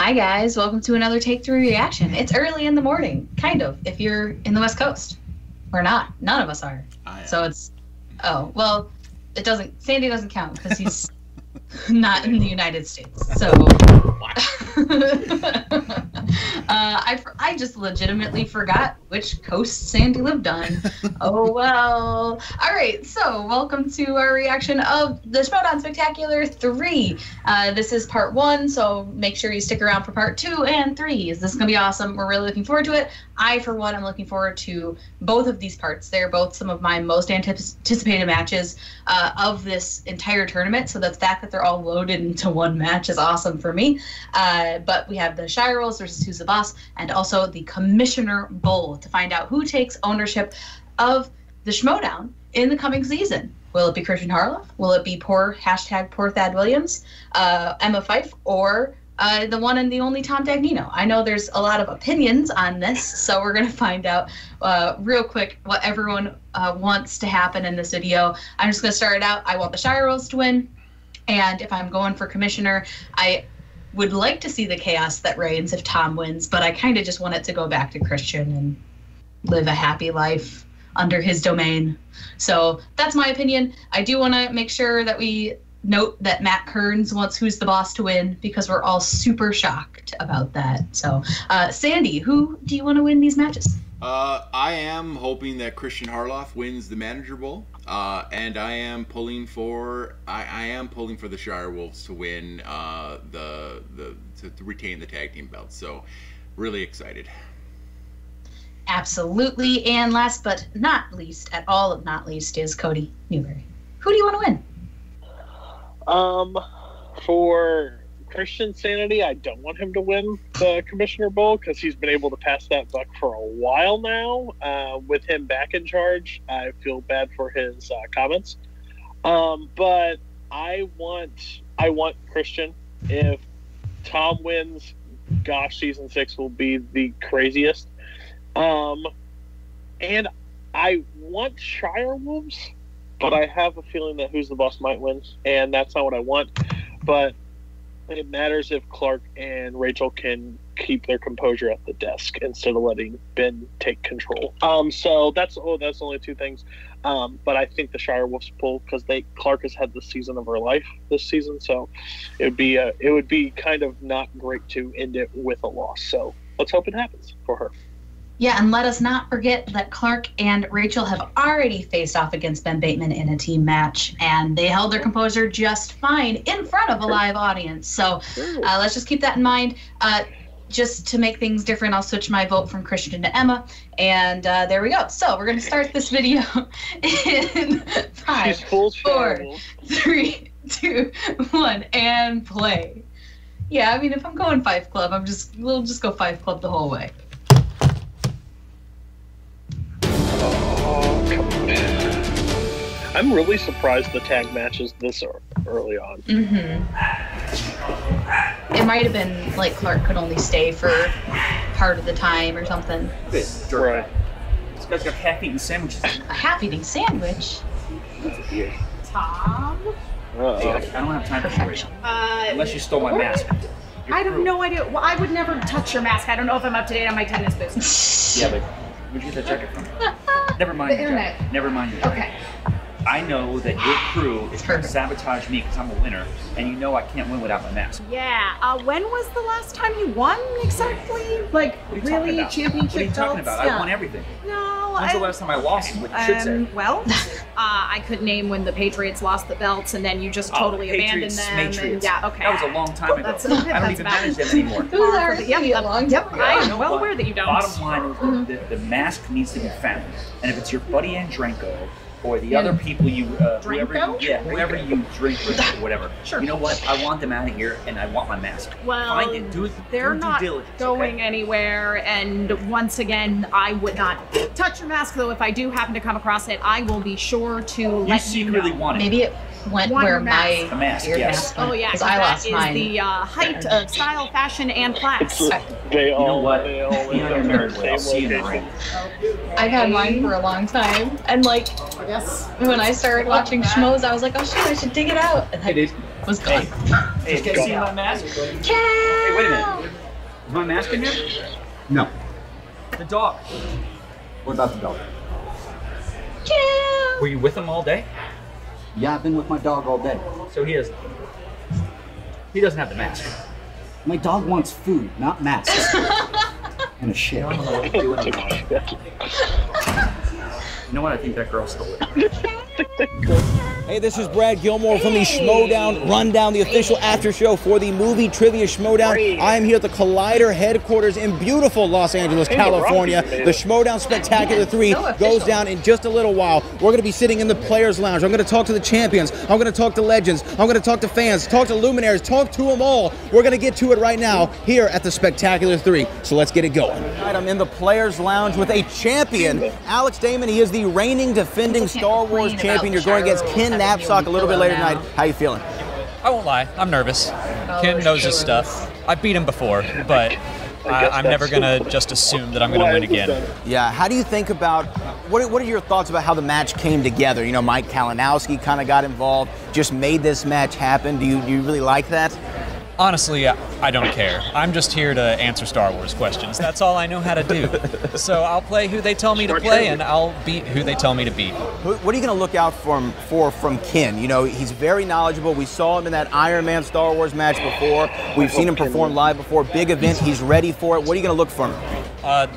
Hi guys, welcome to another Take 3 reaction. It's early in the morning, kind of, if you're in the West Coast. Or not. None of us are. So it's, oh, well, it doesn't, Sandy doesn't count because he's not in the United States. So, I just legitimately forgot which coast Sandy lived on. Oh well. All right, so welcome to our reaction of the Schmoedown Spectacular 3. This is part 1, so make sure you stick around for part 2 and 3. This is gonna be awesome. We're really looking forward to it. I, for one, am looking forward to both of these parts. They're both some of my most anticipated matches of this entire tournament. So the fact that they're all loaded into one match is awesome for me. But we have the Shire Wolves versus Who's the Boss, and also the Commissioner Bowl to find out who takes ownership of the Schmoedown in the coming season. Will it be Christian Harloff? Will it be poor Thad Williams, Emma Fife, or the one and the only Tom Dagnino? I know there's a lot of opinions on this, so we're going to find out real quick what everyone wants to happen in this video. I'm just going to start it out. I want the Shire Wolves to win, and if I'm going for Commissioner, I would like to see the chaos that reigns if Tom wins, but I kind of just want it to go back to Christian and live a happy life under his domain. So that's my opinion. I do want to make sure that we note that Matt Kearns wants Who's the Boss to win, because we're all super shocked about that. So, Sandy, who do you want to win these matches? I am hoping that Christian Harloff wins the Manager Bowl, and I am pulling for the Shire Wolves to win to retain the tag team belts. So, really excited. Absolutely, and last but not least, is Cody Newberry. Who do you want to win? For Christian sanity, I don't want him to win the Commissioner Bowl because he's been able to pass that buck for a while now. With him back in charge, I feel bad for his comments. But I want Christian. If Tom wins, gosh, season 6 will be the craziest. And I want Shire Wolves, but I have a feeling that Who's the Boss might win, and that's not what I want. But it matters if Clark and Rachel can keep their composure at the desk instead of letting Ben take control. So that's only 2 things. But I think the Shire Wolves pull because Clark has had the season of her life this season, so it would be kind of not great to end it with a loss. So let's hope it happens for her. Yeah, and let us not forget that Clark and Rachel have already faced off against Ben Bateman in a team match, and they held their composure just fine in front of a live audience. So let's just keep that in mind. Just to make things different, I'll switch my vote from Christian to Emma, and there we go. So we're going to start this video in 5, 4, 3, 2, 1, and play. Yeah, I mean, if I'm going 5 Club, we'll just go 5 Club the whole way. I'm really surprised the tag matches this early on. It might have been like Clark could only stay for part of the time or something. Right. This guy's got half-eaten sandwiches. A half-eating sandwich? Tom? Hey, I don't have time for you. Unless you stole my mask. I have no idea. Well, I would never touch your mask. I don't know if I'm up to date on my tennis business. Yeah, but where'd you get that jacket from? Never mind The internet. Jacket. Never mind your jacket. Okay. I know that your crew is trying to sabotage me because I'm a winner, and you know I can't win without my mask. Yeah. When was the last time you won exactly? Like, What are you really? talking about? Championship What are you talking belts? about? Yeah. I won everything. No. When's the last time I lost? What you should say. Well, I could name when the Patriots lost the belts, and then you just totally abandoned them. Patriots. And, yeah. Okay. That was a long time ago. That's I don't even manage them anymore. It was already a long time ago. I am well aware that you don't. Bottom line is the mask needs to be found, and if it's your buddy Andrenko or the other people you, whoever you drink with or whatever, Sure. you know what? I want them out of here, and I want my mask. Well, find it. Do they're due not diligence, going okay? anywhere, and once again, I would not touch your mask, though. If I do happen to come across it, I will be sure to let you secretly know. want it. Maybe it went where my A mask, ear yes. mask went, Oh yeah, because I lost that mine. is the height of style, fashion, and class. They all, You know what? They all Be on your end merry up way. in I'll the see you same in the ring. location. I've had mine for a long time, and like Yes. when I started watching Schmoes, I was like, oh shit, I should dig it out, and It is. was gone. Hey, have you seen my mask? Hey, wait a minute. Is my mask in here? No. The dog. What about the dog? Were you with him all day? Yeah, I've been with my dog all day. So he doesn't have the mask. My dog wants food, not masks. And a shit. I don't know what to do anymore. You know what? I think that girl stole it. Hey, this is Brad Gilmore from the Schmoedown Rundown, the official after show for the movie Trivia Schmoedown. I am here at the Collider headquarters in beautiful Los Angeles, California. The Schmoedown Spectacular 3 goes down in just a little while. We're going to be sitting in the Players Lounge. I'm going to talk to the champions. I'm going to talk to legends. I'm going to talk to fans, talk to luminaries, talk to them all. We're going to get to it right now here at the Spectacular 3. So let's get it going. All right, I'm in the Players Lounge with a champion, Alex Damon. He is the reigning defending Star Wars champion. You're going against Ken Knapsack a little bit later tonight. How you feeling? I won't lie, I'm nervous. Ken knows his stuff. I've beat him before, but I'm never gonna just assume that I'm gonna win again. Yeah, how do you think about, what are your thoughts about how the match came together? You know, Mike Kalinowski kind of got involved, just made this match happen. Do you really like that? Honestly, I don't care. I'm just here to answer Star Wars questions. That's all I know how to do. So I'll play who they tell me to play, and I'll beat who they tell me to beat. What are you going to look out for from Ken? You know, he's very knowledgeable. We saw him in that Iron Man Star Wars match before. We've seen him perform live before. Big event. He's ready for it. What are you going to look for him?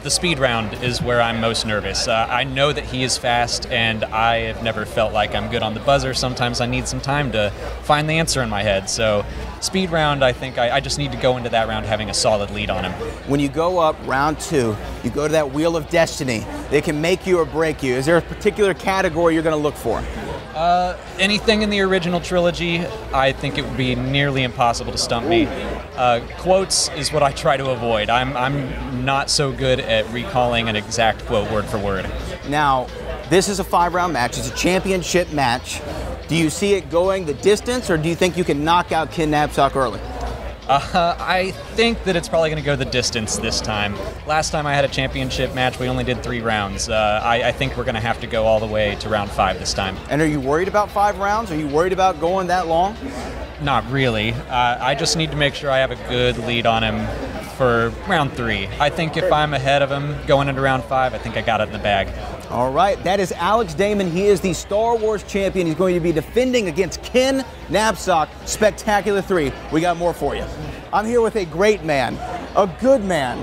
The speed round is where I'm most nervous. I know that he is fast, and I have never felt like I'm good on the buzzer. Sometimes I need some time to find the answer in my head. So speed round, I think I just need to go into that round having a solid lead on him. When you go up round 2, you go to that Wheel of Destiny. They can make you or break you. Is there a particular category you're going to look for? Anything in the original trilogy, I think it would be nearly impossible to stump me. Quotes is what I try to avoid. I'm not so good at recalling an exact quote word for word. Now, this is a 5-round match. It's a championship match. Do you see it going the distance, or do you think you can knock out Ken Knapsack early? I think that it's probably going to go the distance this time. Last time I had a championship match, we only did 3 rounds. I think we're going to have to go all the way to round 5 this time. And are you worried about 5 rounds? Are you worried about going that long? Not really. I just need to make sure I have a good lead on him for round 3. I think if I'm ahead of him going into round 5, I think I got it in the bag. All right, that is Alex Damon. He is the Star Wars champion. He's going to be defending against Ken Knapsack. Spectacular 3. We got more for you. I'm here with a great man, a good man,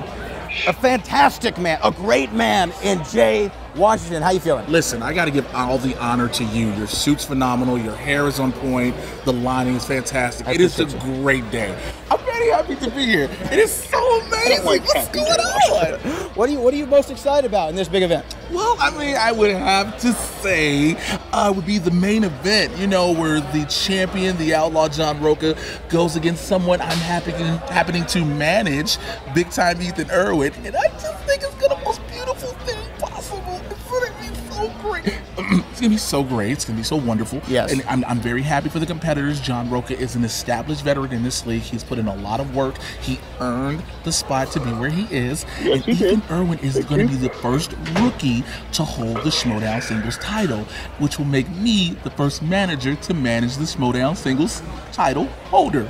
a fantastic man, a great man in Jay Washington. How you feeling? Listen, I got to give all the honor to you. Your suit's phenomenal. Your hair is on point. The lining is fantastic. It is a great day. I'm very happy to be here. It is so amazing. What's going on? What are you most excited about in this big event? Well, I mean, I would have to say would be the main event, you know, where the champion, the outlaw John Roca, goes against someone I'm happening to manage, big time Ethan Irwin, and I just think it's the most beautiful thing possible. It's going to be so great. It's going to be so great. It's going to be so wonderful. Yes. And I'm very happy for the competitors. John Roca is an established veteran in this league. He's put in a lot of work. He earned the spot to be where he is. Yes, and Ethan Irwin is going to be the first rookie to hold the Schmoedown singles title, which will make me the first manager to manage the Schmoedown singles title holder.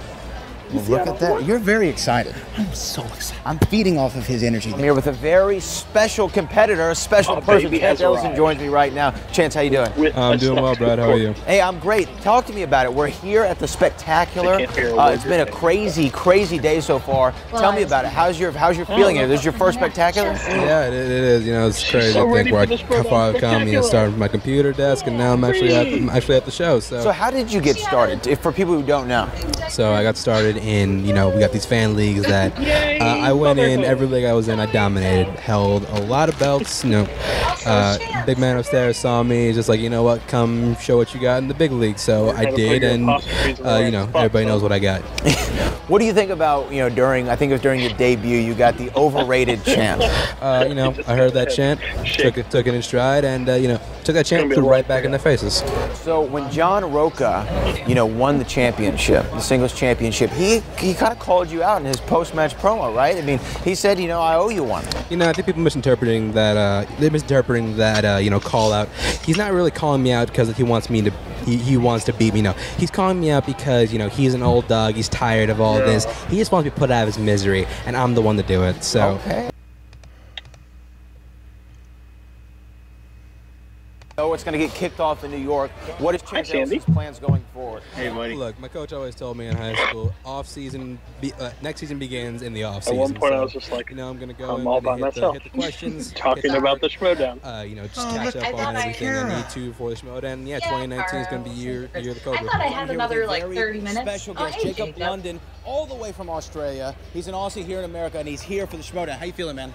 Well, look at that. You're very excited. I'm so excited. I'm feeding off of his energy. I'm here with a very special competitor, a special person. Chance Ellison joins me right now. Chance, how you doing? I'm doing well, Brad. How are you? Hey, I'm great. Talk to me about it. We're here at the Spectacular. It's been a crazy, crazy day so far. Tell me about it. How's your feeling here? This is your first Spectacular? Yeah, it is. You know, it's crazy to think how far I've come. You know, started from my computer desk, and now I'm actually at the show. So how did you get started? For people who don't know. So I got started in, you know, we got these fan leagues that I went in, every league I was in, I dominated, held a lot of belts, you know. Big man upstairs saw me, just like, you know what, come show what you got in the big league. So I did, and, you know, everybody knows what I got. What do you think about, you know, I think it was during your debut, you got the overrated chant? You know, I heard that chant, took it in stride, and, you know, took that chant, threw right back in their faces. So when John Roca, you know, won the championship, the singles championship, he kind of called you out in his post-match promo, right? I mean, he said, you know, I owe you one. You know, I think people misinterpreting that, you know, call out. He's not really calling me out because he wants me to he wants to beat me. No, he's calling me out because he's an old dog. He's tired of all this. He just wants to be put out of his misery, and I'm the one to do it. So. Okay. So it's going to get kicked off in New York. What is Chance Ellis's plans going forward? Hey, buddy. Look, my coach always told me in high school, next season begins in the off season. At one point, I was just like, I'm going to go I'm all by myself. Hit the questions. Talking about the Schmoedown. Just catch up on everything I need to for the Schmoedown. Yeah, 2019 is going to be year of the Cobra. I thought I had another like 30 minutes. Special guest, Jacob London, all the way from Australia. He's an Aussie here in America, and he's here for the Schmoedown. How you feeling, man?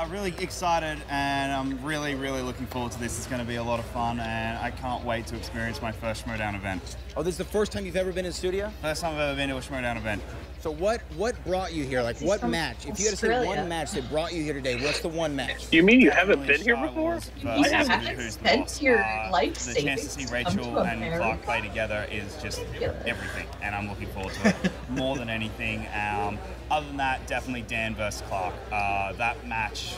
Really excited, and I'm really looking forward to this. It's going to be a lot of fun, and I can't wait to experience my first Schmoedown event. Oh, this is the first time you've ever been in studio? First time I've ever been to a Schmoedown event. So what brought you here? Like, what match? If you had to say one match that brought you here today, what's the one match? You mean you haven't been here before? You haven't spent your life savings. The chance to see Rachel and Clark play together is just everything, and I'm looking forward to it more than anything. Other than that, definitely Dan versus Clark. That match.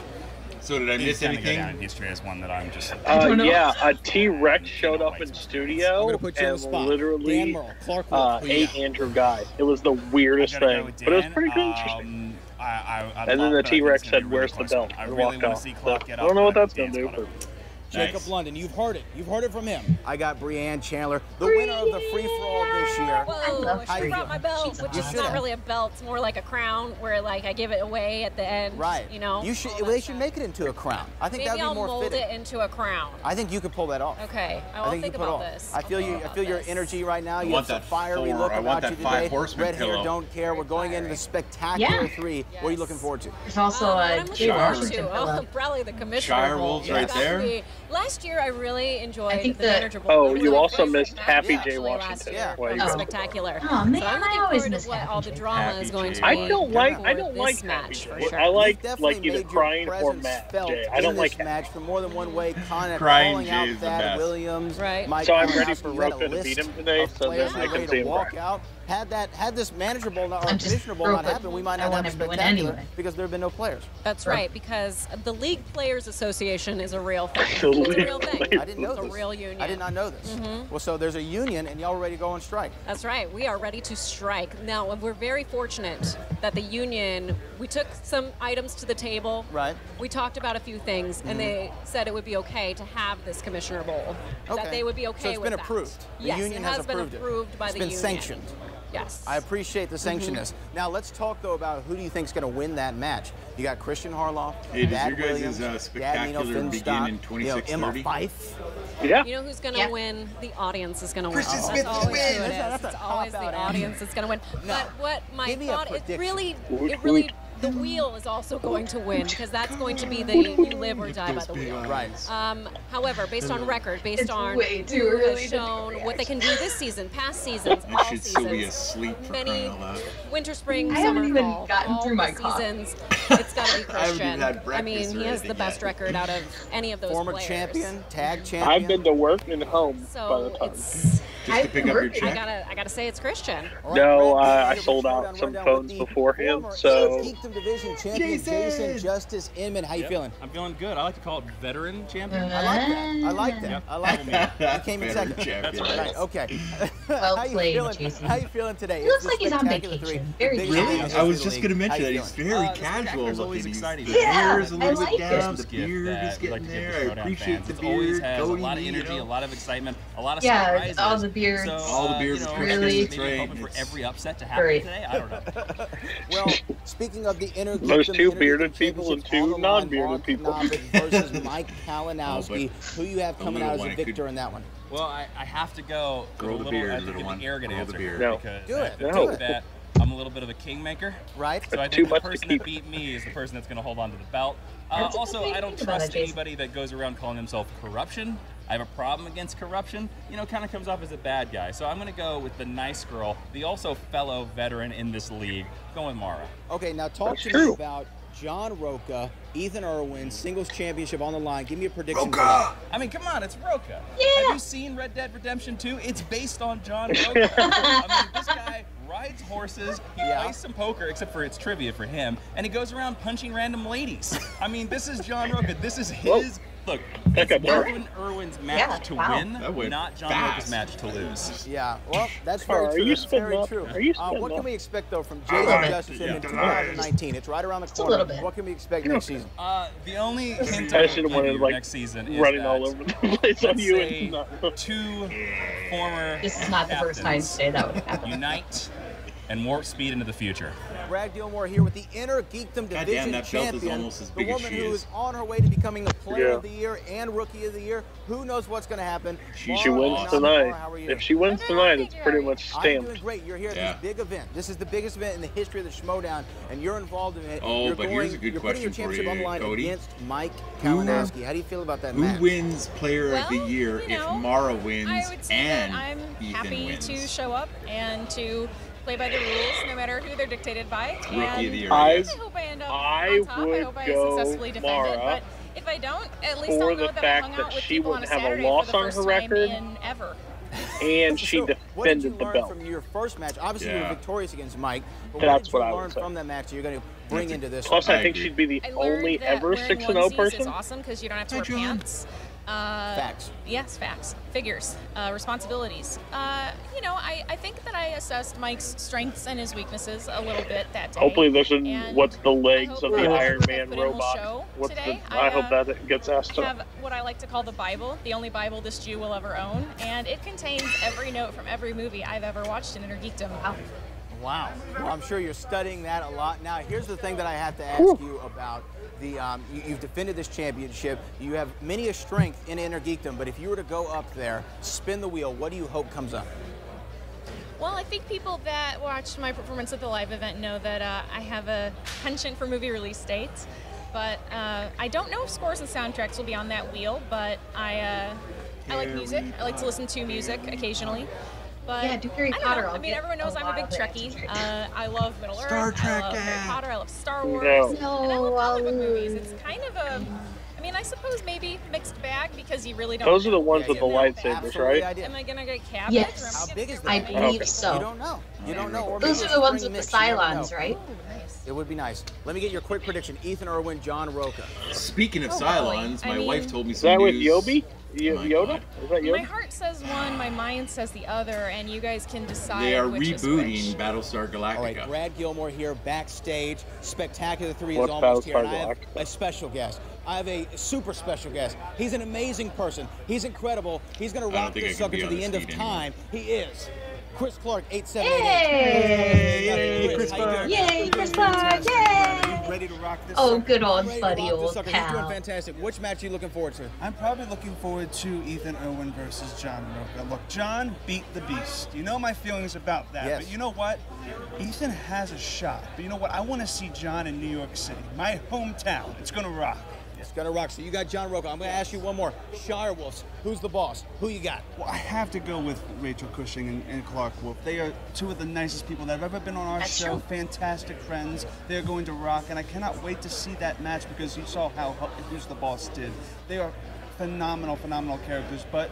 So did I miss anything? Go down in history as one that I'm just. Yeah, a T-Rex showed up in studio and literally ate Andrew Guy. It was the weirdest thing, but it was pretty good. Interesting. And then the T-Rex said, "Where's the belt?" and walked off. I don't know what that's gonna do. But Jacob London, you've heard it. You've heard it from him. I got Breanne Chandler, the winner of the free-for-all this year. Whoa, she brought my belt, which is not really a belt. It's more like a crown where like I give it away at the end. Right. You should. They should make it into a crown. I think that'd be more mold fitting. it into a crown. I think you could pull that off. Okay, I will think about this. I feel you. I feel your energy right now. You have some fiery look about you today. Red hair, don't care. We're going into the spectacular 3. What are you looking forward to? There's also a Jay Washington. Probably the commissioner. Shire Wolves right there. Last year I really enjoyed the manager bowl. Oh, you also missed Happy Jay Washington. Spectacular. Oh man, so I'm I always miss what all the drama is going to be. I don't like match. I like either crying or Matt Jay. I don't like match for more than one way. Crying Jay is the best. Williams, right? So I'm ready for Roka to beat him today, so then I can see him walk out. Had this manager bowl or commissioner bowl not happen, we might not have a spectacular because there have been no players. That's right, because the League Players Association is a real thing. It's a real thing. I didn't know this. It's a real union. I did not know this. Well, so there's a union, and y'all are ready to go on strike. That's right. We are ready to strike. Now, we're very fortunate that the union, we took some items to the table. Right. We talked about a few things, and they said it would be okay to have this commissioner bowl. Okay. That they would be okay with that. So it's been approved. Yes, the union it has been approved by the union. It's been sanctioned. Yes. I appreciate the sanctionist. Now let's talk though about who do you think is going to win that match? You got Christian Harloff, Dad Williams, spectacular begin in 26:30? Emma Fife. Yeah. You know who's going to win? The audience is going to win. Christian Smith always wins. who it is. It's always the audience that's going to win. But what my thought, it really, the wheel is also going to win because that's going to be the you live or die by the wheel. Right. However, based on record, based on way too who early has shown what they can do this season, past seasons, all should seasons, still be asleep for many crying out loud. winter, spring, I summer, haven't even fall, gotten all through my the coffee. seasons. It's got to be I haven't even Christian. had I breakfast mean, he or has the anything best yet. record out of any of those Former players. champion, tag champion. I've been to work and home So by the time. it's. Just to pick up your check. I gotta say it's Christian. No, I sold out some phones beforehand, so. Geekdom Division champion Jason Justice Inman. How you feeling? I'm feeling good. I like to call it veteran champion. I like that. I like that. I like that. You came in second. Champion. Right, okay. Well How you played, feeling? Jason. How you feeling today? He looks It's like the he's on Spectacular vacation. 3. Very Big Really? games I was of the just league. going to mention How that you he's feeling? very The casual Spectacular's always looking. exciting. The Yeah, hair is a I little like bit it. down. The beard is getting there. I appreciate the It beard. always has a Cody, lot of you energy, know. a lot of excitement, a lot of Yeah, surprises. all the beards. So, All the beards you know, really- maybe Right. hoping for every upset to happen Great. today. I don't know. Well, speaking of the inner There's Geekdom two Intergeekdom bearded people and Championship two on the line, non-bearded Mark people. Knoppick versus Mike Kalinowski. Who you have the coming little out as one, a it could- victor in that one? Well, I have to go Grow with the a beard, I have to little give one. the arrogant Grow the answer beard. No. because Do I it. think Do it. that I'm a little bit of a kingmaker. Right? So I Too think the much to person keep. that beat me is the person that's going to hold on to the belt. That's a good Also, way to I don't think about trust it, Jason. anybody that goes around calling himself corruption. I have a problem against corruption. You know, kind of comes off as a bad guy. So I'm going to go with the nice girl, the also fellow veteran in this league, going with Mara. Okay, now talk That's to me true. about John Roca, Ethan Irwin, singles championship on the line. Give me a prediction. Roca! I mean, come on, it's Roca. Yeah. Have you seen Red Dead Redemption 2? It's based on John Roca. I mean, this guy rides horses, he plays some poker, except for it's trivia for him, and he goes around punching random ladies. I mean, this is John Roca. This is his Look, That it's got dark. Marvin Irwin's match to win, not John Roca's match to lose. Yeah, well, that's Carl, very are true. you That's spitting very up? true. Are you spitting What can up? we expect, though, from Jason Justice in 2019? It's right around the corner. a little bit. What can we expect next season? The only hint I I should have can wanted give you like next season is running that, all over the place on let's you say, and not. two former This is not the first time today that would happen. unite and warp speed into the future. Brad Gilmore here with the Inner Geekdom Goddamn, Division that belt is champion, almost as the big as woman she who is. is on her way to becoming the Player Yeah. of the Year and Rookie of the Year. Who knows what's going to happen? She Mara, wins Nana, tonight. Mara, how are you? If she wins tonight, it's pretty much I'm stamped. doing great. You're here at Yeah. this big event. This is the biggest event in the history of the Schmoedown, and you're involved in it. Oh, you're but here's a good you're putting your question for championship you, on the line Cody. against Mike Kalinowski. How do you feel about that Who match? wins Player of the Well, Year you know, if Mara wins I would say and that I'm Ethan happy wins? to show up and to play by the rules, no matter who they're dictated by. Rookie and of the Year, I I yes. hope I end up I on top. I would hope I go successfully defend it. Mara But if I don't, at least for I'll know the that I fact hung that out with she people on a wouldn't have a Saturday loss for the on first her time record. in ever. And she So, what did you defended the learn belt. from your first match? Obviously, you Yeah. were victorious against Mike. But That's what what did I you would learn say. from that match that you're going to bring into this Plus, one? I think she'd be the I learned only that ever wearing 6-0 onesies person. is awesome because you don't have to Hi, wear John. pants. Facts. Yes, facts. Figures. Responsibilities. You know, I think that I assessed Mike's strengths and his weaknesses a little bit that day. Hopefully, there's a And what's the legs hope of the that Iron I've Man put in a robot? show What's today. the? I hope that it gets asked. have what I like to call the Bible, the only Bible this Jew will ever own, and it contains every note from every movie I've ever watched in Inner Geekdom. Wow. Well, I'm sure you're studying that a lot. Now, here's the thing that I have to ask you about. You've defended this championship. You have many a strength in Inner Geekdom, but if you were to go up there, spin the wheel, what do you hope comes up? Well, I think people that watched my performance at the live event know that I have a penchant for movie release dates. But I don't know if scores and soundtracks will be on that wheel, but I like music. I like to listen to music occasionally. But Yeah, do Harry I don't Potter. know. I'll I mean, get everyone knows a I'm a big lot of Trekkie. answers. I love Middle Star Earth. Trek, I love Harry yeah. Potter. I love Star Wars. No. And I love comic book movies. It's kind of a, I mean, I suppose maybe mixed bag because you really don't. Those are the know. ones with the You know, lightsabers, Absolutely, right? I did. Am I gonna get cabinets? Yes. Or am How gonna big get is I that? believe Okay. so. You don't know. You don't know. Or Those maybe are the it's ones spring with the mix, you never Cylons, know. right? It would be nice. Let me get your quick prediction. Ethan Irwin, John Roca. Speaking of Oh, Cylons, boy. my I mean- wife told me Is some that with news. Yobi? My Yoda? God. Is that My Yoda? heart says one, my mind says the other, and you guys can decide They are which is rebooting which. Battlestar Galactica. All right, Brad Gilmore here, backstage. Spectacular 3 is What's almost here, and Battlestar I have Galactica? a special guest. I have a super special guest. He's an amazing person. He's incredible. He's going to I don't rock think I this can sucker be to on the this end of feed anymore. time. He is Chris Clark, 8788. Hey! Chris, how you doing? Yay, Chris Clark! Yay! Ready to rock this? Oh, sucker? good old Ready to buddy, rock this old sucker. He's doing pal. fantastic. Which match are you looking forward to? I'm probably looking forward to Ethan Irwin versus John Roca. Look, John beat the beast. You know my feelings about that. Yes. But you know what? Ethan has a shot. But you know what? I want to see John in New York City, my hometown. It's gonna rock. It's going to rock. So you got John Roca. I'm going to ask you one more. Shire Wolves, who's the boss? Who you got? Well, I have to go with Rachel Cushing and Clark Wolf. They are two of the nicest people that have ever been on our That's show. true. Fantastic friends. They're going to rock, and I cannot wait to see that match because you saw how Who's the Boss did. They are phenomenal characters, but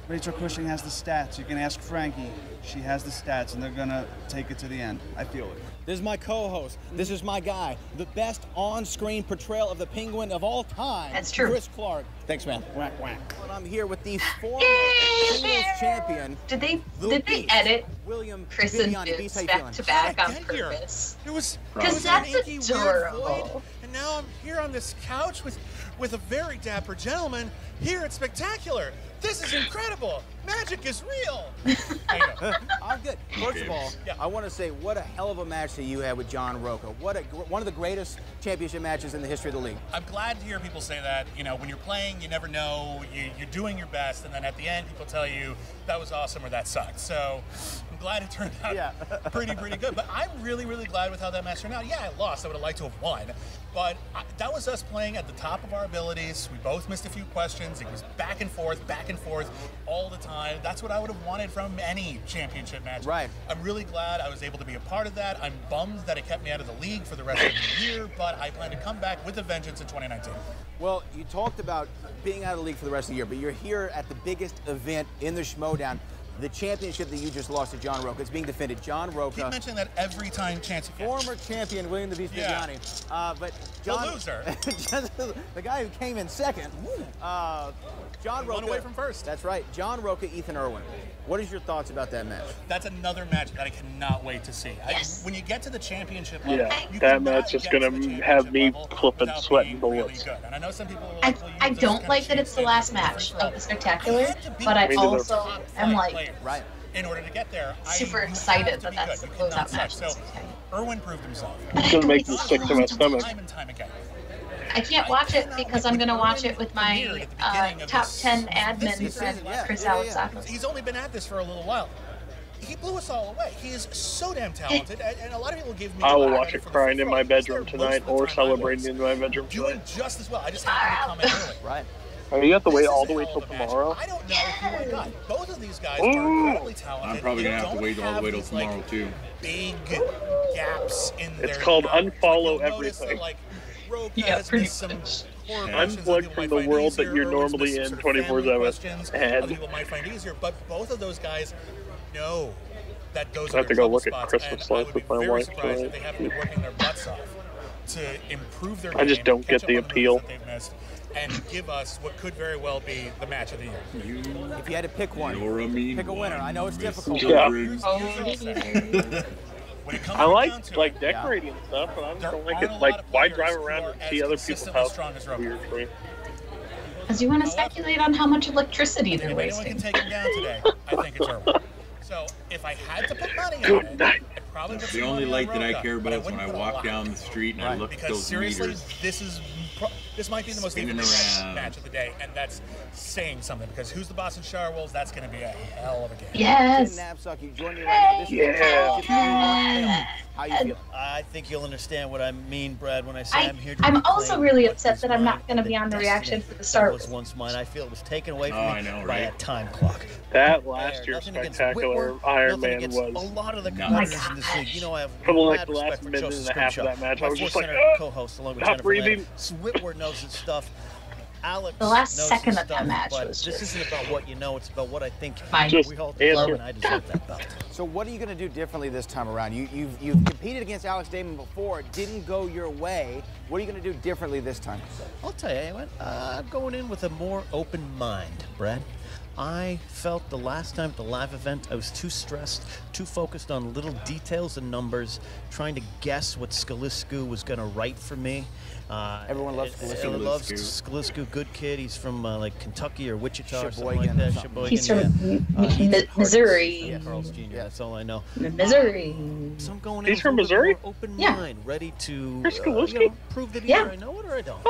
Rachel Cushing has the stats. You can ask Frankie. She has the stats, and they're going to take it to the end. I feel it. This is my co-host. This is my guy. The best on-screen portrayal of the Penguin of all time. That's true. Chris Clark. Thanks, man. Whack, whack. And I'm here with the former Yay! singles champion. Did they Beast, edit William Chris and Viviani. Beast, Vince how you back feeling? to back How'd I on get here? purpose? It was Because an that's inky, weird void, adorable. and now I'm here on this couch with a very dapper gentleman here at Spectacular. This is incredible. Magic is real. I'm good. First of all, Yeah. I want to say what a hell of a match that you had with John Roca. One of the greatest championship matches in the history of the league. I'm glad to hear people say that. You know, when you're playing, you never know. You're doing your best, and then at the end, people tell you that was awesome or that sucked. So I'm glad it turned out pretty good. But I'm really glad with how that match turned out. Yeah, I lost. I would have liked to have won. But that was us playing at the top of our abilities. We both missed a few questions. It was back and forth all the time. That's what I would have wanted from any championship match. Right. I'm really glad I was able to be a part of that. I'm bummed that it kept me out of the league for the rest of the year, but I plan to come back with a vengeance in 2019. Well, you talked about being out of the league for the rest of the year, but you're here at the biggest event in the Schmoedown. the championship that you just lost to John Roca. It's being defended. John Roca. Keep mentioning that every time chance you get. Former champion William the Beast Viviani. But John, the loser. the guy who came in second. John Roca. One away from first. That's right. John Roca, Ethan Irwin. What is your thoughts about that match? That's another match that I cannot wait to see. Yes. When you get to the championship level, that match is going to have me flipping, sweating bullets. Really and I know some people are like, I don't like that it's the last match of the Spectacular, but I also am like, in order to get there, super excited that that's the closeout match. So Irwin proved himself. It's going to make me sick to my stomach. Time and time again. I can't watch it because I'm going to watch it with my top 10 admin friend, Chris Alexakis. He's only been at this for a little while. He blew us all away. He is so damn talented, and a lot of people give me. I will watch it crying in my bedroom tonight, or celebrating in my bedroom tonight. Doing just as well. I just have to comment early. Right. Oh, you have to wait all the way till tomorrow? I don't know who I got. Both of these guys are incredibly talented. I'm probably going to have to wait all the way till tomorrow, too. Big gaps in their. It's called unfollow everything. Unplugged from the world that you're normally in 24/7. Other people might find easier, but both of those guys know that those I have to go look at Christmas lights with my wife tonight. They have been working their butts off to improve their I just don't get the appeal. And give us what could very well be the match of the year. If you had to pick one, pick a winner. I know it's difficult. Yeah. I like decorating and stuff, but I just don't like it. Like, why drive around and see other people's houses? Weird for me. Because you want to speculate on how much electricity they're If anyone wasting. can take him down today, I think it's Irwin. So if I had to put money on it, I'd probably put The only light that I care about is when I walk down the street and I look at those seriously, meters. this might be the most Spinning interesting around. match of the day, and that's saying something, because who's the boss in Shire Wolves? That's going to be a hell of a game. Yes. Jim Knapsack, you join me right now. This is how you feel? I think you'll understand what I mean, Brad, when I say I'm here to I'm reclaim also really what upset is that I'm mine, not going to be on the reaction for the that Star was Wars. once mine. I feel it was taken away from Oh, me I know, by a right? time clock. That last year's Nothing against spectacular Whitworth, Iron nothing Man against was. a lot of the No. competitors in this league. You know, I have For like mad the last respect for minute Joseph and a half of Scrimshaw, that match, my I was just like, Force Center co-host along with stop Jennifer breathing. Landa. Whitworth knows his stuff. Alex The last knows second his of that stuff, match but was this just- isn't about what you know. It's about what I think Just we all answer. deserve, and I deserve that belt. So what are you going to do differently this time around? You've competed against Alex Damon before. It didn't go your way. What are you going to do differently this time? I'll tell you what, I'm going in with a more open mind, Brad. I felt the last time at the live event I was too stressed, too focused on little details and numbers, trying to guess what Skalisku was going to write for me. Everyone loves Skalisku. Everyone loves Skalisku, good kid. He's from like Kentucky or Wichita or something like Sheboygan that. or something. Sheboygan, He's from he's Missouri. Yeah, Carl's Jr. That's all I know. Missouri. So I'm going He's in from with a little Missouri? more open Yeah. mind, ready to Chris Skalisky? prove that Yeah. either I know it or I don't.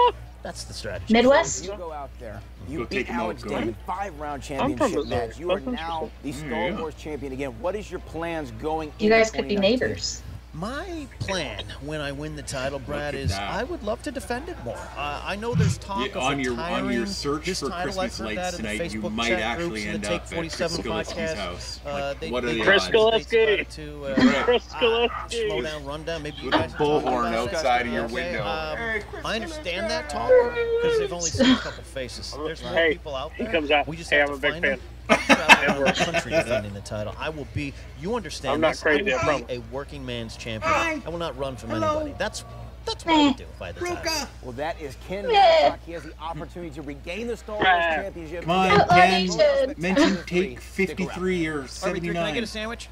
That's the strategy. Midwest? You go out there. Go You take beat him out, Alex Cody. Damon, 5-round I'm from championship Missouri. match. You are That's now the interesting. Star Yeah. Wars champion again. What is your plans going You into guys could be 2019? neighbors. My plan when I win the title, Brad, at is that. I would love to defend it more. I know there's talk Yeah, of on your retiring search this for title. Christmas I've heard lights that in the tonight, you Facebook might chat actually groups in end the up Take at 47 Chris Skalisky's podcast. house. They What are the Chris odds? Skalisky. to Chris Skalisky. Schmoedown rundown. Maybe you With a guys can talk bullhorn about it. outside of your Okay, window. I understand that talk because they've only seen a couple faces. There's more Hey, people out he there. comes out. We just Hey, have I'm to a big find them. fan. Travel around the country defending the title. I will be. You understand? I'm not this? crazy, I I will promise. be a working man's champion. I will not run from anybody. That's what I would do if I had the title. Well, that is Ken Meh. Knapsack. He has the opportunity to regain the Star Wars championship. Come on, Outlaw Ken. Nation. Mention take Stick around. 53 or All right, can I 79. get a sandwich?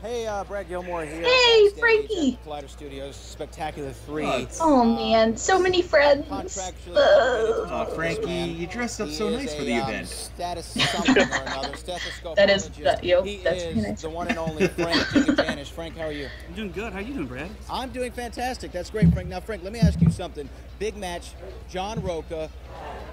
Hey, Brad Gilmore here. Hey, backstage Frankie. at Collider Studios, Spectacular 3. Oh man, so many friends. Contractually Ugh. Aw, Frankie, you dressed up so nice for the event. Status something or another. Stethoscope. That is- that- yo, He that's is very nice. the one and only Frank Janish. Frank, how are you? I'm doing good. How you doing, Brad? I'm doing fantastic. That's great, Frank. Now, Frank, let me ask you something. Big match, John Roca.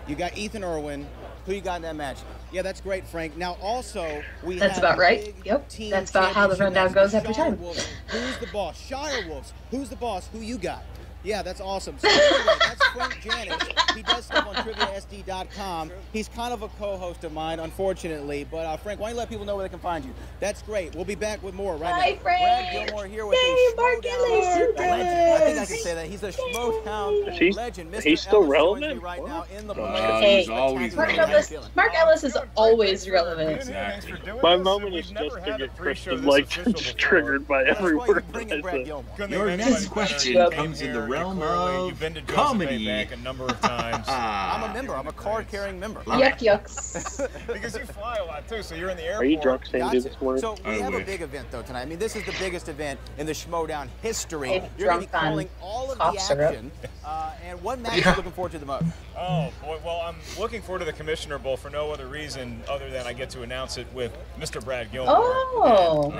You got Ethan Irwin. Who you got in that match? Yeah, that's great, Frank. Now, also, we That's have about a right. big Yep. team That's about how the championship rundown match. goes every Shire time. Wolves. Who's the boss? Shire Wolves. Who's the boss? Who you got? Yeah, that's awesome. So anyway, that's Frank Janis. He does stuff on TriviaSD.com. He's kind of a co-host of mine, unfortunately. But Frank, why don't you let people know where they can find you? That's great. We'll be back with more right now. Hi, Frank. Brad Gilmore here with the Schmoedown legend. I think I can say that. He's a Schmoedown legend. Mr. He's still Ellis relevant? joins me right now in the Hey, He's always Mark Ellis is always relevant. Exactly. My moment is just to get Kristen like triggered by every word I said. Your next question comes in the realm of comedy. Bank a number of times. I'm a member. I'm a card-carrying member. Yucks. Because you fly a lot too, so you're in the airport. Are you drunk, Sandy, this morning? So we have a big event though tonight. I mean, this is the biggest event in the Schmoedown history. Hey, You're going to be drunk on calling all of cough the syrup. action. And what match are you looking forward to the most? Oh, boy, well, I'm looking forward to the Commissioner Bowl for no other reason other than I get to announce it with Mr. Brad Gilmore. Oh.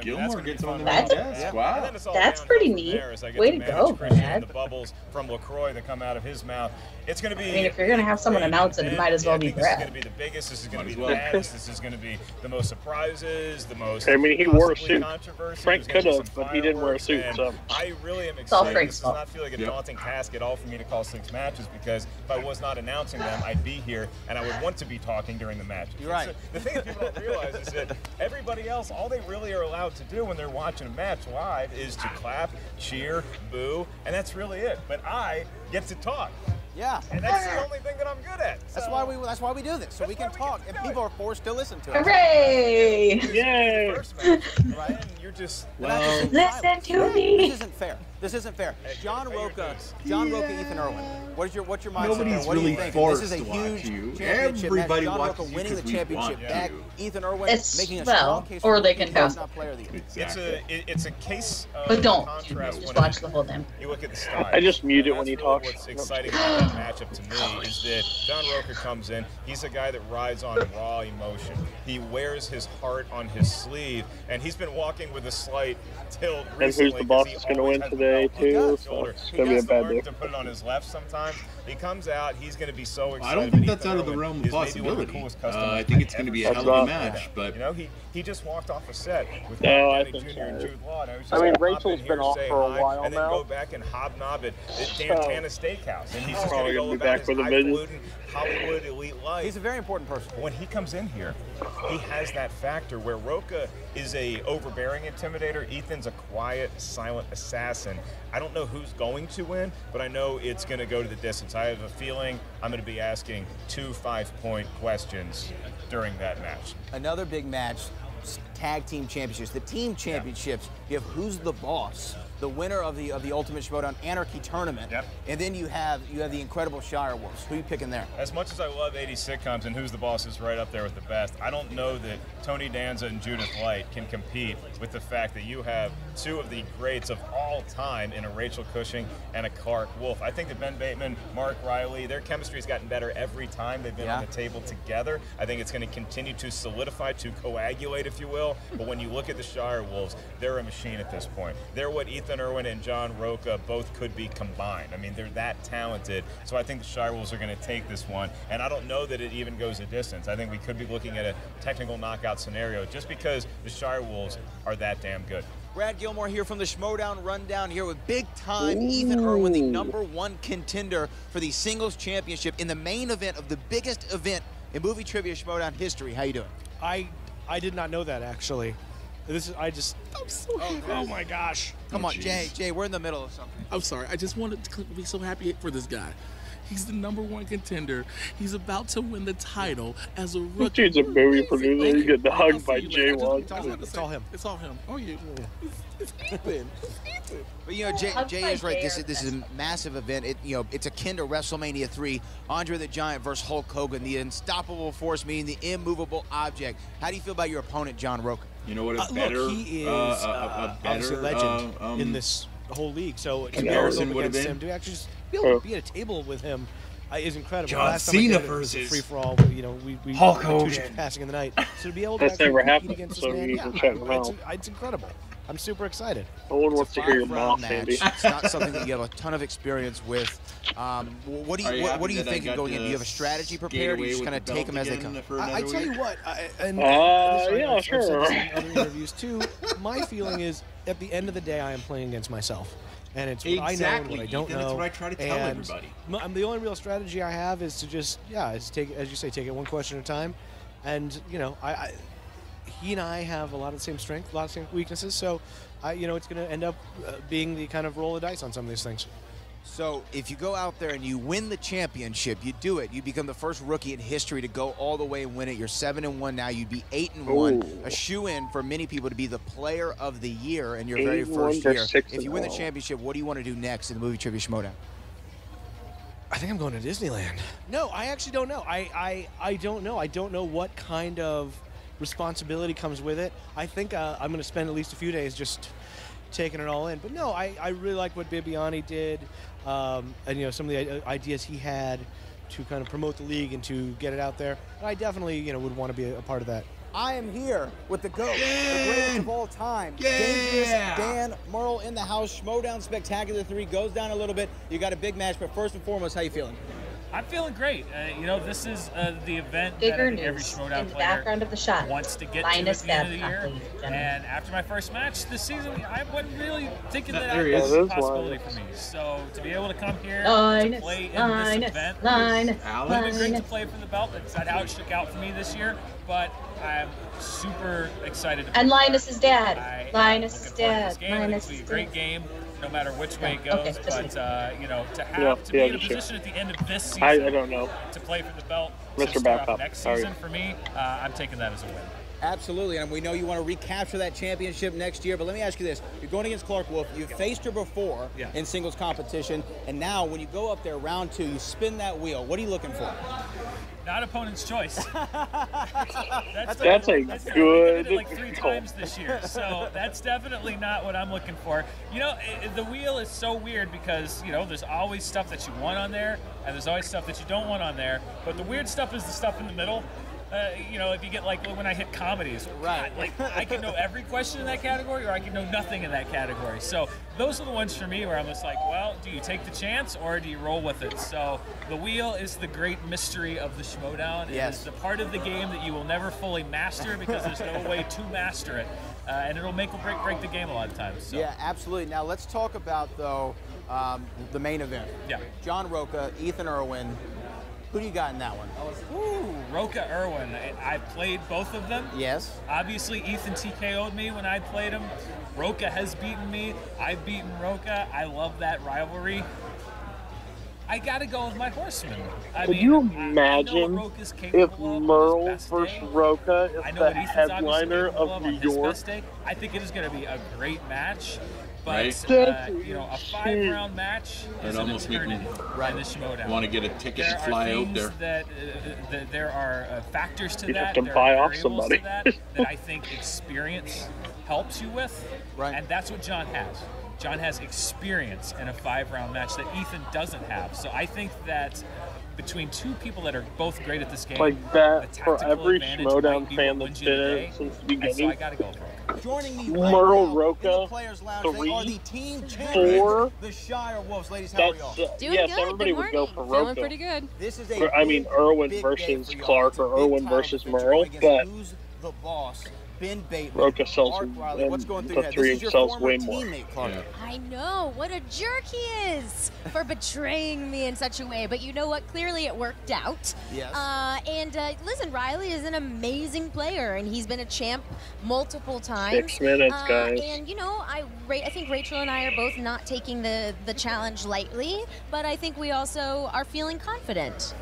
Gilmore gets on the That's- desk. Wow. That's pretty neat. Way to go, Brad. The bubbles from LaCroix that come out of his mouth. It's going to be. I mean, if you're going to have someone announce it, it might as well be This is going Brad. to be the biggest. This is going to be the baddest. This is going to be the most surprises, the most. I mean, he wore a possibly suit. controversy. Frank There's gonna be could have, some but he didn't wear a fireworks, suit. and So I really am all excited. Frank's This does fault. not feel like a daunting task at all for me to call 6 matches because if I was not announcing them, I'd be here and I would want to be talking during the matches. You're right. The thing that people don't realize is that everybody else, all they really are allowed to do when they're watching a match live is to clap, cheer, boo, and that's really it. But I get to talk. Yeah. And that's the only thing that I'm good at. That's why we do this, so we can talk, and people are forced to listen to it. Hooray! Yay! Right? And you're just Listen to me. This isn't fair. This isn't fair. John Roca, Ethan Irwin. What's your mindset? Nobody's What do really you think? forced This is a to watch huge you. championship Everybody match. John Roca watches you winning the 'cause we championship want back. you. Ethan Irwin It's- making a well, strong case or for they being can the host. top player of the year. it's a case of But don't. contrast Just when watch the whole damn. you look at the style. I just mute it when That's he really talks. What's exciting about that matchup to me is that John Roca comes in. He's a guy that rides on raw emotion. He wears his heart on his sleeve, and he's been walking with a slight tilt And recently. who's the boss 'cause he is going to always win has the today, belt on his too? So shoulder. it's He going to be a has to bad learn day. to put it on his left sometimes. He comes out, he's going to be so excited. I don't think but that's Ethan out of the Irwin realm of is maybe one of the possibility. coolest customers I think it's I've going to be a ever hell seen. of a match, but You know, he just walked off a set with No, Robert I Downey think Jr. and so. Jude Law. And I was I just mean, gonna pop Rachel's in been here, off say for a hi, while and then now. go back and hobnob at Dantana Steakhouse. And he's just Probably going to gonna go be about back his with a vision. highfalutin Hollywood elite life. He's a very important person. When he comes in here, he has that factor where Roca is a overbearing intimidator. Ethan's a quiet, silent assassin. I don't know who's going to win, but I know it's going to go to the distance. I have a feeling I'm going to be asking 2 5-point questions during that match. Another big match, tag team championships. The team championships, you have Who's the Boss, the winner of the Ultimate Schmoedown Anarchy Tournament. Yep. And then you have the incredible Shire Wolves. Who are you picking there? As much as I love 80s sitcoms and Who's the Boss is right up there with the best, I don't know that Tony Danza and Judith Light can compete with the fact that you have 2 of the greats of all time in a Rachel Cushing and a Clark Wolf. I think that Ben Bateman, Mark Riley, their chemistry's gotten better every time they've been on the table together. I think it's going to continue to solidify, to coagulate, if you will. But when you look at the Shire Wolves, they're a machine at this point. They're what Ethan Irwin and John Roca both could be combined. I mean, they're that talented. So I think the Shire Wolves are going to take this one. And I don't know that it even goes a distance. I think we could be looking at a technical knockout scenario just because the Shire Wolves are that damn good. Brad Gilmore here from the Schmoedown Rundown here with big-time Ethan Irwin, the #1 contender for the singles championship in the main event of the biggest event in movie trivia Schmoedown history. How you doing? I did not know that, actually. I'm so happy. Oh my gosh. Come on, Jay, we're in the middle of something. I'm sorry. I just wanted to be so happy for this guy. He's the #1 contender. He's about to win the title as a rookie. This dude's a movie producer. He's getting hugged by J-Wad. It's all him. It's all him. Oh, yeah. It's Ethan. It's Ethan. But Jay is right. This is a massive event. It's akin to WrestleMania 3. Andre the Giant versus Hulk Hogan, the unstoppable force meeting the immovable object. How do you feel about your opponent, John Roca? You know what? A better, look, he is better obviously a legend in this whole league. So to be able to comparison go would have against been him, to actually just be able to be at a table with him is incredible. John Last time I Cena did it was a versus free for all. We Hulk two ships Hogan. passing in the night. So to be able to That's actually never compete happened, against so this man, you can check him out. it's incredible. I'm super excited. No one wants to hear your Five-round mouth, match. Andy. It's not something that you have a ton of experience with. What do you think going in? Do you have a strategy prepared? Or you just kind of take them as they come? I tell you what, yeah, I've said sure. this in other interviews too. My feeling is, at the end of the day, I am playing against myself. and it's what I know and what I don't know. That's what I try to tell everybody. The only real strategy I have is to just, take, as you say, take it one question at a time. And, he and I have a lot of the same strengths, a lot of the same weaknesses. So, it's going to end up being the kind of roll of dice on some of these things. So if you go out there and you win the championship, you do it. You become the first rookie in history to go all the way and win it. You're 7-1 now. You'd be 8-1. A shoe-in for many people to be the player of the year in your very first year. If you win the championship, what do you want to do next in the movie Trivia Schmoedown? I think I'm going to Disneyland. No, I actually don't know. I don't know. I don't know what kind of responsibility comes with it. I think I'm going to spend at least a few days just taking it all in. But no, I really like what Bibiani did, and some of the ideas he had to kind of promote the league and to get it out there. And I definitely would want to be a part of that. I am here with the GOAT, the greatest of all time, Dangerous Dan Murrell in the house. Schmoedown Spectacular 3 goes down a little bit. You got a big match, but first and foremost, how you feeling? I'm feeling great. This is the event Bigger that I think every news Schmoedown in the player background of the shot. wants to get Linus to at the end of the Babcock, year. ladies and gentlemen. And after my first match this season, I wasn't really thinking that There he was is. a possibility for me. So to be able to come here to Linus, play in Linus, this event, Linus, it would have been great to play for the belt. That's not how it shook out for me this year, but I'm super excited. To And Linus's dad. Linus' dad. It's going to be a great game, no matter which way it goes. But to be in a position at the end of this season, I don't know, to play for the belt, Mr. to start off Backup, next sorry. season for me, I'm taking that as a win. Absolutely, and we know you want to recapture that championship next year, but let me ask you this. You're going against Clark Wolf. You've faced her before in singles competition, and now when you go up there round 2, you spin that wheel. What are you looking for? Not opponent's choice. That's a good did it like 3 times this year, so that's definitely not what I'm looking for. The wheel is so weird because there's always stuff that you want on there, and there's always stuff that you don't want on there. But the weird stuff is the stuff in the middle. If you get like when I hit comedies, right? Like I can know every question in that category, or I can know nothing in that category. So those are the ones for me where I'm just like, well, do you take the chance or do you roll with it? So the wheel is the great mystery of the Schmoedown. It is the part of the game that you will never fully master because there's no way to master it, and it'll make or break the game a lot of times. So. Yeah, absolutely. Now let's talk about though the main event. Yeah. John Roca, Ethan Irwin. Who do you got in that one? Ooh, Roca Irwin. I've played both of them. Yes. Obviously, Ethan TKO'd me when I played him. Roca has beaten me. I've beaten Roca. I love that rivalry. I got to go with my horseman. Could you imagine if Merle versus Roca is the headliner of New York? I think it is going to be a great match. But, Right. a 5-round match is an almost make me eternity in the Schmoedown. want to get a ticket and fly out there. There are factors to You that. have to there buy are off variables somebody. to that I think experience helps you with. Right. And that's what John has. John has experience in a 5-round match that Ethan doesn't have. So I think that between two people that are both great at this game, Like that for every Schmoedown fan that's been in it since the so beginning. I got to go with Roca. Joining me Merle Roca, they are the team 4. champions, the Shire Wolves. Ladies, how are y'all? Yes, everybody would go for Roca. Feeling pretty good. This is Irwin versus Clark or Irwin versus Merle, but who's the boss? Ben Bateman, Roca sells Mark him, Riley. and What's going through the your head? 3 This is your sells former way more. teammate, Clark. I know. What a jerk he is for betraying me in such a way. But you know what? Clearly it worked out. Yes. Listen, Riley is an amazing player, and he's been a champ multiple times. 6 minutes, guys. And, I think Rachel and I are both not taking the challenge lightly, but I think we also are feeling confident.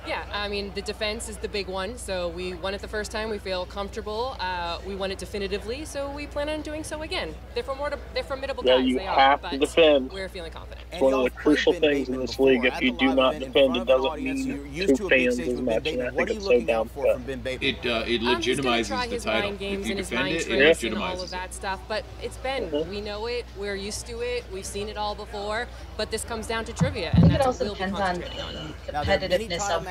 Yeah, I mean, the defense is the big one. So we won it the first time. We feel comfortable. We won it definitively, so we plan on doing so again. They're formidable Yeah, guys. you they have are, to but defend. We're feeling confident. It's one of the crucial things in this league. If you do not defend, it doesn't mean 2 fans as much, and I think it's so dumb. It He's gonna legitimizes try the his title. mind games If you and his defend mind it, tricks it and all legitimizes of that stuff. But it's Ben. We know it. We're used to it. We've seen it all before. But this comes down to trivia, I and think it that's also what we'll be depends on concentrating on. the competitiveness of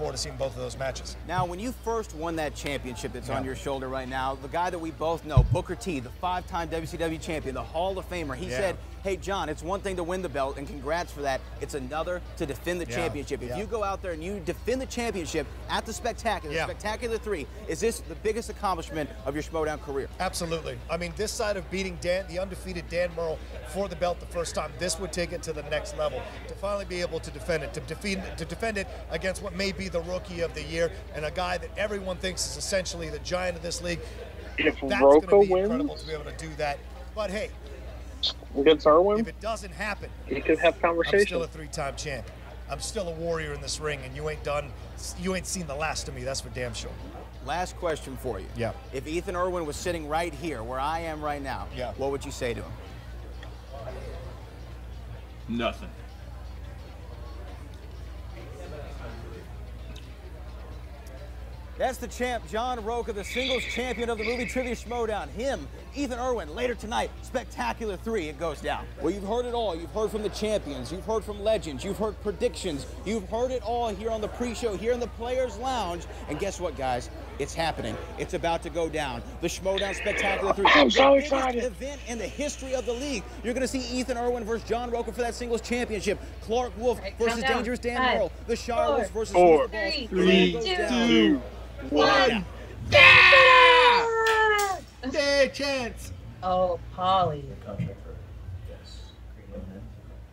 forward to seeing both of those matches. Now, when you first won that championship that's on your shoulder right now, the guy that we both know, Booker T, the 5-time WCW champion, the Hall of Famer, he said, hey, John, it's one thing to win the belt, and congrats for that. It's another to defend the championship. If you go out there and you defend the championship at the Spectacular, Spectacular 3, is this the biggest accomplishment of your Schmoedown career? Absolutely. I mean, this side of beating Dan, the undefeated Dan Murrell, for the belt the first time, this would take it to the next level. To finally be able to defend it, to defend it against what may be the Rookie of the Year, and a guy that everyone thinks is essentially the giant of this league. If that's Roca going to be wins, incredible to be able to do that. But hey, against Irwin, if it doesn't happen, you can have conversation. I'm still a 3-time champion. I'm still a warrior in this ring, and you ain't seen the last of me. That's for damn sure. Last question for you. Yeah. If Ethan Irwin was sitting right here, where I am right now, what would you say to him? Nothing. That's the champ, John Rocha, the singles champion of the movie Trivia Schmoedown. Him, Ethan Irwin, later tonight, Spectacular 3, it goes down. Well, you've heard it all. You've heard from the champions. You've heard from legends. You've heard predictions. You've heard it all here on the pre-show, here in the Players Lounge. And guess what, guys? It's happening. It's about to go down. The Schmoedown Spectacular 3. I'm so the biggest excited. event in the history of the league. You're going to see Ethan Irwin versus John Rocha for that singles championship. Clark Wolf versus Dangerous Dan Merle. The Shire Wolves versus four, Mr. Balls. three, two, one. Yeah, chance. Oh, Polly.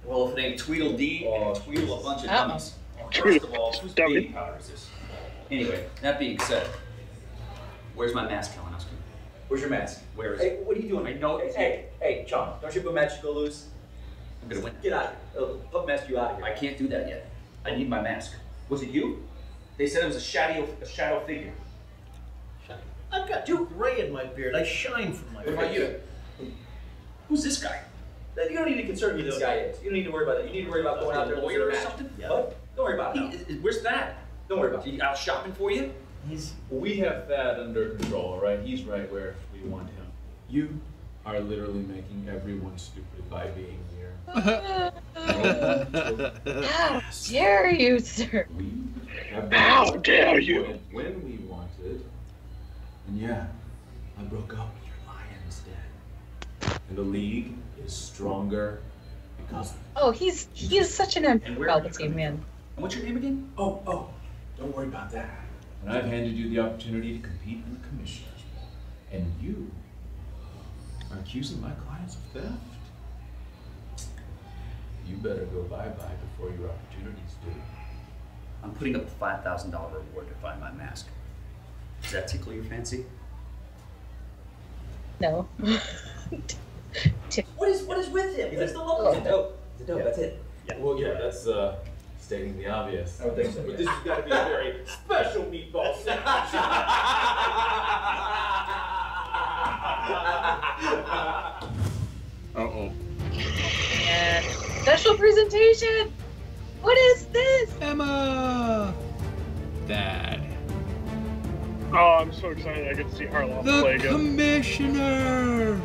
Well, if it ain't Tweedledee and Tweedle a bunch of Uh-oh. dummies. First of all, whose baby powder is this? Anyway, that being said, where's my mask, Kalinowski? Where's your mask? Where is it? Hey, what are you doing? I know it's Hey, John, don't you have a match to go lose? I'm gonna win. Get out of here. Put mask you out of here. I can't do that yet. I need my mask. Was it you? They said it was a shadow figure. I've got too gray in my beard. I shine from my What about you? Who's this guy? You don't need to concern who this guy is. You don't need to worry about that. You need to worry about going out there and lawyer or losing a match. something? Yeah. What? Don't worry about it. Where's that? Don't worry about it. He out shopping for you? We have Thad under control, all right? He's right where we want him. You are literally making everyone stupid by being here. How dare you, sir? How dare you? When we wanted. And yeah, I broke up with your Lions den. And the league is stronger because of it. Oh, he is such an Palpatine man. And what's your name again? Oh, don't worry about that. And I've handed you the opportunity to compete in the Commissioner's Bowl. And you are accusing my clients of theft? You better go bye-bye before your opportunities do. I'm putting up a $5,000 reward to find my mask. Does that tickle your fancy? No. What is with him? He lives the local. It's a dope. It's a dope. That's it. Yeah. Well, yeah, that's stating the obvious. I don't think so. But this has got to be a very special meatball sandwich. Uh-oh. And special presentation. What is this? Emma. Dad. Oh, I'm so excited I get to see Harloff play The again. Commissioner.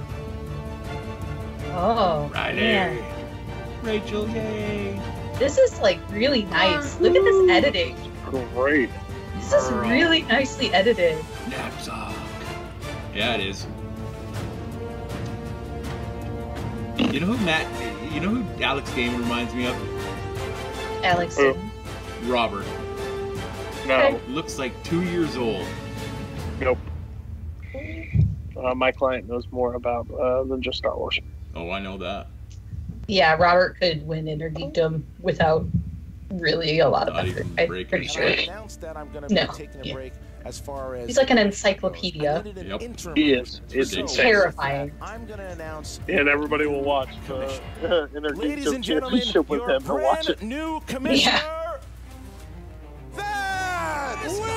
Oh, Riley. man. Rachel, yay. This is like really nice. Look at this editing. Great. This is really nicely edited. Yeah, it is. You know who Alex Game reminds me of? Alex. Robert. No. Looks like 2 years old. Nope. My client knows more about than just Star Wars. Oh, I know that. Yeah, Robert could win Intergeekdom without really a lot of effort. I'm pretty sure. Announced that I'm going to No. be taking a break as far as He's like an encyclopedia. He is. It's terrifying. I'm going to announce. And everybody will watch the Ladies and Intergeekdom gentlemen, championship with your him. Or watch it. brand new commissioner, Thad Williams.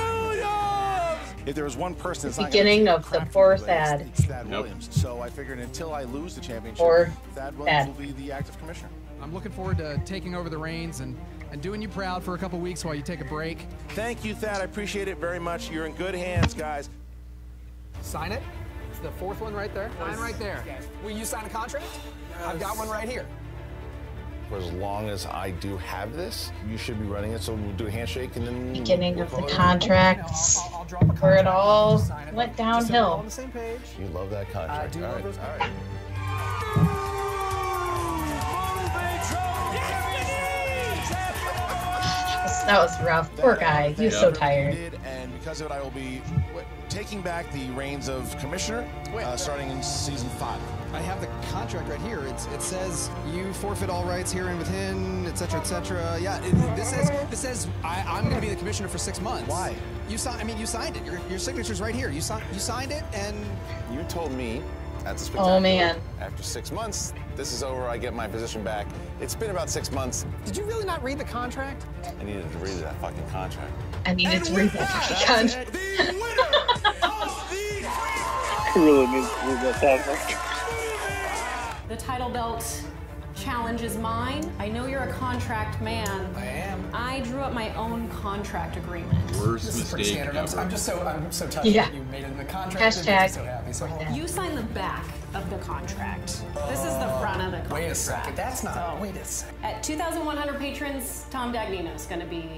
If there was one person that's not Beginning gonna of the fourth ad. it's Thad Williams. So I figured until I lose the championship, Or Thad Williams Thad. will be the active commissioner. I'm looking forward to taking over the reins and doing you proud for a couple weeks while you take a break. Thank you, Thad. I appreciate it very much. You're in good hands, guys. Sign it. It's the fourth one right there. Sign right there. Will you sign a contract? I've got one right here. For as long as I do have this, you should be running it. So we'll do a handshake and then Beginning of the contracts, where it all went downhill. On the same page. You love that contract. I do all love right. those All right. That was rough. Poor guy. He was so tired. And because of it, I will be taking back the reins of commissioner starting in season 5. I have the contract right here. It says you forfeit all rights here and within, etc., etc. Yeah, this says I'm going to be the commissioner for 6 months. Why? You signed it. Your signature's right here. You signed it, and You told me at the Oh, spectacular. man. After 6 months, this is over. I get my position back. It's been about 6 months. did you really not read the contract? I needed to read that fucking contract. I needed to read that contract. I really need to read that contract. The title belt challenge is mine. I know you're a contract man. I am. I drew up my own contract agreement. Worst This is pretty mistake standard. ever. I'm so touched Yeah. that you made it in the contract. Hashtag. I'm so happy. So You sign the back of the contract. This is the front of the contract. Wait a second. That's not. Wait a second. At 2,100 patrons, Tom Dagnino's going to be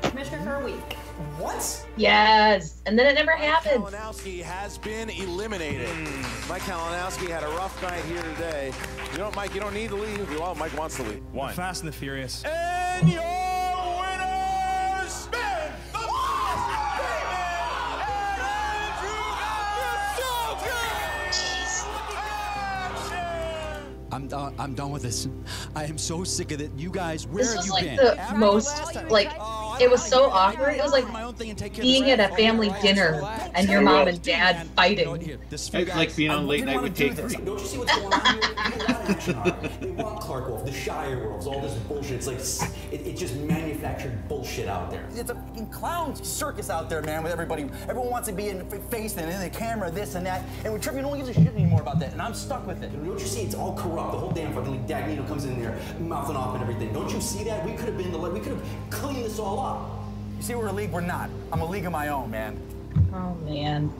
commissioner for a week. What? Yes, and then it never happened. Kalinowski has been eliminated. Mike Kalinowski had a rough night here today. You know what, Mike? You don't need to leave. Well, Mike wants to leave. One. Fast and the Furious. And your winners, Ben the Boss I'm done with this. I am so sick of it. You guys, where This have was you like been? the most, like, it was so awkward. It was like being at a family dinner and your mom and dad fighting. It's like being on Late Night with Take 3. Don't you see what's going on here? They want Clark Wolf, the Shire Wolves, all this bullshit. It's like, it's just manufactured bullshit out there. It's a fucking clown circus out there, man, with everybody. Everyone wants to be in face and in the camera, this and that. And with Trivian, no one gives a shit anymore about that. And I'm stuck with it. Don't you see it's all corrupt? The whole damn fucking league. Dagnino comes in there, mouthing off and everything. Don't you see that? We could have been we could have cleaned this all up. You see, we're a league, we're not. I'm a league of my own, man. Oh man,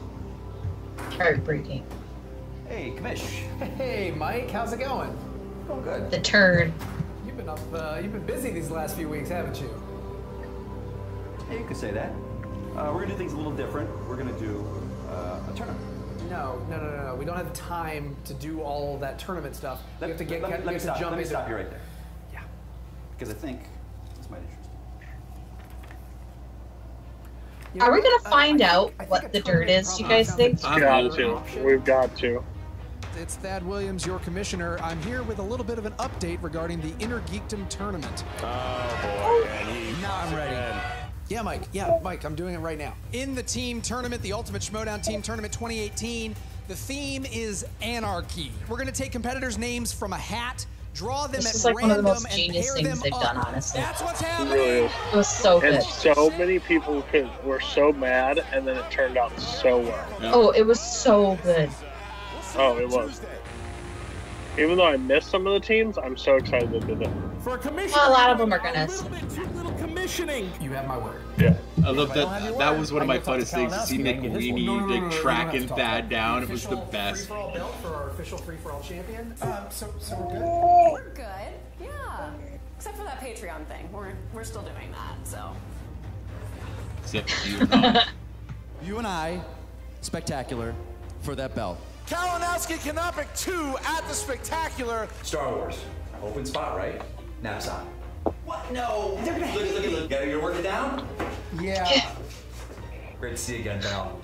heartbreaking. Hey, Kamish. Hey, Mike. How's it going? Going good. The turn. You've been up. You've been busy these last few weeks, haven't you? Hey, you could say that. We're gonna do things a little different. We're gonna do a tournament. No. We don't have time to do all that tournament stuff. We have to get. Let me stop. Let me into stop you right there. Yeah. Because I think this might interest you. Are we gonna find out what the dirt is? You guys think? We've got to. It's Thad Williams, your commissioner. I'm here with a little bit of an update regarding the Inner Geekdom tournament. Oh boy, man. Now I'm ready. Yeah, Mike. Yeah, Mike, I'm doing it right now. In the team tournament, the Ultimate Schmoedown Team Tournament 2018, the theme is anarchy. We're going to take competitors' names from a hat, draw them This at is like one of the random, most and genius pair things them they've up. done, honestly. That's what's It happening. really is. It was so And good. so many people were so mad, and then it turned out so well. Oh, it was so good. Oh, it was. Even though I missed some of the teams, I'm so excited they did it. For a commission, Well, a lot of them are gonna. little commissioning. You have my word. Yeah. I love that. That was one of my funnest things to see Nick Weenie like tracking Thad down. It was the best. Free-for-all belt for our official free-for-all champion. So we're good. We're good. Yeah. Except for that Patreon thing. We're still doing that, so. Except for you and I. You and I, spectacular for that belt. Kalinowski Kanopic 2 at the Spectacular. Star Wars. Open spot, right? Naps on. What? No. Look. You're working down? Yeah. Great to see you again, pal.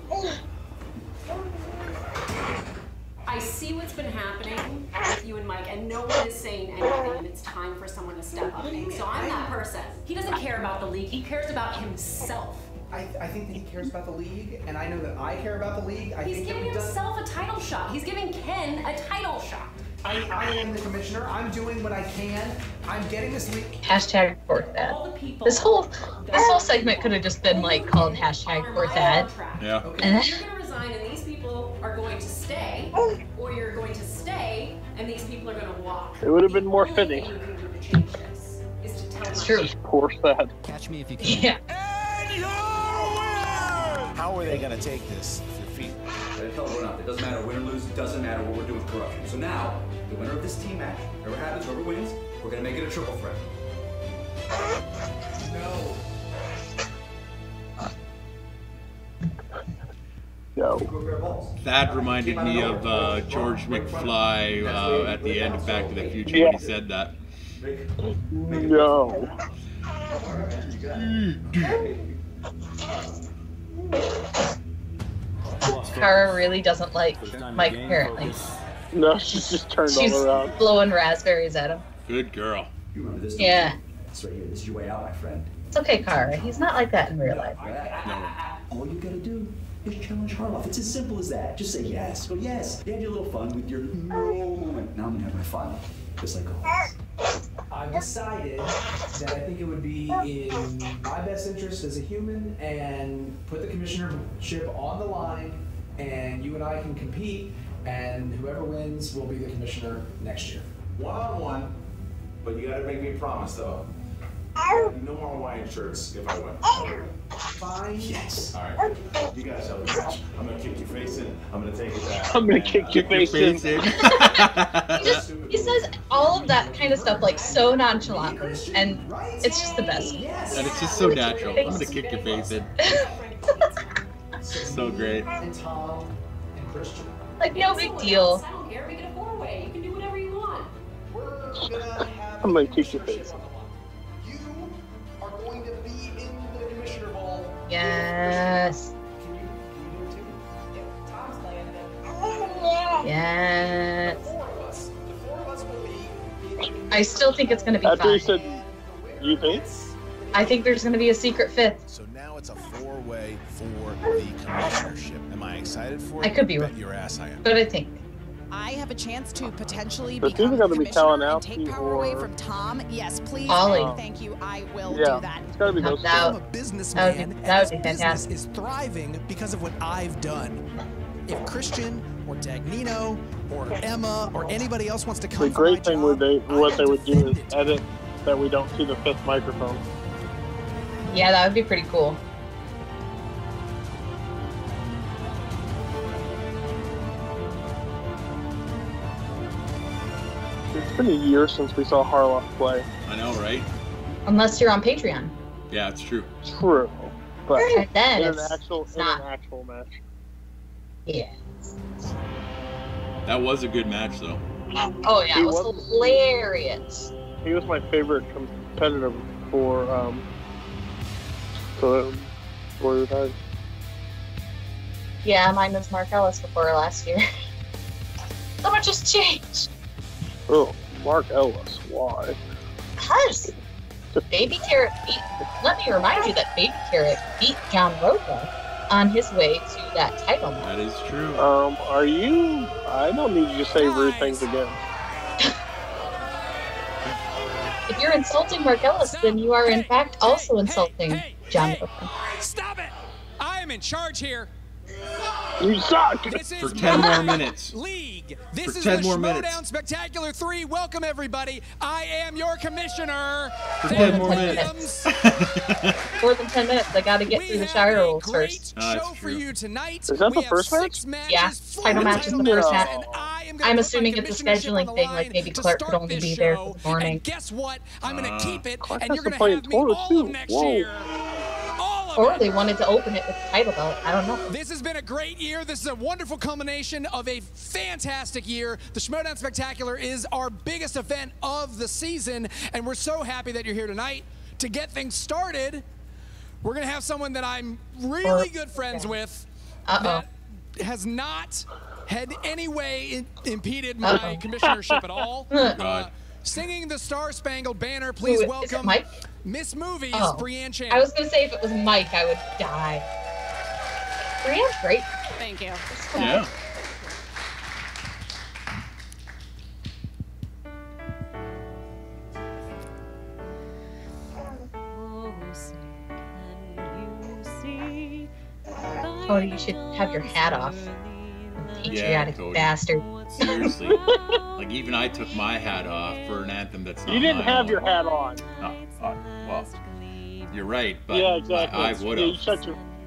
I see what's been happening with you and Mike, and no one is saying anything, and it's time for someone to step up. So I'm that person. He doesn't care about the league. He cares about himself. I think that he cares about the league, and I know that I care about the league. He's giving himself a title shot. He's giving Ken a title shot. I am the commissioner. I'm doing what I can. I'm getting this league. Hashtag for that. This whole segment could have just been like called hashtag for that. Yeah. And You're going to resign, and these people are going to stay, or you're going to stay, and these people are going to walk. It would have been more fitting. It's true. Poor Thad. Catch me if you can. Yeah. How are they going to take this defeat? It doesn't matter win or lose. It doesn't matter what we're doing with corruption. So now, the winner of this team match, whoever happens, whoever wins, we're going to make it a triple threat. No. Thad reminded me of George McFly at the end of Back to the Future when he said that. No. Kara really doesn't like Mike, apparently. No, she's just turned She's all around. blowing raspberries at him. Good girl. You remember this? Yeah. This right here. This is your way out, my friend. It's okay, Kara. He's not like that in real life. All you gotta do is challenge Harloff. It's as simple as that. Just say yes. Go yes. You had your little fun with your no moment. Now I'm gonna have my fun. Just like always. I've decided that I think it would be in my best interest as a human and put the commissionership on the line, and you and I can compete, and whoever wins will be the commissioner next year. One-on-one, But you gotta make me a promise, though. No more Hawaiian shirts if I win. Fine. Yes. All right. You guys have the match. I'm gonna kick your face in. I'm gonna take it back. I'm gonna kick your face in. He says all of that kind of stuff like so nonchalantly, and it's just the best. And it's just so natural. I'm gonna kick your face in. So great. Like, no big deal. I don't care. Make it a four-way. You can do whatever you want. I'm gonna kick your face. Yes. Yes. I still think it's going to be After you fun. said, you think? I think there's going to be a secret fifth. So now it's a four-way for the commissionership. Am I excited for it? I could be Bet wrong. your ass I am. But I think. I have a chance to potentially But become it's either gonna be commissioner and Kalinowski take power away or- from Tom. Yes, please. Ollie. Thank you. I will Yeah, do that. it's gotta be those two. That I'm a would businessman, be and this business fantastic. is thriving because of what I've done. If Christian or Dagnino or Emma or anybody else wants to come The for my great thing job, what they would do is edit that we don't see the fifth microphone. Yeah, that would be pretty cool. It's been a year since we saw Harloff play. I know, right? Unless you're on Patreon. Yeah, it's true. True, but And then in an it's actual not. match. Yeah. That was a good match, though. Oh, yeah. He It was was- hilarious. He was my favorite competitor for retired. Yeah, mine was Mark Ellis before last year. So much has changed. Oh, Mark Ellis, why? Because Baby Carrot beat. Let me remind you that Baby Carrot beat John Roca on his way to that title match. That is true. Are you? I don't need you to say rude things again. If you're insulting Mark Ellis, then you are in fact also insulting John Roca. Stop it! I am in charge here. You suck! This For is 10 my more minutes. League. This For is 10 the more Schmoedown minutes. Spectacular 3. Welcome, everybody. I am your commissioner. For Dan 10 more Williams. More than 10 minutes. I gotta get through the Shire rules first. Oh, that's Show for true. you tonight. Is that We the have first 6 match? matches, Yeah, 4 title match is the title first matches, match. and I am gonna I'm put my assuming it's a commissionership scheduling on the thing, like line maybe to Clark could start only this be there show. for the morning. And guess what? I'm going to keep it, Clark and has you're to going to play have in me Taurus, all too. of next Whoa. year. All of Or it. they wanted to open it with the title belt. I don't know. This has been a great year. This is a wonderful culmination of a fantastic year. The Schmoedown Spectacular is our biggest event of the season, and we're so happy that you're here tonight. To get things started, we're going to have someone that I'm really good friends with that has not had any way impeded my commissionership at all. God. Singing the Star Spangled Banner, please Ooh, is it welcome Mike? Miss Movies, Oh. Brianne Chan. I was gonna say if it was Mike, I would die. Brianne's great. Thank you. Yeah. Oh, you should have your hat off. Patriotic totally. bastard. Seriously. Like, even I took my hat off for an anthem that's not You didn't mine. have your hat on. Oh, well, you're right, but Yeah, exactly. I would Yeah, have.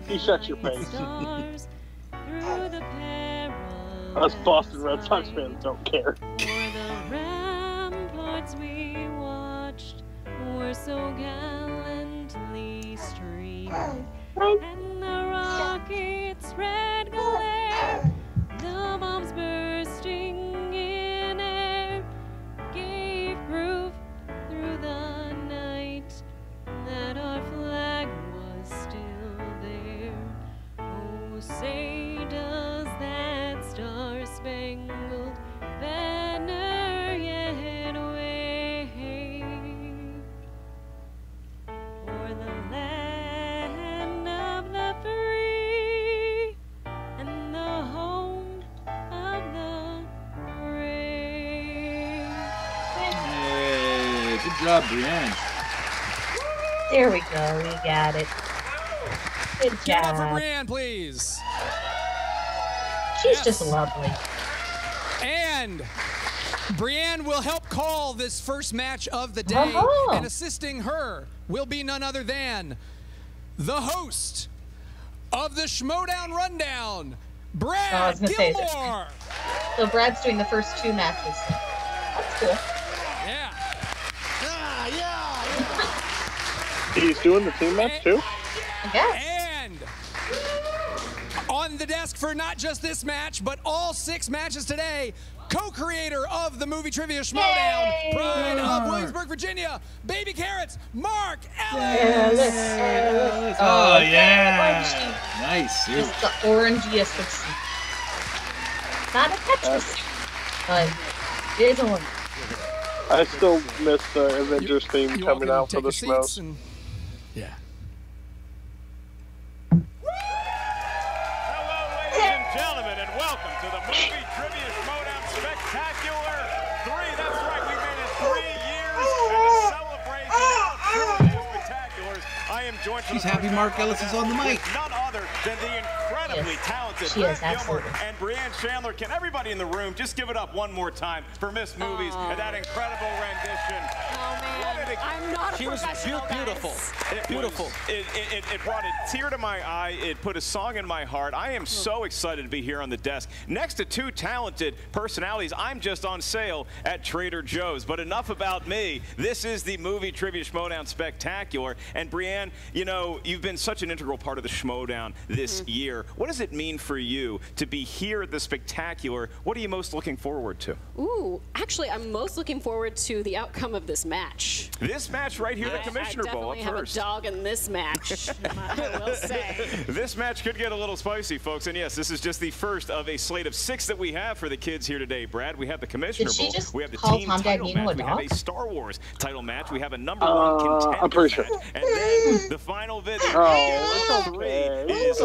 you shut your face. Us Boston Red Sox fans don't care. Ramparts we watched were so gallantly streamed, and the rockets' red glare, the bombs bursting in air, gave proof through the night that our flag was still there. Oh, say does that star-spangled banner yet wave for the land of the free and the home of the brave? Hey, good job, Brianne. There we go. We got it. Good Give it up for job. Brianne, please. She's just lovely. And Brienne will help call this first match of the day, and assisting her will be none other than the host of the Schmoedown Rundown, Brad Gilmore. So Brad's doing the first 2 matches. That's cool. Yeah. He's doing the team match too? I guess. And on the desk for not just this match, but all 6 matches today, co-creator of the movie Trivia Schmoedown, pride of Williamsburg, Virginia, Baby Carrots, Mark Ellis. Oh, yeah. Nice. It's the orangiest of seeds. Not a Tetris, but it is orange. I still miss the Avengers theme coming out for the Schmoes. Yeah. Gentlemen, and welcome to the Movie Trivia Schmoedown Spectacular 3. That's right, we made it 3 years, and to celebrate the spectaculars, I am joined for She's happy Mark Ellis is on the mic. None other than the incredibly talented Brad Gilmore and Brienne Chandler. Can everybody in the room just give it up one more time for Miss Movies and that incredible rendition? Oh man, I'm not a professional, beautiful. Beautiful. It brought a tear to my eye. It put a song in my heart. I am so excited to be here on the desk next to 2 talented personalities. I'm just on sale at Trader Joe's. But enough about me. This is the Movie Trivia Schmoedown Spectacular. And Brienne, you know, you've been such an integral part of the Schmoedown this year. What does it mean for you to be here at the Spectacular? What are you most looking forward to? Ooh, actually, I'm most looking forward to the outcome of this match. This match right here, the Commissioner Bowl up I definitely have a dog in this match, I will say. This match could get a little spicy, folks. And yes, this is just the first of a slate of 6 that we have for the kids here today, Brad. We have the Commissioner Bowl. We have the team title match. We have a Star Wars title match. We have a number 1 contender I'm pretty sure. match. And then the final video is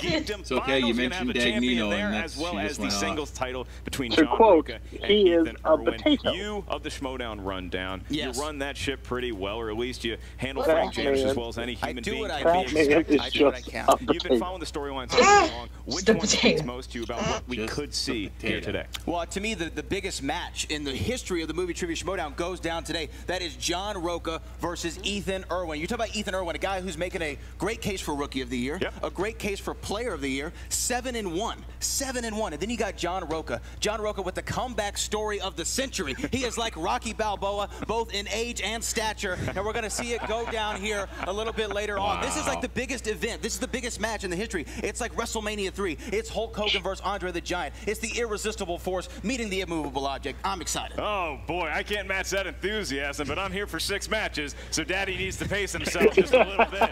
It's okay, you mentioned Dagnino, and as well as the singles title between To John quote, Roca and he is Ethan a Irwin. potato. You of the Schmoedown Rundown, Yes. you run that ship pretty well, or at least you handle That Frank James man. as well as any human being what I can can. be expected I to. do what I can. You've been following the storylines all along. Which one speaks most to you about what we could see here today? Well, to me, the biggest match in the history of the Movie Trivia Schmoedown goes down today. That is John Roca versus Ethan Irwin. You talk about Ethan Irwin, a guy who's making a great case for Rookie of the Year, a great case for Player of the Year, 7-1, 7-1. And then you got John Roca. John Roca with the comeback story of the century. He is like Rocky Balboa, both in age and stature, and we're going to see it go down here a little bit later on. This is like the biggest event. This is the biggest match in the history. It's like WrestleMania 3. It's Hulk Hogan versus Andre the Giant. It's the irresistible force meeting the immovable object. I'm excited. Oh, boy, I can't match that enthusiasm, but I'm here for 6 matches, so Daddy needs to pace himself just a little bit.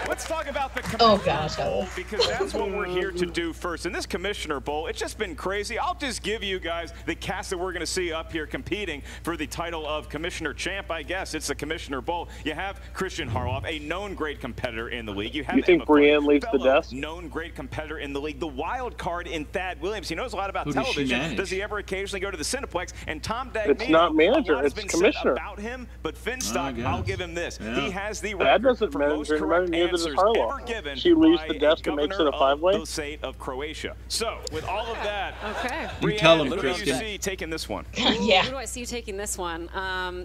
Let's talk about the Commissioner Bowl, because that's what we're here to do first. In this Commissioner Bowl, it's just been crazy. I'll just give you guys the cast that we're going to see up here competing for the title of Commissioner Champ, I guess. It's the Commissioner Bowl. You have Christian Harloff, a known great competitor in the league. You have think Brienne leaves the desk? Known great competitor in the league. The wild card in Thad Williams. He knows a lot about Who does she television. manage? Does he ever occasionally go to the Cineplex? And Tom Dagnino, It's not manager, a lot has it's been commissioner. said about him, but Finstock, guess. I'll give him this. Yeah. He has the That record doesn't for manage most anybody, correct neither does answers Harloff. ever given She leaves by the desk and makes it a governor five-way? of the state of Croatia. So, with all of that, Okay. You tell him, Brienne, who do you Kristen. see taking this one? Yeah. Who do I see you taking this one?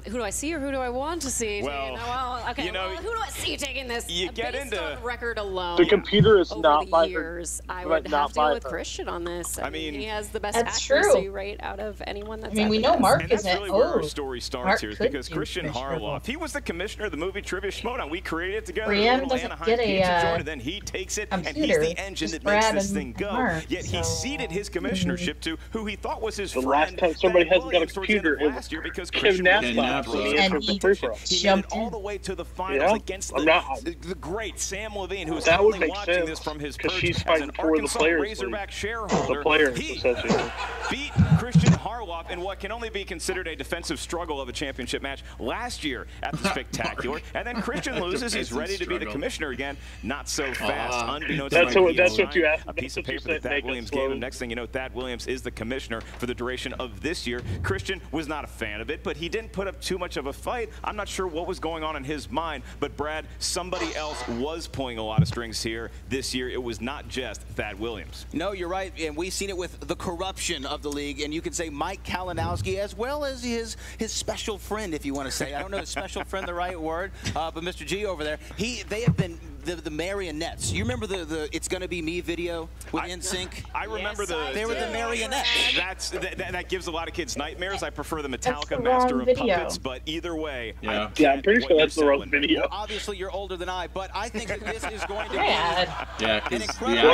Who do I see or who do I want to see? Okay. you know, well, who do I see you taking this? you get Based into- on the record alone. The computer is over not the by years, her. I but would not have to by go with her. Christian on this. I mean, he has the best That's accuracy true. rate out of anyone that's. I mean, we ever know done Mark And is that's at really where our oh. story starts Mark here, is could because be Christian Commissioner Harloff, he was the commissioner of the movie Trivia Schmoedown. We created it together. Brienne a little doesn't Anaheim get a, pizza joint, and then he takes it, and he's computer, the engine just that makes Brad this and thing go. Mark, Yet he so- ceded his commissionership to who he thought was his The friend. last time somebody Thad hasn't got a Williams towards the end of computer, it was last year, because Kim Christian was Nassau, thrown and he out answered of the the free competition. throw. He made it Jumped all in. the way to the finals Yeah, against I'm not- the great Sam Levine, who was That would only make watching sense, this from his 'cause perch she's as fighting an for the Arkansas players' Razorback league. shareholder. The Players He Association. beat Christian Harloff in what can only be considered a defensive struggle of a championship match last year at the Spectacular. And then Christian loses. He's ready to be the commissioner again. Not so fast. Unbeknownst That's what you asked. A piece of paper that Thad Williams gave him. Next thing you know, Thad Williams is the commissioner for the duration of this year. Christian was not a fan of it, but he didn't put up too much of a fight. I'm not sure what was going on in his mind, but Brad, somebody else was pulling a lot of strings here this year. It was not just Thad Williams. No, you're right, and we've seen it with the corruption of the league, and you can say Mike Kalinowski as well as his special friend, if you want to say. I don't know if special friend the right word, but Mr. G over there, they have been the marionettes. You remember the It's Gonna Be Me video with NSYNC? I remember they were the marionettes. That gives a lot of kids nightmares. I prefer the Metallica Master of Puppets, but either way, I'm pretty sure that's the wrong video. Well, obviously, you're older than I, but I think that this is going to be an incredible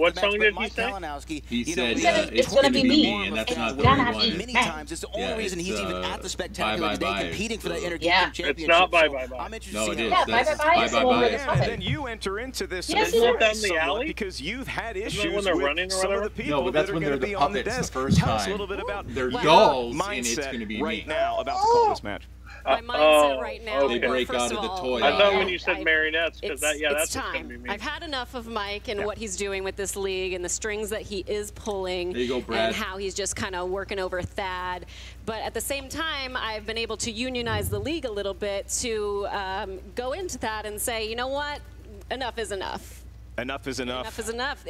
what song did he say? He said it's gonna be me, and that's not the right one. Many times, it's the only reason he's even at the Spectacular today, competing for that Intergeekdom Championship. It's not Bye Bye Bye. I'm interested No, to it see is. how That's Bye Bye Bye. And then you enter into this because you've had issues with some of the people that are going to be on the desk. Tell us a little bit about they're your dolls, mindset and it's going to be right me. now about to call this match. My mindset right now. They break out of the toy. I thought when you said marionettes, because that's it's what's going time. to be me. I've had enough of Mike and what he's doing with this league and the strings that he is pulling. There you go, Brad. And how he's just kind of working over Thad. But at the same time, I've been able to unionize the league a little bit to go into that and say, you know what, enough is enough. Enough is enough. Enough is enough.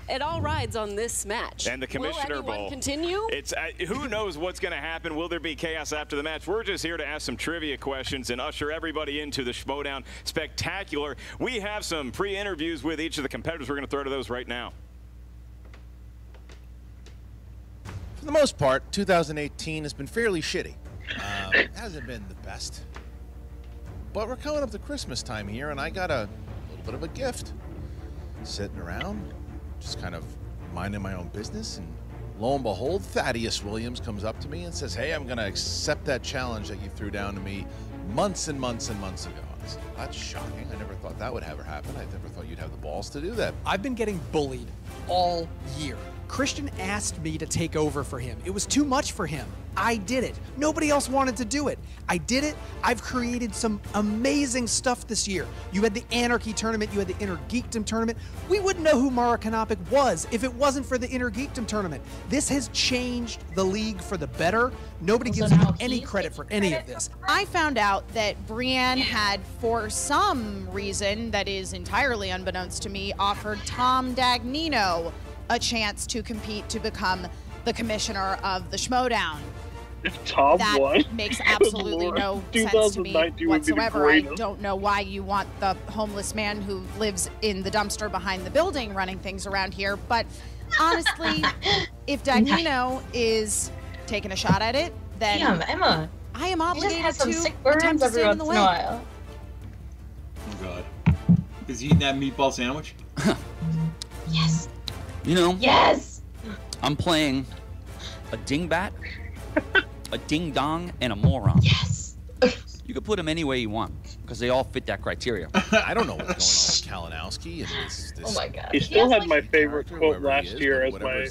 It all rides on this match. And the Commissioner Will anyone Bowl. continue? It's who knows what's going to happen. Will there be chaos after the match? We're just here to ask some trivia questions and usher everybody into the Schmoedown Spectacular. We have some pre-interviews with each of the competitors. We're going to throw to those right now. For the most part, 2018 has been fairly shitty. It hasn't been the best. But we're coming up to Christmas time here, and I got a little bit of a gift. Sitting around, just kind of minding my own business, and lo and behold, Thaddeus Williams comes up to me and says, hey, I'm going to accept that challenge that you threw down to me months and months and months ago. I said, that's shocking. I never thought that would ever happen. I never thought you'd have the balls to do that. I've been getting bullied all year. Christian asked me to take over for him. It was too much for him. I did it. Nobody else wanted to do it. I did it. I've created some amazing stuff this year. You had the Anarchy tournament. You had the Intergeekdom tournament. We wouldn't know who Mara Kanopik was if it wasn't for the Intergeekdom tournament. This has changed the league for the better. Nobody gives me any credit for any of this. I found out that Brienne had, for some reason that is entirely unbeknownst to me, offered Tom Dagnino a chance to compete to become the commissioner of the Schmoedown. If Tom that won, makes absolutely no sense to me whatsoever. I don't know why you want the homeless man who lives in the dumpster behind the building running things around here. But honestly, if Dagnino is taking a shot at it, then Damn, Emma. I am obligated has some to sick burns attempt to every stand in the once way. in a while. Oh God, is he eating that meatball sandwich? Yes. You know, Yes. I'm playing a dingbat, a ding dong, and a moron. Yes. You could put them any way you want because they all fit that criteria. I don't know what's going on with Kalinowski and this Oh my God. He still had my favorite quote last year as my.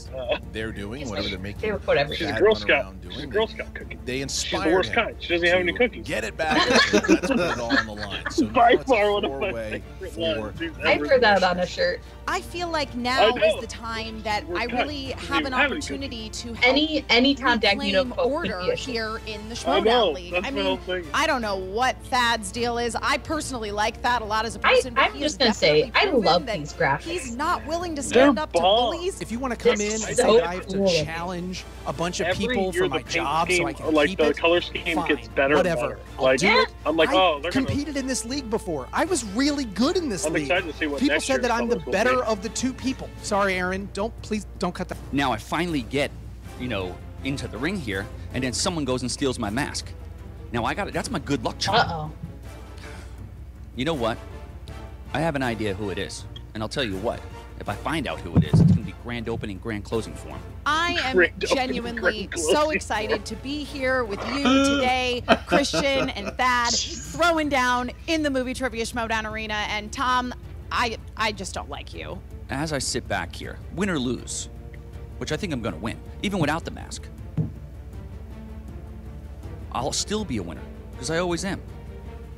They're doing, whatever they're making. Favorite quote every She's a year. Girl Scout. She's a Girl Scout cookie. They She's inspired the worst him kind. She doesn't have any cookies. Get it back. Let's put it all on the line. So By now it's far a one of my four-way favorite for lines. I heard that on a shirt. I feel like I now know. is the time that I really have an opportunity to help Any Tom Dagnino reclaim quote order could be a here in the I know. Schmoedown League. That's I my whole mean, thing. I don't know what Thad's deal is. I personally like Thad a lot as a person, but I'm he just has gonna say, definitely I proven love that these graphics. he's not willing to stand up to bullies. If you want to come This in is and so say that I have to cool. challenge a bunch of Every people year for the my paint job scheme, so I can like keep the it, color scheme fine, gets better and whatever. better. I'll Like, do it. I'm like, I oh, they're gonna. competed in this league before. I was really good in this I'm league. excited to see what People next said that year's I'm the colors will better be. of the two people. Sorry, Aaron. Please don't cut that. Now I finally get, into the ring here, and then someone goes and steals my mask. Now I got it. That's my good luck charm. Uh-oh. You know what? I have an idea who it is, and I'll tell you what. If I find out who it is, it's going to be grand opening, grand closing for him. I am Great opening, genuinely great so closing. excited to be here with you today, Christian and Thad, throwing down in the movie Trivia Schmoedown Arena. And Tom, I just don't like you. As I sit back here, win or lose, which I think I'm going to win, even without the mask, I'll still be a winner, because I always am.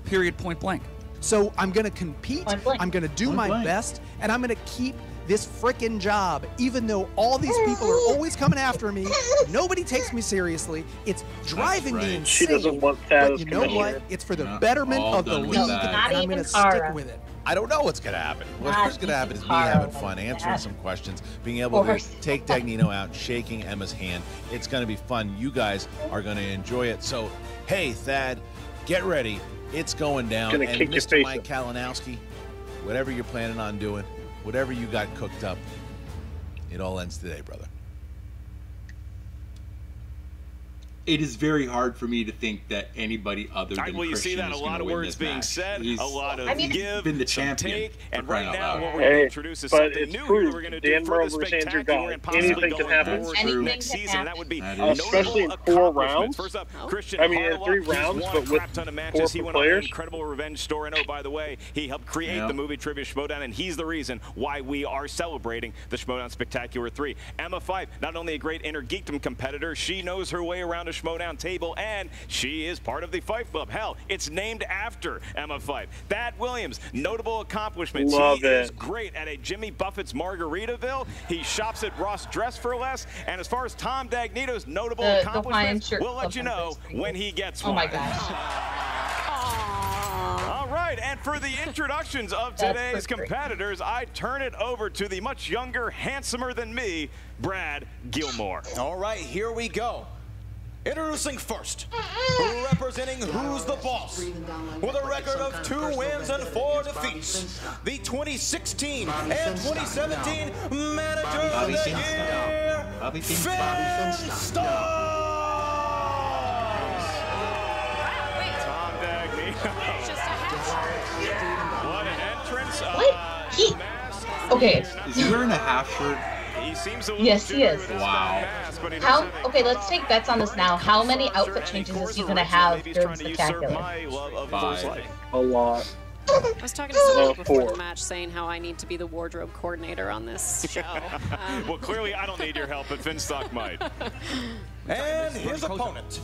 Period, point blank. So I'm going to compete, I'm going to do my best, and I'm going to keep this frickin' job, even though all these people are always coming after me. Nobody takes me seriously. It's driving me insane. She doesn't want that. But you know what? It's for the betterment of the league, and I'm going to stick with it. I don't know what's going to happen. What's going to happen is me having fun, answering some questions, being able to take Dagnino out, shaking Emma's hand. It's going to be fun. You guys are going to enjoy it. So, hey, Thad, get ready. It's going down. Gonna and kick your Mr. face Mike Kalinowski, whatever you're planning on doing, whatever you got cooked up, it all ends today, brother. It is very hard for me to think that anybody other than Well, you see Christian that is a lot of win words this being match. said, He's a lot of give, been the some champion. take, and for right crying out now loud. what we're going to introduce is something it's new proved. we're going to Dan do for the Murray versus Andrew spectacular God. and possibly Anything can going happen. forward Anything through can next season. happen. That would be Especially in notable 4 accomplishments. rounds. First up, Christian I mean, in Harloff. 3 He's rounds, won but a with crap ton of 4 matches. He went on an players. incredible revenge story. And oh, by the way, he helped create the movie Trivia Schmoedown, and he's the reason why we are celebrating the Schmoedown Spectacular 3. Emma Fyfe, not only a great inner geekdom competitor, she knows her way around a Schmoedown table, and she is part of the Fyfe Club. Hell, it's named after Emma Fyfe. Thad Williams, notable accomplishments. Love he it. is great at a Jimmy Buffett's Margaritaville. He shops at Ross Dress for Less. And as far as Tom Dagnito's notable accomplishments, we'll let you know when he gets one. Oh my gosh. All right, and for the introductions of today's competitors, I turn it over to the much younger, handsomer than me, Brad Gilmore. All right, here we go. Introducing first, representing Who's the Boss, with a record of 2 wins and 4 defeats, the 2016 and 2017 Manager of the Year, Finn Tom Dagnino. What an entrance. Okay. Is he wearing a half shirt? He seems a little Yes, he is. Wow. How? Okay, let's take bets on this now. How many outfit changes is he gonna have during Spectacular? 5. A lot. I was talking to someone before the match saying how I need to be the wardrobe coordinator on this show. Well, clearly I don't need your help, but Finstock might. And his opponent,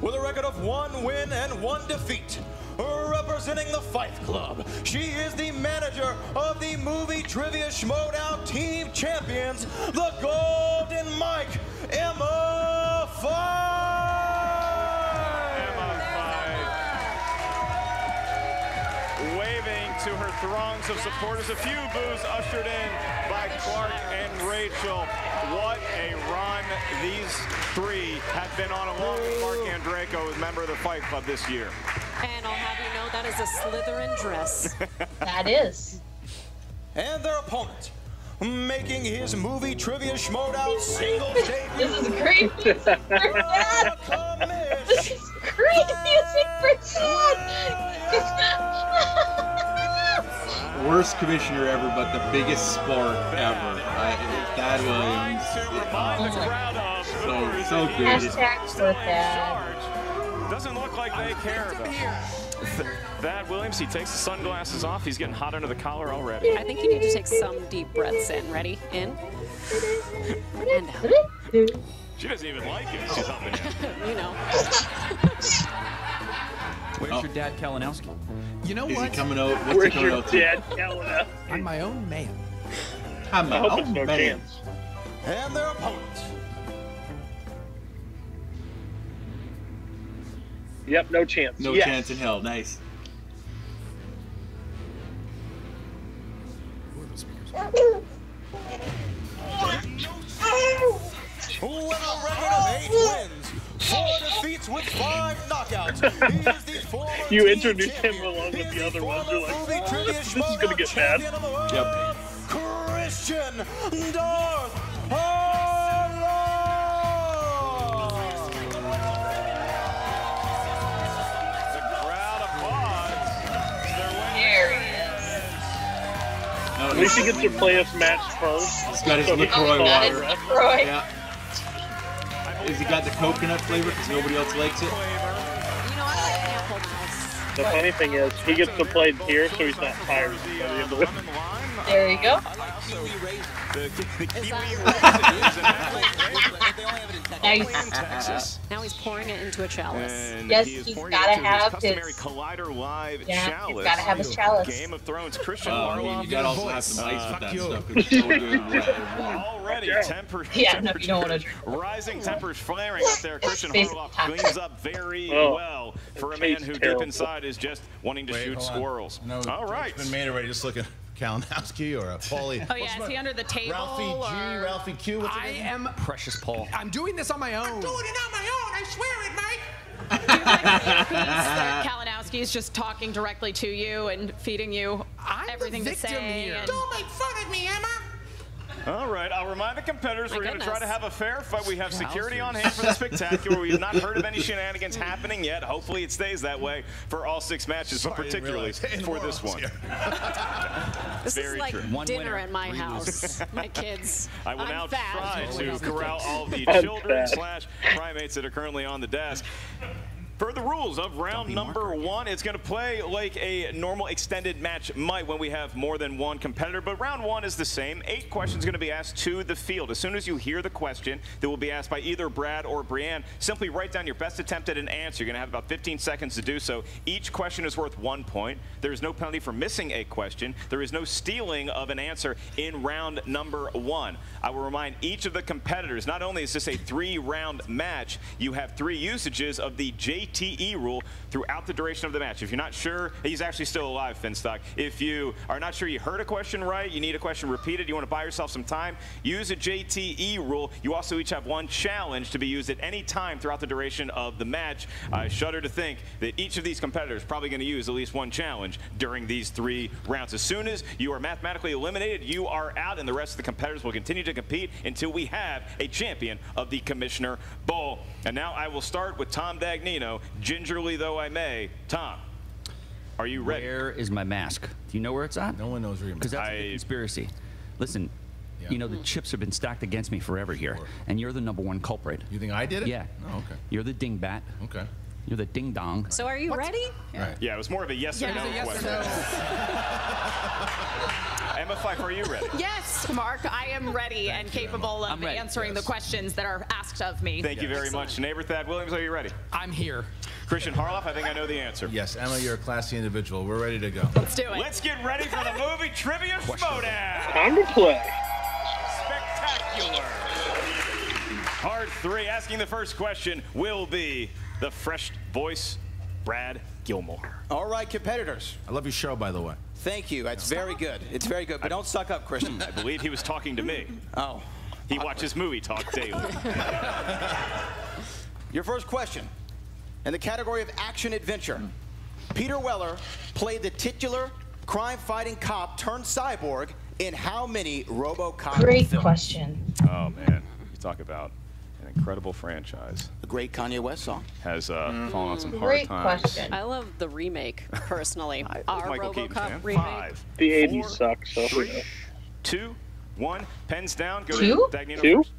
with a record of 1 win and 1 defeat, representing the Fyfe Club, she is the manager of the Movie Trivia Schmoedown Team Champions, the Golden Mike, Emma Fyfe. Waving to her throngs of supporters, a few boos ushered in by Clark and Rachel. What a run these 3 have been on, along with Mark Andreyko, who's a member of the Fyfe Club this year. And I'll have you know that is a Slytherin dress. That is. And their opponent, making his Movie Trivia Schmoedown singles debut. This is great music for Dad. This is great music for Dad. Worst commissioner ever, but the biggest sport ever. Thad Williams. So good. Hashtag for Dad. Doesn't look like they care about Thad Williams, he takes the sunglasses off. He's getting hot under the collar already. I think you need to take some deep breaths in. Ready? In. And out. She doesn't even like it. She's up in it. You know. Where's your dad, Kalinowski? You know Is what? he coming out? What's Where's he coming your out to? dad, Kalinowski? I'm my own man. I'm my I hope own it's no man. chance. And their opponent, Yep, no chance. No Yes. chance in hell. Nice. with a record of 8 wins, 4 defeats with 5 knockouts. He is the former You introduced him along with the other ones. You're like, this is gonna get bad. Yep. Christian Darth Harloff. The crowd applauds. There he is. No, At least he gets to play us match first. He's got his So he LaCroix can Got his water. LaCroix. Yeah. Has he got the coconut flavor because nobody else likes it? You know, I like apple mouse. The funny thing is, he gets to play here, so he's not tired by the end of it. There you go. The Kiwi raisin is an athlete. Nice. Now he's pouring it into a chalice. And Yes, he is he's pouring gotta into have his customary his- Collider Live Yeah, chalice. he's gotta have his chalice. Game of Thrones, Christian You Harloff. gotta also have some ice with that stuff. 'Cause it's so good. Already tempers. Yeah, no, you don't want to. Rising tempers flaring up there. Christian Face Harloff toxic. cleans up very Oh, well for a it man tastes who deep terrible. inside is just wanting to Wait, shoot hold on. squirrels. No, All right. It's been made already. Just look at Kalinowski or Paulie. Oh yeah, is he under the table? Ralphie G, or- Ralphie Q. What's I his name? am. Precious Paul. I'm doing this on my own. Doing it on my own, I swear it, Mike. That Kalinowski is just talking directly to you and feeding you everything to victim say. here. and- Don't make fun of me, Emma. All right, I'll remind the competitors My we're going to try to goodness. have a fair fight. We have security on hand for the spectacular. We have not heard of any shenanigans happening yet. Hopefully it stays that way for all 6 matches, but Sorry, I didn't particularly realize. for this one. This Very is like true. One dinner winner, at my 3 house. My kids. I will I'm now fat. try to Always corral all the I'm children fat. / primates that are currently on the desk. Per the rules of round number 1, it's going to play like a normal extended match might when we have more than one competitor, but round 1 is the same. 8 questions going to be asked to the field. As soon as you hear the question that will be asked by either Brad or Brianne, simply write down your best attempt at an answer. You're going to have about 15 seconds to do so. Each question is worth 1 point. There is no penalty for missing a question. There is no stealing of an answer in round number 1. I will remind each of the competitors, not only is this a 3-round match, you have 3 usages of the JTE rule throughout the duration of the match. If you're not sure, he's actually still alive, Finstock. If you are not sure you heard a question right, you need a question repeated, you want to buy yourself some time, use a JTE rule. You also each have 1 challenge to be used at any time throughout the duration of the match. I shudder to think that each of these competitors is probably going to use at least 1 challenge during these 3 rounds. As soon as you are mathematically eliminated, you are out, and the rest of the competitors will continue to compete until we have a champion of the Commissioner Bowl. And now I will start with Tom Dagnino, gingerly though I may. Tom, are you ready? Where is my mask? Do you know where it's at? No one knows where your Because that's a conspiracy. Listen, you know, the chips have been stacked against me forever here, and you're the #1 culprit. You think I did it? Yeah. Oh, okay. You're the dingbat. Okay. You're the ding-dong. So are you ready? Right. Yeah, it was more of a yes or no question. Emma Fife, are you ready? Yes, Mark, I am ready and capable of answering the questions that are asked of me. Thank you very much. Neighbor Thad Williams, are you ready? I'm here. Christian Harloff, I think I know the answer. Yes, Emma, you're a classy individual. We're ready to go. Let's do it. Let's get ready for the movie Trivia Schmoedown. Time to play. Spectacular. Part 3, asking the first question will be the fresh voice, Brad Gilmore. All right, competitors. I love your show, by the way. Thank you. It's very good. It's very good. But don't suck up, Christian. I believe he was talking to me. Oh. He watches Movie Talk daily. Your first question. In the category of action-adventure, Peter Weller played the titular crime-fighting cop turned cyborg in how many RoboCop Great films? question. Oh, man. You talk about an incredible franchise. A great Kanye West song. Has fallen on some hard Great times. question. I love the remake, personally. Our Michael Keaton, RoboCop man. remake. 5, The 80s 4, suck, so. 3, 2, 1. Pens down. Go 2? to Dagnino 2? first.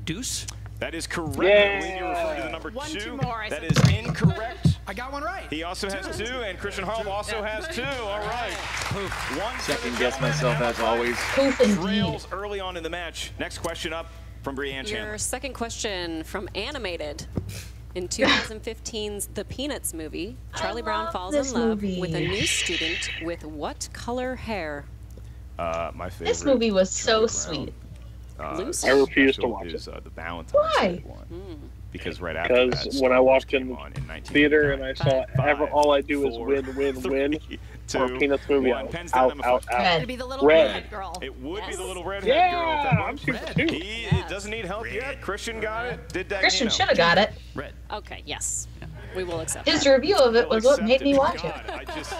Deuce? That is correct. Yeah. I believe you're referring to the number 1, 2. 2 more. That is incorrect. I got one right. He also has 2, and Christian Harloff also has 2. All right. 1 Second guess myself as always. Poof indeed. Trails early on in the match. Next question up from Brianne Chandler. Your second question from Animated. In 2015's The Peanuts movie, Charlie Brown falls in this love movie. with a new student with what color hair? My favorite. This movie was so Charlie sweet. Lucy? I refuse to special watch is, the Valentine's Why? Day one. Because right after that, Because when I walked in on in theater and I saw 1989. all I do is 4, win 3, for a 2, Peanuts movie. 1. Pens down, Emma Fife. Red. It'd be the little Red. red girl. It would be Yes. the little redhead Yeah, girl. If that I'm was. super too. He doesn't need help yet. Christian got it. Did that? Christian should have got it. Red. Okay, yes. We will accept His that. review of it was what made me watch it. God, I just,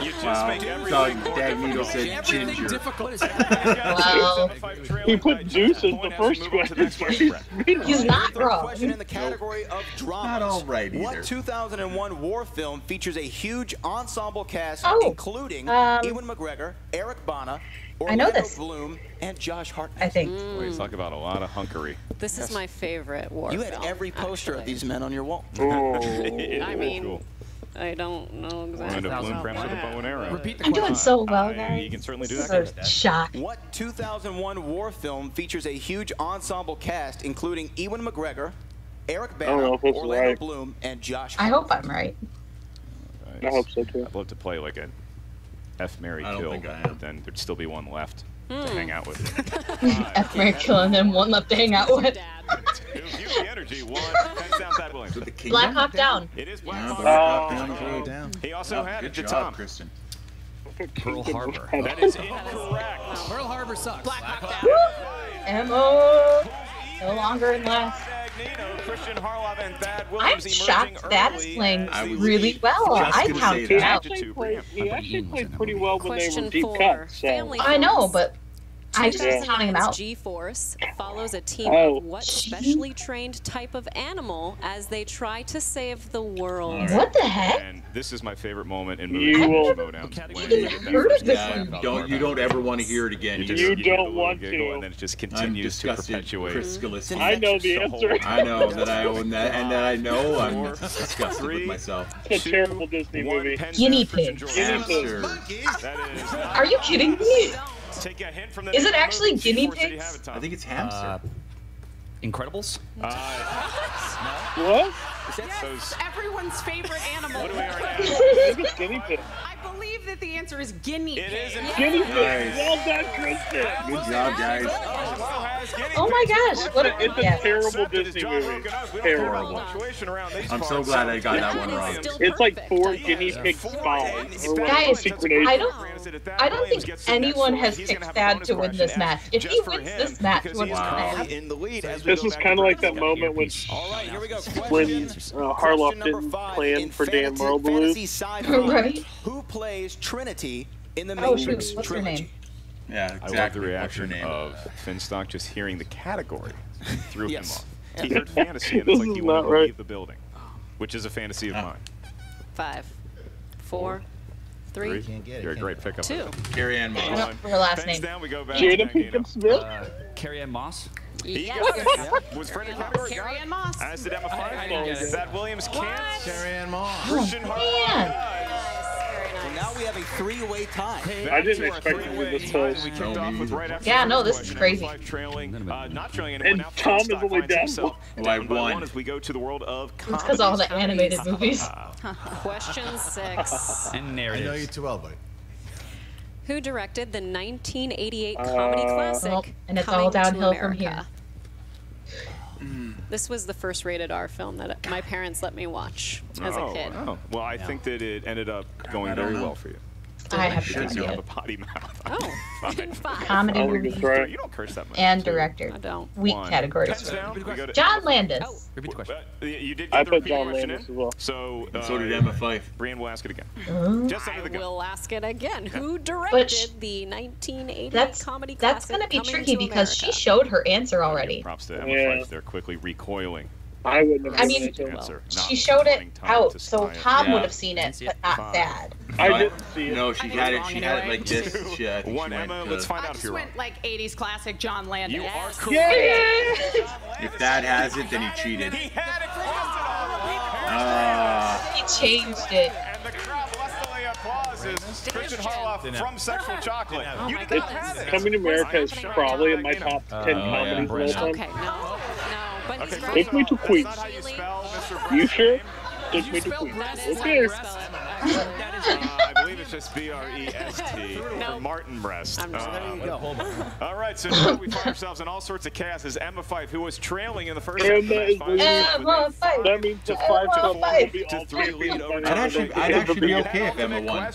you just Wow. make everything Dog more Dagnino difficult. said Everything ginger. difficult. Well, He put Deuce as the first question. he's not Third wrong. question in the category of dramas. Not all right either. What 2001 war film features a huge ensemble cast, Oh, including Ewan McGregor, Eric Bana, I know Orlando this. Bloom, and Josh Hartnett? I think. Boy, you talk about a lot of hunkery. This is my favorite war You had film, every poster of actually. these men on your wall. It is I very mean, cool. I don't know exactly. And a balloon perhaps with a bow and arrow. Repeat the I'm doing so well, guys. You can certainly do This that. is a shock. What 2001 war film features a huge ensemble cast, including Ewan McGregor, Eric I don't know Bana, if it's Orlando right. Bloom, and Josh? I hope I'm right. I hope so too. I'd love to play like an F, Marry, I don't Kill, think I am. but then there'd still be one left to hang out with. F Mary Kill and then one left to hang out with. Use the energy. One. Hands down, Thad Williams. Black Hawk Down. It is Black Yeah, Hawk Black Hawk Down. Down. He also had it Good to job, Tom. Kristen. Pearl Harbor. That is incorrect. Pearl Harbor sucks. Black Hawk Down. Ammo. No longer in last. Christian Harloff and Thad I'm Williams shocked that is playing I was really well. just I gonna counted say it that. out. He actually played pretty well when they were deep cuts. So. Family I know, Films. but I just was counting them out. G-Force follows a team Oh. of what specially trained type of animal as they try to save the world? What the heck? And this is my favorite moment in You movie will- Schmoedown. Heard of this Yeah, one? you don't ever want to hear it again. You You get a don't little want giggle, to. and then it just I'm continues to disgusted, perpetuate. Chris Gillespie. I know the answer. I know that I own that, and that I know I'm disgusted with myself. It's a terrible Disney movie. Guinea pig. Hamster. That is Are you kidding me? Take a hint from the Is name it of the actually movie. guinea G-Force, did you pigs? have it, Tom? I think it's hamster. Incredibles? What? Those- Everyone's favorite animal. What do we already I have? think it's guinea pig. I believe that the answer is guinea pig. It is in Guinea pig. Nice. Well done, Kristen. Good job, guys. Oh my gosh, what a It's a guess. terrible Disney movie. Terrible. I'm so glad I got that one wrong. It's like 4 guinea pig spies. Or Guys, secret I agents. don't think anyone has picked Thad to win this match. If he wins this match, he wins the match. In the lead as we This go is back kind to of like the that moment when All right, here we go. when Questions. Harloff didn't plan for Dan Merle to lose. Fantasy sci-fi. Right? Who plays Trinity in the Oh, shoot, Matrix what's her trilogy? name? Yeah, I love exactly. the What's her reaction name? of Finstock just hearing the category threw Yes. him off. He heard fantasy, and This it's like is you want not to right. leave the building, which is a fantasy of mine. 5, 4, 3, Can't get it. You're a great pickup. 2. Carrie Ann I Moss. don't know her last Hands name. down, we go back Jada to Pinkett Magneto. Smith? Carrie Ann Moss? He Yes. got it. Was Fred in the category? Carrie Ann Moss. As did Emma I didn't get Fine. it. That Williams can't. Carrie Ann Moss. Christian Oh, man. Well, now we have a 3-way tie. I didn't expect it to be this close. We kicked off with right after Yeah, the no, first this is question. crazy. Trailing, not trailing And anyone. Now Tom is Finstock only finds down himself one. I down by won. one as we go to the world of It's because all the animated movies. Question 6. And I know narrative. you too well, buddy. Who directed the 1988 comedy classic Well, and it's all Coming to downhill from America? This was the first rated R film that my parents let me watch as a kid. Oh. Well, I think that it ended up going very well for you. I have no Because you have idea. a potty mouth. Oh, Fine. 5. Comedy I think movie it's right. You don't curse that much. and director. I don't. Weak One. categories. Hands down, we go to- John Landis. Repeat the question. You did I get the put repeating John question Landis in. as well. So, And so did Emma Fife. Brian will ask it again. Oh. Just under I the gun. will ask it again. Who directed But the 1988 That's comedy that's classic gonna be Coming tricky to because she America? showed her answer already. Props to Emma Yeah. Fife. They're quickly recoiling. I wouldn't have I given mean, it to him. Answer. She Not showed it wanting time out, to so spy it. Tom Yeah. would have seen it, but not Fine. Thad. I didn't see it. No, she had it. She had it like this. Yeah, I think One, she went, Emma. Let's find I out if just you're wrong. went like 80s classic John Landis. You are correct. Yeah. If Thad has it, then he cheated. He had it for yesterday. He changed it. And the crowd lustily applauses Christian Harloff from Sexual Chocolate. You did not have it. Coming to America is probably in my top 10 comedies of all time. Okay, no, but he's Okay, right. Take me to That's Queens. not how you spell Mr. You Brent's sure? name. Take me to Queens. That is how Okay. you spell it. I believe it's just B-R-E-S-T. No. Or Martin Breast. I'm just- there you go. All right, so now we find ourselves in all sorts of chaos as Emma Fife, who was trailing in the first half of the Emma match, is finds leading. herself with a Emma Fife. That means the 5 to 4 will be all 3 lead over I'd actually be okay if Emma won.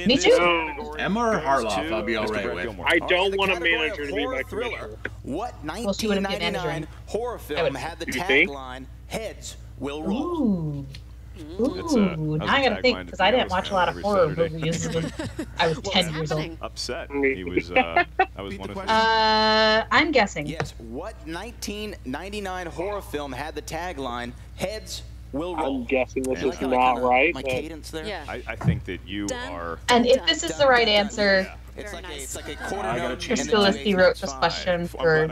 Me too. Emma or Harloff, I'll be all right with. I don't want a Category manager of to be horror my thriller. commissioner. What Well, she wouldn't be a manager. 1999 horror film would- had the You think? tagline "Heads Will Roll"? Ooh. It's Ooh, now I gotta think because I didn't watch a lot of horror movies when I was 10 years old. Upset. He was, I was one of his. I'm guessing. Yes. What 1999 horror film had the tagline "Heads Will Roll"? I'm guessing this You is like how I not kinda- right. My but cadence there. Yeah. I think that you are. And if this is the right answer, It's like a quarter note. Priscilla wrote this question for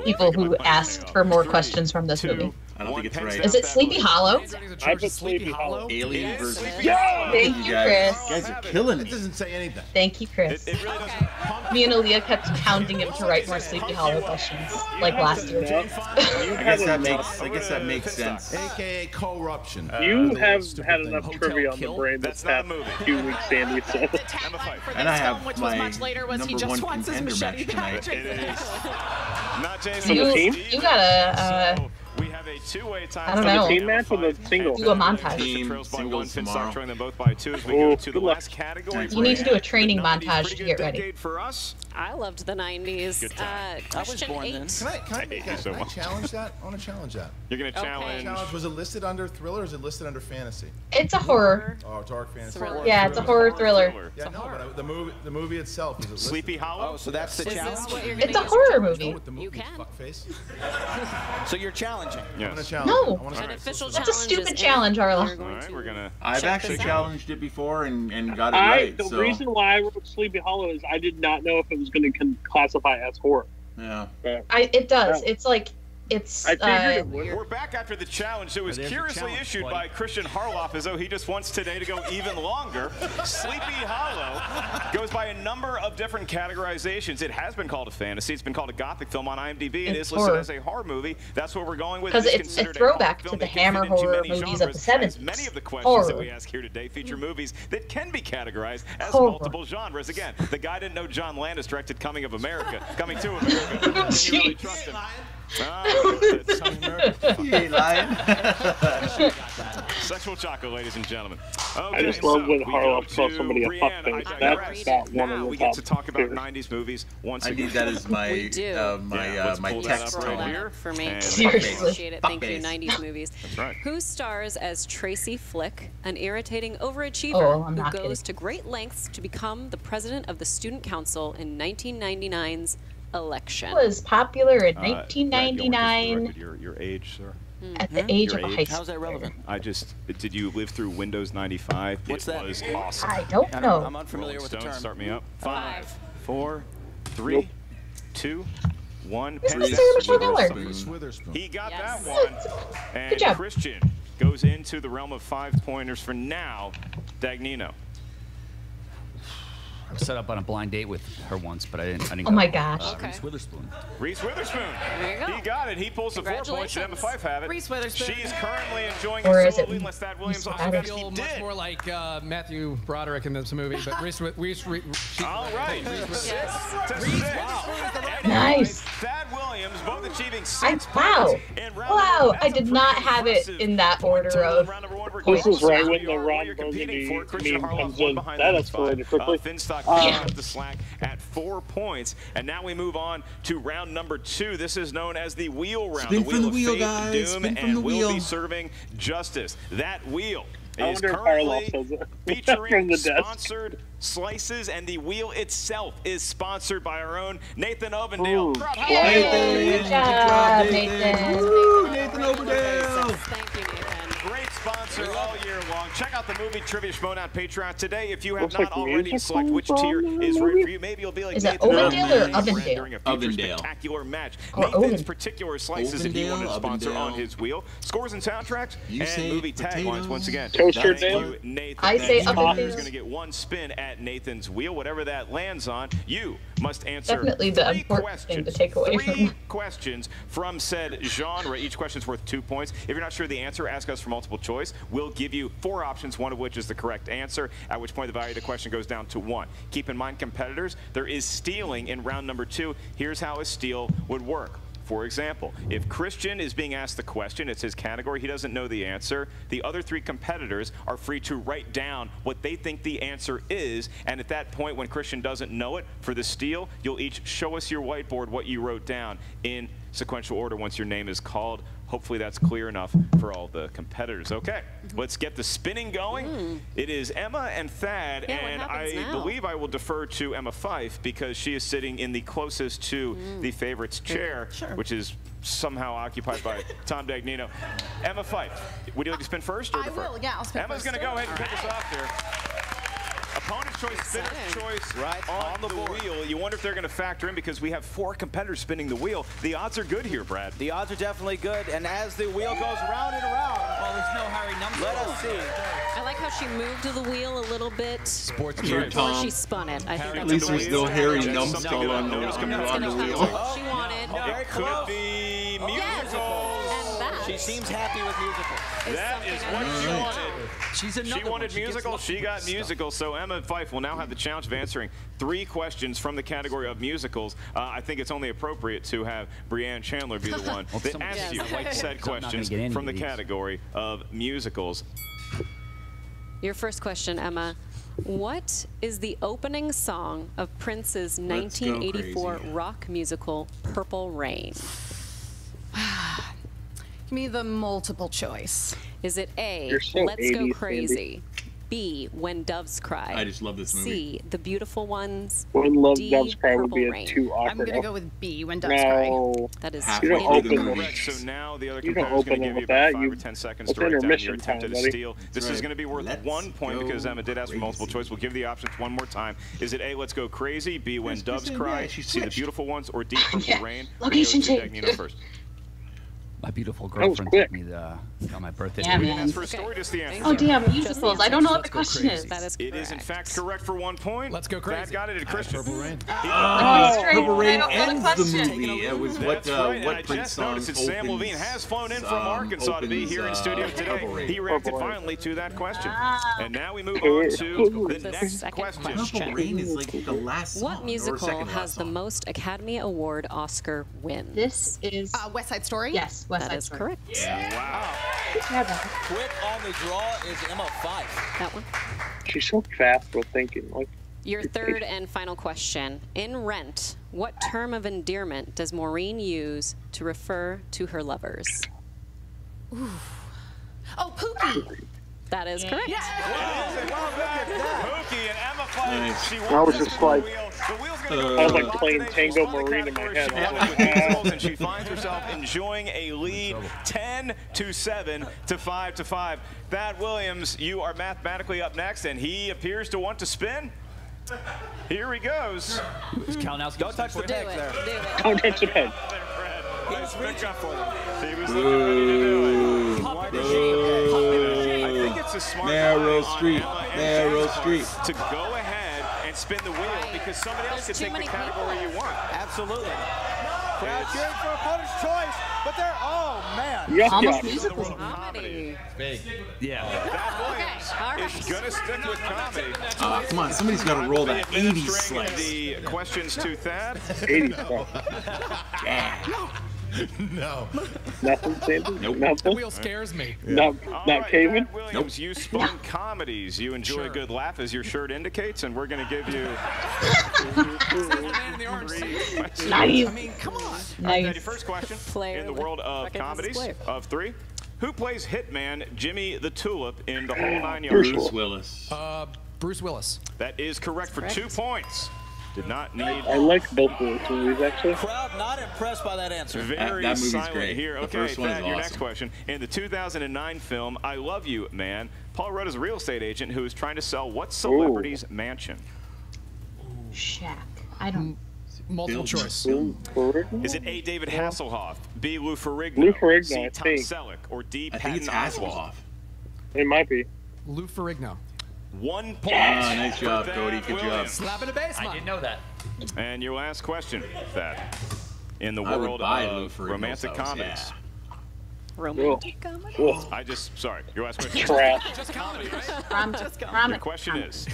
people who asked for more questions from this movie. I don't think it's right. Is it Sleepy Hollow? I put Sleepy Hollow. Alien versus. Yeah! Thank you, Chris. You guys are killing It me. doesn't say anything. Thank you, Chris. Me and Aaliyah kept hounding him to write more Sleepy Hollow questions, like last year. I guess that makes sense. AKA corruption. You have had enough trivia on the brain this past few weeks, Sandy. So. And I have which my was much later, was he number just one wants his contender match machete tonight. back. It is not Jason. You gotta, we have a two-way tie. I don't know. The team match or the single? Do a montage. Team singles tomorrow. Trailing them both by 2 as we go to the last category. You need to do a training montage to get ready. For us. I loved the 90s. Question 8. Can I challenge that? I want to challenge that. You're going to challenge. Was it listed under thriller or is it listed under fantasy? It's a horror. Oh, dark fantasy. Yeah, it's a horror thriller. Yeah, no, but the movie itself is it listed? Sleepy Hollow. Oh, so that's the challenge. It's a horror movie. You can. So you're challenging. Yes. I'm gonna challenge. No. An official That's a stupid challenge, Arla. All right, we're gonna. I've actually this out. challenged it before and got it right. The So reason why I wrote Sleepy Hollow is I did not know if it was going to classify as horror. yeah. It does. It's like, it's, I figured it would. We're back after the challenge. It was curiously issued by Christian Harloff as though he just wants today to go even longer. Sleepy Hollow goes by a number of different categorizations. It has been called a fantasy. It's been called a gothic film on IMDb. It is listed as a horror movie. That's what we're going with. Because it's a throwback to the Hammer horror movies of the 70s. Many of the questions that we ask here today feature movies that can be categorized as multiple genres. Again, the guy didn't know John Landis directed Coming to America. Didn't you really trust him? He ain't lying. Sexual chocolate, ladies and gentlemen. I just love when Harloff calls somebody a fuckface. That's about one of the we get to talk about 90s movies once again. I need that as my my text tone here for me. Seriously. Appreciate it. Thank you. 90s movies. That's right. Who stars as Tracy Flick, an irritating overachiever who goes to great lengths to become the president of the student council in 1999's election? Was popular in 1999. Your age, sir. At the age of a high school. How's that relevant? Did you live through Windows 95? What's that? It was awesome. I don't know. I'm unfamiliar with the term. Start me up. 5, 4, 3, 2, 1. He got that one. And Good job. Christian goes into the realm of 5-pointers for now. Dagnino. I set up on a blind date with her once, but I didn't Oh my gosh. Reese Witherspoon. Reese Witherspoon. There you go. He got it. He pulls the 4 points. Emma 5 have it. Reese Witherspoon. She's currently enjoying Or a is solo it lead unless Thad Williams also Witherspoon? got it. I He feel did. More like Matthew Broderick in this movie, but All right. Nice. Thad Williams, both achieving 6 Wow. points in round Wow. number one. I did not have it in that order of. This is right when the Ron Burgundy meme comes in. That escalated quickly. Finstock up the slack at 4 points. And now we move on to round number 2. This is known as the wheel round. Spin the from the of wheel, fate, guys. doom, Spin from and the will wheel. be serving justice. That wheel I is wonder if currently Harloff says it. featuring From the desk. sponsored slices, and the wheel itself is sponsored by our own Nathan Ovendale. Yay, good job, Nathan. Woo, Nathan Overdale. Thank you, Nathan. Great sponsor all year long. Check out the movie Trivia Schmoedown Patreon today. If you have Looks not like already, music select which tier is right for you. Maybe you'll be like Is it Nathan Ovendale or Ovendale Ovendale? during a future Ovendale. spectacular match. Or Nathan's Oven. particular slices that he wanted to sponsor Ovendale. on his wheel. Scores and soundtracks You and say movie taglines potatoes. once again. Toaster Thank Dale. you, Nathan. I say Each Ovendale. is going to get 1 spin at Nathan's wheel. Whatever that lands on, you must answer Definitely the 3 important questions. thing to take away 3 from. questions from said genre. Each question's worth 2 points. If you're not sure the answer, ask us for multiple choice. We'll give you 4 options, one of which is the correct answer, at which point the value of the question goes down to 1. Keep in mind, competitors, there is stealing in round number 2. Here's how a steal would work. For example, if Christian is being asked the question, it's his category, he doesn't know the answer, the other 3 competitors are free to write down what they think the answer is, and at that point, when Christian doesn't know it, for the steal, you'll each show us your whiteboard what you wrote down in sequential order once your name is called. Hopefully that's clear enough for all the competitors. Okay, let's get the spinning going. It is Emma and Thad, and I believe I will defer to Emma Fife because she is sitting in the closest to the favorite's chair, which is somehow occupied by Tom Dagnino. Emma Fife, would you like to spin first or defer? I will, yeah, I'll spin Emma's first. going to go ahead and kick us off here. A Opponent's choice, spinner's choice, right on the wheel. You wonder if they're going to factor in because we have 4 competitors spinning the wheel. The odds are good here, Brad. The odds are definitely good, and as the wheel goes round and around, well, there's no Harry number. Let us see. I like how she moved the wheel a little bit Sports before she spun it. I think At least there's no hairy numbskull on the wheel. She wanted. It could be musicals. She seems happy with musicals. That is what she wanted. She wanted musical. She got musical. So Emma and Fife will now have the challenge of answering 3 questions from the category of musicals. I think it's only appropriate to have Brianne Chandler be the one that asks you said questions from the category of musicals. Your first question, Emma. What is the opening song of Prince's 1984 rock musical Purple Rain? Give me the multiple choice. Is it A, Let's Go Crazy, B, When Doves Cry, I just love this movie. C, The Beautiful Ones, When Love D, Doves Cry would be Rain. too awkward. I'm going to go with B, When Doves Cry. That is You don't open correct. So now the other competitor is going to give you about 5 or 10 seconds to write down your attempt at a steal. This is going to be worth 1 point because Emma did ask for multiple choice. We'll give the options one more time. Is it A, Let's Go Crazy, B, When Doves Cry, C, The Beautiful Ones, or D, Purple Rain? Location change. First. My beautiful girlfriend took me on my birthday. Yeah, man. For a story, just the answer. Oh, damn, musicals. I don't know what the question is. That is It is, in fact, correct for 1 point. Let's go crazy. That got it at Christian. Purple Rain. Purple Rain ends the movie. It was what Prince song opens. Sam Levine has flown in from Arkansas to be here in studio today. He reacted violently to that question. And now we move on to the next question. Purple Rain is like the last song. What musical has the most Academy Award Oscar wins? This is West Side Story? Yes, West Side That is Story. correct. Yeah. Wow. Quick on the draw is Emma Fife. That one. She's so fast with thinking. Like, Your third and final question. In Rent, what term of endearment does Maureen use to refer to her lovers? Ooh. Oh, Pookie. That is correct. Well done. Pookie and Emma Fife. She I was just like, the wheel's gonna go I was like playing Tango Marine in my head. And she finds herself enjoying a lead 10-7 to 5-5. Thad Williams, you are mathematically up next, and he appears to want to spin. Here he goes. Don't touch the pegs there. Don't touch the peg. He was reaching for them. He was looking ready to do it. I think it's a smart Narrow play street. on Emma and Narrow James street. to go ahead and spin the wheel because somebody else can take the category you want. Absolutely. Crowd cheering for opponent's choice, but they're, oh man. Yes, Almost yes. musical. Comedy. Big. Yeah. That Williams is going to stick with comedy. Come on, somebody's got to roll that 80s slice. The questions to Thad. 80s. No. Nothing, Sandy? Nope. The Nothing? wheel scares me. Not caving? Thad Williams, you spun comedies. You enjoy a good laugh, as your shirt indicates, and we're going to give you Nice. I mean, come on. Your first question in the world of comedies of 3. Who plays Hitman Jimmy the Tulip in The Whole 9 Yards? Bruce Willis. Bruce Willis. That is correct for 2 points. Did not need. I like both of those movies, actually. Crowd not impressed by that answer. Very that movie's silent great. here. The Okay, first one is Thad, your awesome. next question. In the 2009 film I Love You, Man, Paul Rudd is a real estate agent who is trying to sell what celebrity's mansion? Shaq. I don't. Multiple choice. Is it A, David Hasselhoff, B, Lou Ferrigno, Lou Ferrigno, C, I Tom think. Selleck, or D, I think Patton it's Oswalt? Hasselhoff. It might be. Lou Ferrigno. 1 point. Nice job, for Cody. Thad Good job. Williams. Slap in the base, I didn't know that. And your last question, Thad. In the I would world buy Lou of Ferrigno's romantic house, comedies. Romantic comedy? I just, sorry, your last question. Trash. Just comedy, right? Your question is,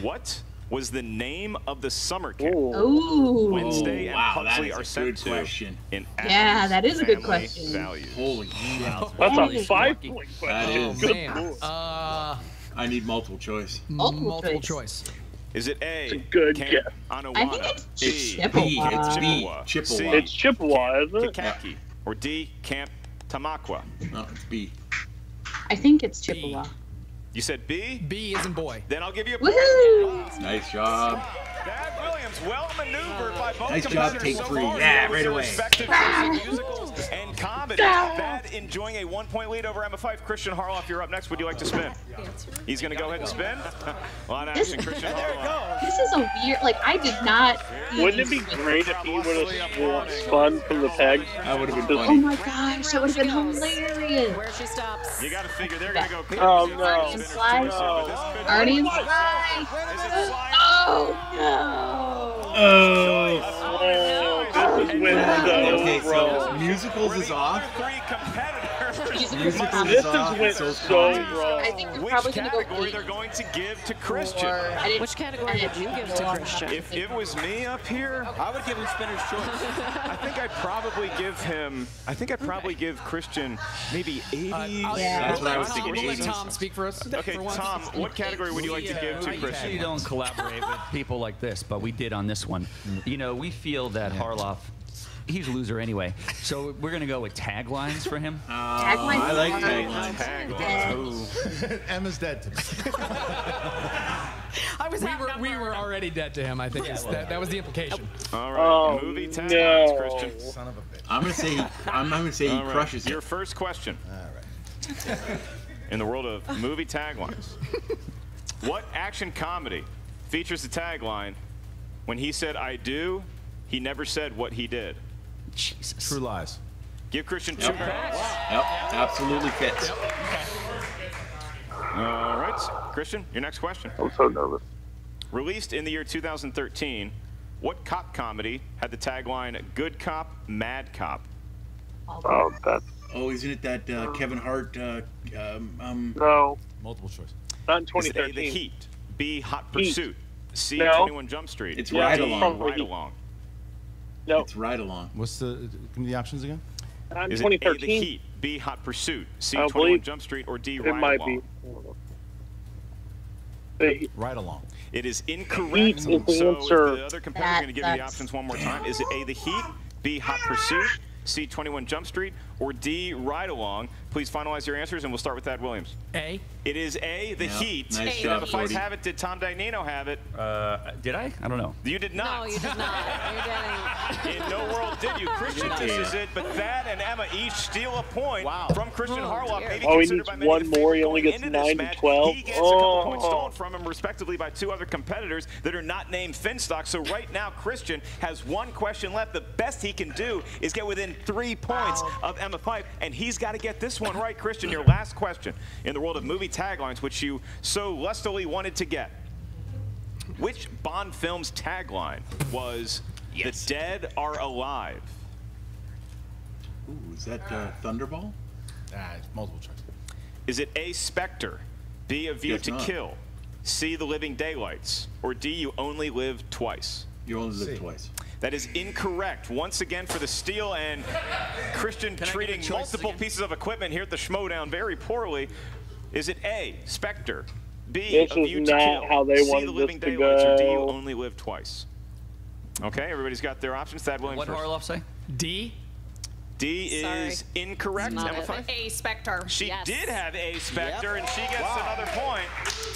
what was the name of the summer camp Ooh. Wednesday and wow, that Pugsley is are a sent good to question. in Yeah, that is a good family question. values? Holy shit. That's a 5-point That question. is. Good Man. lord. I need multiple choice. Multiple choice. Is it A, It's a good Camp guess. Anawana, I think it's B, Chippewa. It's B. Chippewa, Chippewa. C, It's Chippewa, isn't it? Kakaki, or D, Camp Tamaqua? No, it's B. I think it's Chippewa. You said B? B is in boy. Then I'll give you a point. Woohoo! Nice job. Thad Williams times. Well maneuvered by both Nice job, competitors take so 3. far. Yeah, With right their away. respective choices in musicals and comedy. That enjoying a 1-point lead over Emma Fife. Christian Harloff, you're up next. Would you like to spin? He's going to go ahead and spin. A lot of action, Christian Harloff. This is a weird, like, I did not. Wouldn't it be great if he would have spun from the peg? That would have been Oh funny. my gosh, that would have been hilarious. Where she stops. You got to figure they're going to go crazy. Oh, Arnie and Sly. Arnie and Sly. Oh no. This is when Okay, so musicals is off. Musicals is off. This So is so wrong. I think they're Which probably gonna go category they're going to give to Christian? Which category would you give to Christian? If it was me up here, I would give him spinner's choice. I think I'd probably give him. I think I'd probably give Christian maybe 80. That's what I was thinking. We'll let 80s. Tom speak for us. Okay, for once. Tom, what category would you like to give to We Christian? usually don't collaborate with people like this, but we did on this one. You know, we feel that Harloff, he's a loser anyway, so we're going to go with taglines for him. Taglines. I like taglines. Taglines. Emma's dead to me. We were already dead to him. I think that was the implication. All right, movie taglines, Christian. Son of a bitch. I'm gonna say he All right, crushes your it. first question. All right. In the world of movie taglines, what action comedy features the tagline, "When he said I do, he never said what he did"? Jesus. True Lies. Give Christian 2 Yep. points. Yep, absolutely fits. All right, Christian, your next question. I'm so nervous. Released in the year 2013, what cop comedy had the tagline "Good Cop, Mad Cop"? Oh, that's Oh, isn't it that Kevin Hart? no, Multiple choice. not in Is it A, 2013. The Heat, B, Hot Heat. Pursuit, C, No. 21 Jump Street, It's D, Ride Along. Ride Along. No, It's Ride Along. What's the? Give me the options again. not in Is it A, The 2013. Heat, B, Hot Pursuit, C, I 21 believe Jump Street, or D, It Ride might Along? be. I don't know. The- Right along. It is Heat incorrect. is the So answer. the other competitor's going to give you the options one more time. Is it A, The Heat, B, Hot Pursuit, C, 21 Jump Street, or D, Ride Along? Please finalize your answers, and we'll start with Thad Williams. A. It is A, The Yeah, Heat. nice Did job, the Fights Shorty. have it? Did Tom Dagnino have it? Did I? I don't know. You did not. No, you did not. You're getting. In no world did you. Christian disses it, but Thad and Emma each steal a point from Christian Harloff. dear. Maybe Oh, he considered needs by many one the more. He favorite only going gets into this 9 to match. 12. He gets a couple points Oh. stolen from him, respectively, by 2 other competitors that are not named Finstock. So right now, Christian has 1 question left. The best he can do is get within 3 points of Emma Fife, and he's got to get this one right. Christian, your last question in the world of movie taglines, which you so lustily wanted to get. Which Bond film's tagline was "The dead are alive"? Ooh, is that Thunderball? It's multiple choice. Is it A, Spectre, B, A View Guess to not. Kill, C, The Living Daylights, or D, You Only Live Twice? You only live See. twice. That is incorrect. Once again for the steal, and Christian treating multiple pieces of equipment here at the Schmoedown very poorly. Is it A, Spectre, B, This A is View to not Kill, how they C, wanted The Living this to Daylights, or D, You go. Only Live Twice? Okay, everybody's got their options. Thad Williams What first. Harloff say? D. D Sorry. is incorrect. Not Emma it. Fife? A Spectre. She Yes. did have A, Spectre, and she gets another point.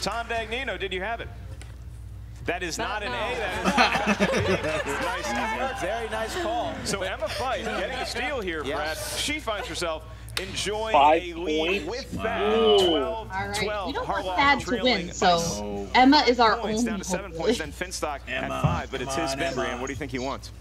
Tom Dagnino, did you have it? That is not an A. That is nice. Very nice call. So Emma Fife getting the steal here, Brad. She finds herself enjoying 5 a lead points. with that. Wow. 12, All right. 12. We don't want Harloff Thad to trailing win, so Oh. Emma is our points only down to 7 hope. points. Then Finstock Emma, at 5, but it's come his on, spin, Emma. Brian. What do you think he wants?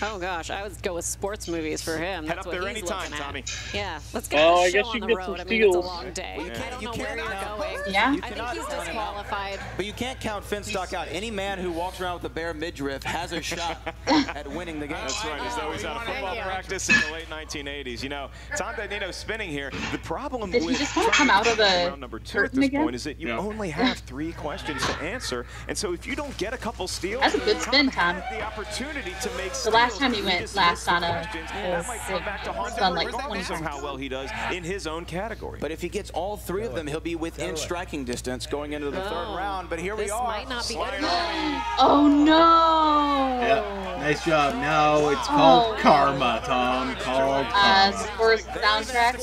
Oh gosh, I would go with sports movies for him. Head That's up what there he's anytime, looking at. Tommy. Yeah, let's get Oh, the I show guess on you the can get road. some I mean, it's a steals. long day. Well, you I can't- don't you know where can't you're count- going. Yeah? I think he's disqualified. But you can't count Finstock out. Any man who walks around with a bare midriff has a shot at winning the game. That's right, as though he's out of football Thank you. practice in the late 1980s. You know, Tom Dagnino spinning here. The problem Did he with just wanna trying come out to of get the round number 2 at curtain this again? point is that you Yeah. only have 3 questions to answer. And so if you don't get a couple steals, That's a good spin, Tom. had the opportunity to make The last steals. time he went just last missed the on a- questions, and that might come back to haunt done him like regardless 20 of how well he does in his own category. But if he gets all 3 of them, he'll be within striking distance going into the 3rd round. But here we This are. might not be good Slide enough. Oh no! Yeah. Nice job. No, it's called karma, Tom. Called karma. Scores and soundtracks.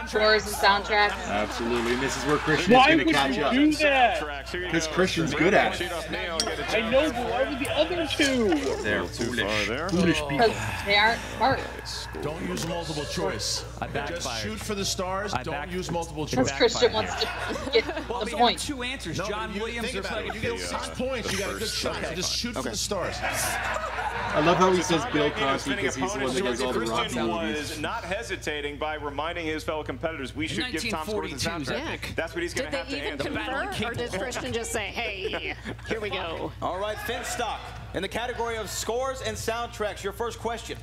Scores and soundtracks. Absolutely. And this is where Christian is going to catch up. Why would you do that? Because Christian's good at it. I know, but why would the other two? They're foolish. Foolish people. They aren't smart. Don't use multiple choice. Just shoot for the stars. Don't use multiple choice. Because Christian wants to get the point. Two answers. No, John Williams think or about it. You get 6 points. You got a good shot. So just shoot for the stars. I love how he says Bill Cosby because he's the one that does all the rock Christian movies. was not hesitating by reminding his fellow competitors we should give Tom scores and soundtrack. That's what he's going to have to answer. Did they even confer, or did Christian just say, hey, here we go? All right, Finstock. In the category of scores and soundtracks, your first question.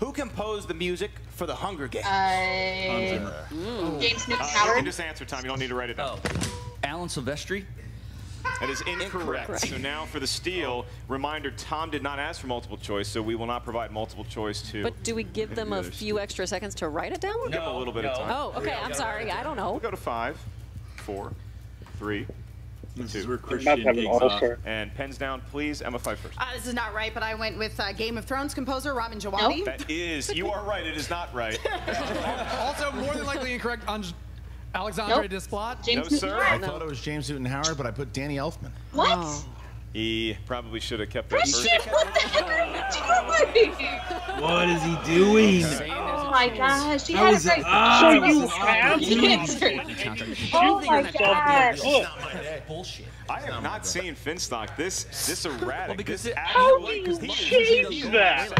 Who composed the music for The Hunger Games? James Newton You Howard. can just answer, Tom. You don't need to write it down. Alan Silvestri. That is incorrect. So now for the steal, reminder, Tom did not ask for multiple choice, so we will not provide multiple choice to... But do we give them a few extra seconds to write it down? We'll give them a little bit of time. Oh, okay, I'm sorry. I don't know. We'll go to 5, 4, 3, This is 2. where Christian takes off. And pens down, please. Emma, 5 first. This is not right, but I went with Game of Thrones composer Ramin Djawadi. That is, you are right. It is not right. Also, more than likely incorrect on Alexandre Desplat. No, sir. I thought it was James Newton Howard, but I put Danny Elfman. What? He probably should have kept that first. What the heck are you doing? What is he doing? Oh my gosh, he That had was it right. so you have the answer. Oh my god. Bullshit. I have not seen Finstock this erratic. Well, because How do you change that?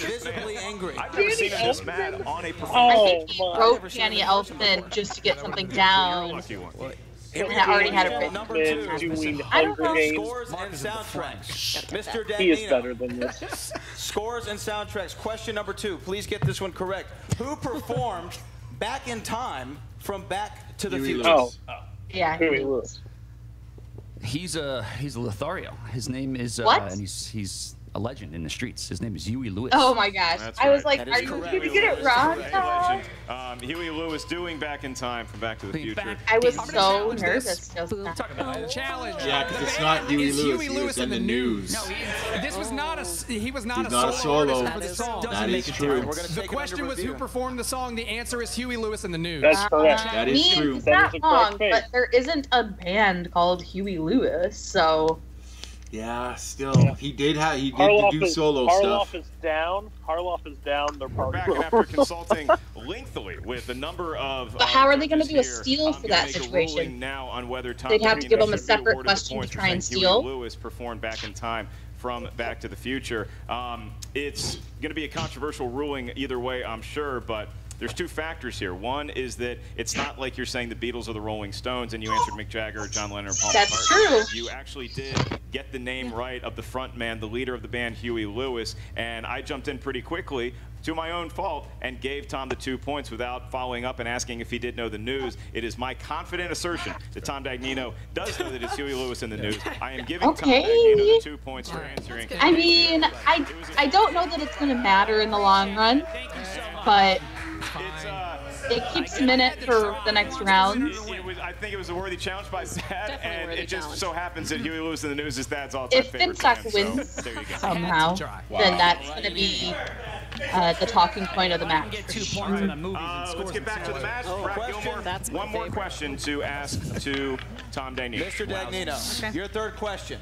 Visibly angry. I've never seen him this mad on a I performance. think he wrote Danny Elfman just to get something down. Lucky one. And I already had it written. Number 2. Doing I don't know. Hunger Games. Scores and soundtracks. Mr. He is Dagnino. better than this. Scores and soundtracks. Question number 2. Please get this one correct. Who performed Back in Time from Back to the Future? Oh, Yeah. Huey Lewis. He's a Lothario. His name is What? and he's a legend in the streets. His name is Huey Lewis. Oh my gosh. That's I was right. like, That are is you correct. going to get it wrong? Legend. Huey Lewis doing Back in Time from Back to the Future. I was so nervous just now. Challenge. Yeah, because it's not Huey Is Lewis. Huey He Lewis was in in the the news. No, this was not a. He was not He's a not a solo solo. artist for the song. That is true. We're gonna The take it question under was who review. performed the song. The answer is Huey Lewis in the news. That's correct. That is true. He's That not is a wrong, correct but there isn't a band called Huey Lewis, so Yeah, still. He did do solo Harloff stuff. is down. Harloff is down. They're We're part back, and after consulting lengthily with a number of. But how are they gonna do a judges here, steal I'm for gonna that make a situation? ruling now on whether Tom They'd have to Dagnino give them a should be separate awarded the question to points for try and saying steal. Huey Lewis performed Back in Time from Back to the Future. It's going to be a controversial ruling either way, I'm sure, but there's two factors here. One is that it's not like you're saying the Beatles or the Rolling Stones and you answered Mick Jagger or John Lennon or Paul That's McCartney. true. You actually did get the name right of the front man, the leader of the band, Huey Lewis, and I jumped in pretty quickly to my own fault and gave Tom the 2 points without following up and asking if he did know the news. It is my confident assertion that Tom Dagnino does know that it's Huey Lewis in the news. I am giving Okay. Tom Dagnino the 2 points for answering. I mean, I don't know that it's going to matter in the long run, but it keeps him in it for the next rounds. I think it was a worthy challenge by Thad, and it just so happens that Huey Lewis in the news is Thad's all-time If favorite Finstock band, wins so there you go. somehow, then that's going to be the talking point of the match. Let's get back to the match. Brad Gilmore, one more question to ask to Tom Dagnino. Mr. Dagnino, your third question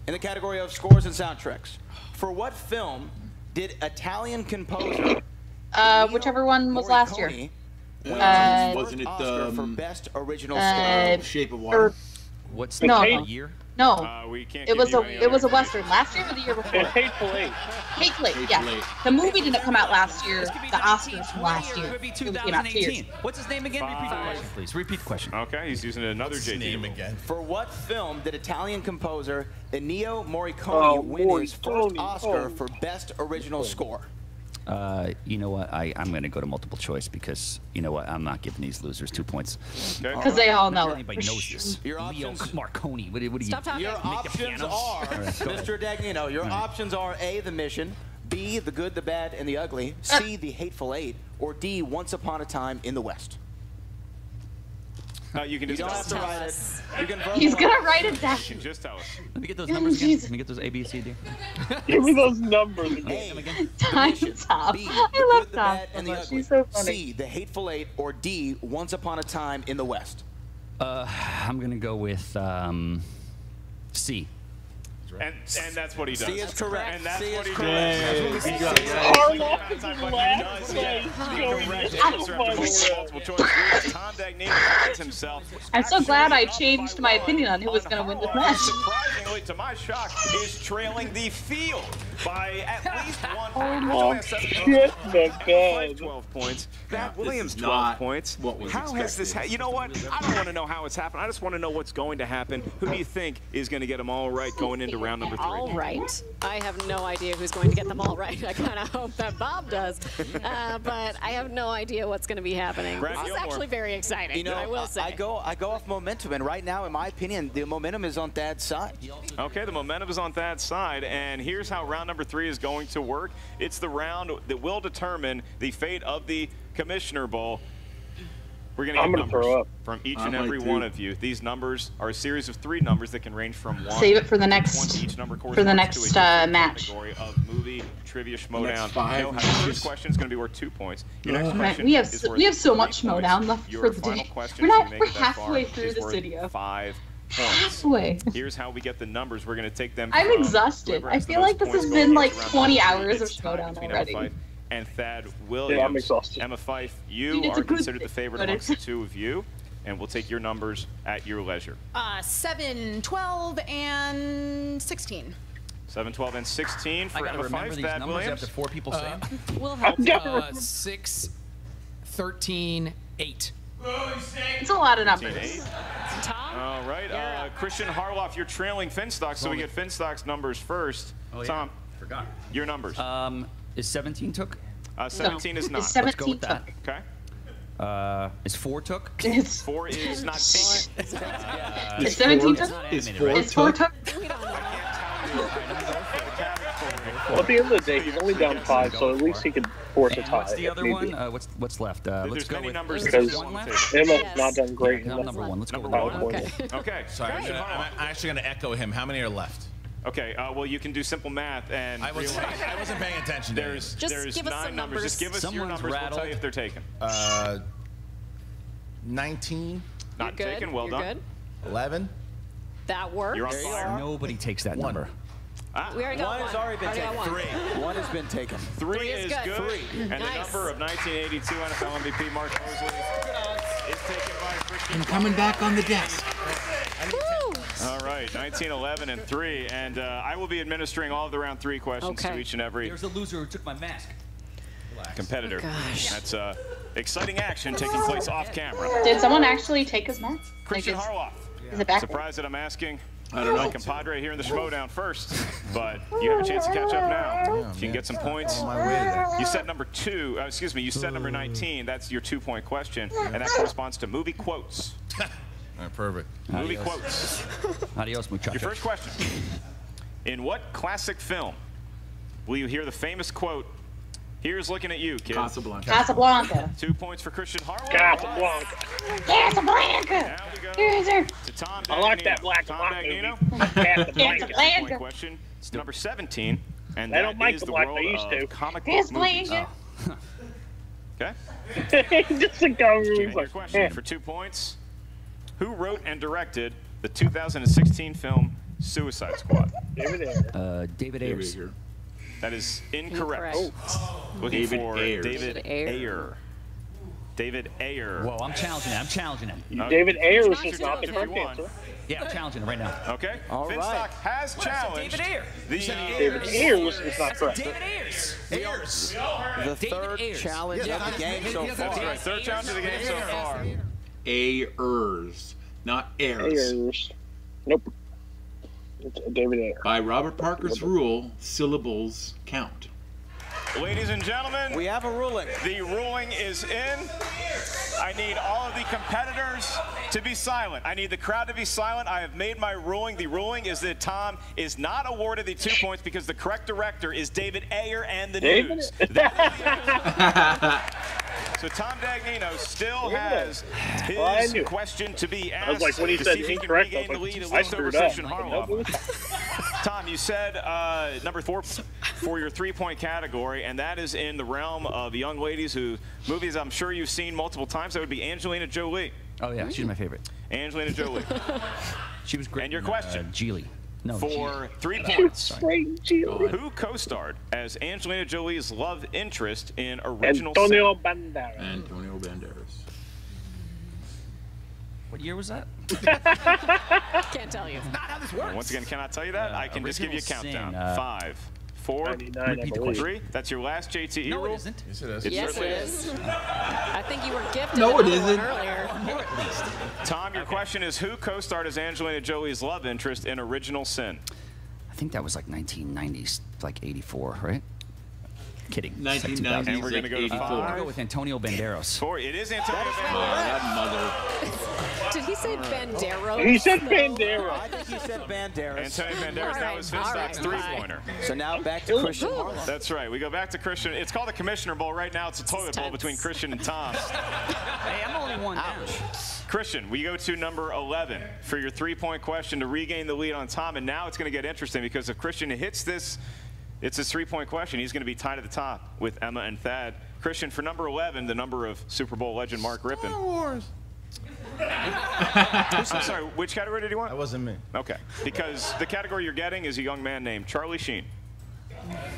in the category of scores and soundtracks. For what film did Italian composer Whichever one was last year. Wasn't it Oscar for best original score? Shape of Water? What's No. the year? No, we can't it was give a you it was a western last year or the year before. Hateful Eight. Hateful Eight, Hateful yeah. Eight. The movie didn't come out last year. The Oscars from last year. Could be It came out 2 years. 2018. What's his name again? Repeat the question, please. Repeat the question. Okay, he's using another JD. Name again. For what film did Italian composer Ennio Morricone win his first Oscar for best original score? You know what? I'm going to go to multiple choice because, you know what? I'm not giving these losers 2 points. Because they all know it. Anybody knows this. Your Leo options- Marconi. What do you... Stop talking. Your options are, Mr. Dagnino, your options are A, The Mission, B, The Good, the Bad, and the Ugly, C, The Hateful Eight, or D, Once Upon a Time in the West. You can just don't have to write it. You can He's gonna write it down. You can just tell us. Let me get those numbers again. Let me get those A, B, C, D. Give me those numbers again. Time Top. B, I love the Tom bad, so and the much. ugly. She's so funny. C, the Hateful Eight, or D, Once Upon a Time in the West. I'm gonna go with C. And that's what he does. C is correct. And that's C what is he correct. I'm so glad I changed my opinion on who was going to win this match. Surprisingly, to my shock, is trailing the field by at least one. Oh, shit, the 12 points. That this Williams is 12 not points. what was How has this? You know what? I don't want to know how it's happened. I just want to know what's going to happen. Who do you think is going to get them all right going into round number 3? All right. I have no idea who's going to get them all right. I kind of hope that Bob does. But I have no idea what's going to be happening. Brad This is Gilmore. actually very exciting, You know, I will say. I go off momentum, and right now, in my opinion, the momentum is on Dad's side. Okay, the momentum is on Thad's side, and here's how round number 3 is going to work. It's the round that will determine the fate of the Commissioner Bowl. We're going to get numbers from each and every one of you. These numbers are a series of 3 numbers that can range from 1 Save it for the to next 20. Each number for the corresponds next to a match. category of movie trivia Schmoedown. Next 5 You know how the first question is going to be worth 2 points. Your next Right, question we have is so, worth we have so 3 much Schmoedown points. left Your for the final day. question, We're if you make we're it that far, halfway through is this worth video. 5 points. Halfway. Here's how we get the numbers. We're going to take them. I'm from exhausted. whoever I has the feel most like this points has going been into like round 20 number hours 3. of It's tied Schmoedown between already. Emma Fife and Thad Williams. Yeah, I'm exhausted. Emma Fife, you Dude, it's are a good considered the thing, favorite but amongst it's- the two of you, and we'll take your numbers at your leisure. 7, 12, and 16. 7, 12, and 16 I for gotta Emma remember Fife. these Thad numbers Williams. after 4 people say them. We'll have 6, 13, 8. It's a lot of numbers. Tom? All right, Christian Harloff, you're trailing Finstock, so we get Finstock's numbers first. Oh, yeah. Tom, Forgot. your numbers. Is 17 took? 17 is not. It's Let's go 17 with that. Okay. Is 4 took? It's 4 is not taken. it's 17 took. Is 4 It's 4 took. Well, at the end of the day, he's only down 5, so at least he could force a And tie. what's the if other need one? be. What's left? Let's There's go many with numbers. Because one left. Emma's Yes. not done great. I'm number 1. Let's go with Number one. one. Okay. Okay. Sorry, I'm actually going to echo him. How many are left? Okay, well, you can do simple math and I wasn't paying attention. there's Just there's give us 9 some numbers. Just give us your Someone's numbers. We'll tell rattled. you if they're taken. 19, Not You're good. taken. Well You're done. good. 11. That works. You're on fire. Nobody takes that number. We already got One has already been taken. One. 3. One has been taken. 3 is good. 3. And the Nice. number of 1982 NFL MVP Mark Mosley is taken by Christian. I'm coming back on the desk. All right, 19, 11, and 3. And I will be administering all of the round 3 questions to Okay. each and every There's a loser who took my mask. competitor. Oh, gosh. That's exciting action taking place off camera. Did someone actually take his mask? Christian Like, Harloff. is it back? Surprised that I'm asking I don't know. my compadre here in the Schmoedown first, but you have a chance to catch up now. If you can get some points. You set number 2, you set number 19. That's your 2-point question, and that corresponds to movie quotes. All right, perfect. Movie quotes. Adios, muchacho. Your first question. In what classic film will you hear the famous quote, "Here's looking at you, kid"? Casablanca. Casablanca. 2 points for Christian Harloff. Casablanca. Casablanca. Now we go Here's her. to Tom I like Dagnino. that black Tom and white Dagnino. movie. Casablanca. Two-point question. Number 17. And They that don't make is the the black world they used to. of comic book movies. Casablanca. Okay. Just a guy who's Your like, question for 2 points. Who wrote and directed the 2016 film Suicide Squad? David Ayer. David Ayers. That is incorrect. Looking David for Ayers. David Ayer. David Ayer. Whoa, I'm challenging him. I'm challenging him. David Ayers Challenge is not the yourself if you correct want. answer. Yeah, I'm challenging him right now. Okay. All Finstock right. has challenged David Ayer. David Ayers is not correct. David Ayers. Ayers. The third Ayers. challenge of the game so far. All right, third challenge of the game so far. Ayers, not heirs. Ayers. Nope. It's David Ayer. By Robert Parker's rule, syllables count. Ladies and gentlemen, We have a ruling. the ruling is in. I need all of the competitors to be silent. I need the crowd to be silent. I have made my ruling. The ruling is that Tom is not awarded the 2 points because the correct director is David Ayer and the David? News. So Tom Dagnino still has his question to be asked. I was like, when he to said see if he can incorrect, regain the I was lead, like, at least I over screwed up. Christian Harloff. Tom, you said number 4 for your 3-point category, and that is in the realm of young ladies who movies I'm sure you've seen multiple times. That would be Angelina Jolie. Oh yeah, she's my favorite. Angelina Jolie. She was great. And your question? Geely. No, for 3 Geely. points. Sorry. Who co-starred as Angelina Jolie's love interest in original Antonio Sin? Banderas. Antonio Banderas. What year was that? Can't tell you. Not how this works. Once again, cannot tell you that. I can just give you a Original countdown. Sin, 5, 4, Repeat the question. 3. That's your last JTE No, rule. it isn't. Yes, it is. Yes, it is. I think you were gifted No, it another one isn't. earlier. More at least. Tom, your question is who co-starred as Angelina Jolie's love interest in Original Sin? I think that was like 1990s, like 84, right? Kidding. 1990s, And we're going to go to I'm gonna 5. go with Antonio Banderas. 4. It is Antonio Oh, Banderas. that mother. Did he say Banderos? He said No. Banderas. I think he said Banderas. Antonio Banderas, that was Finstock's all right. 3-pointer. So now back to Christian Harloff. That's right. We go back to Christian. It's called the Commissioner Bowl. Right now, it's a toilet bowl between Christian and Tom. Hey, I'm only one down. Christian, we go to number 11 for your 3-point question to regain the lead on Tom. And now it's going to get interesting because if Christian hits this, it's his 3-point question. He's going to be tied at the top with Emma and Thad. Christian, for number 11, the number of Super Bowl legend Mark Rippon. Star Wars. I'm sorry, which category did you want? That wasn't me. Okay, because the category you're getting is a young man named Charlie Sheen.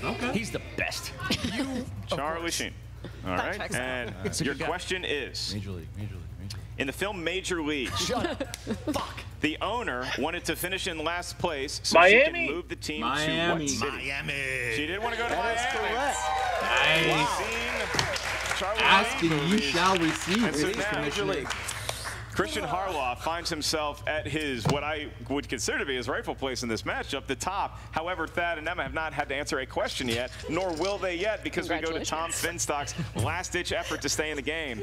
Okay. He's the best. Charlie Sheen. All right, and your question is, Major League. in the film Major League, Fuck. the owner wanted to finish in last place so she Miami. could move the team Miami. to what city? Miami. She did want to go to Miami. Correct. Nice. Seen Charlie Asking, Sheen you movies. shall receive. And so It is now, Commissioner. Christian Harloff finds himself at his, what I would consider to be his rightful place in this matchup, the top. However, Thad and Emma have not had to answer a question yet, nor will they yet, because we go to Tom Finstock's last-ditch effort to stay in the game.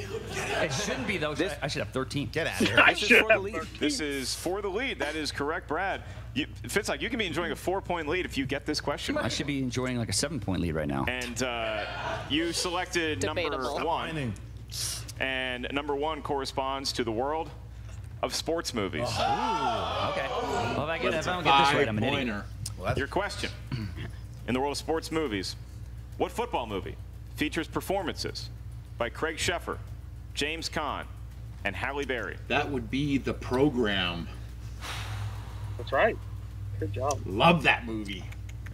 It shouldn't be, though. I should have 13. Get out of here. I This is should for the have lead. 13. This is for the lead. That is correct, Brad. Finstock, you can be enjoying a 4-point lead if you get this question I right. should be enjoying like a 7-point lead right now. And you selected Debatable. number 1. And number 1 corresponds to the world of sports movies. Okay. Well, if I don't get this right, I'm an idiot. Your question. In the world of sports movies, what football movie features performances by Craig Sheffer, James Caan, and Halle Berry? That would be The Program. That's right. Good job. Love that movie.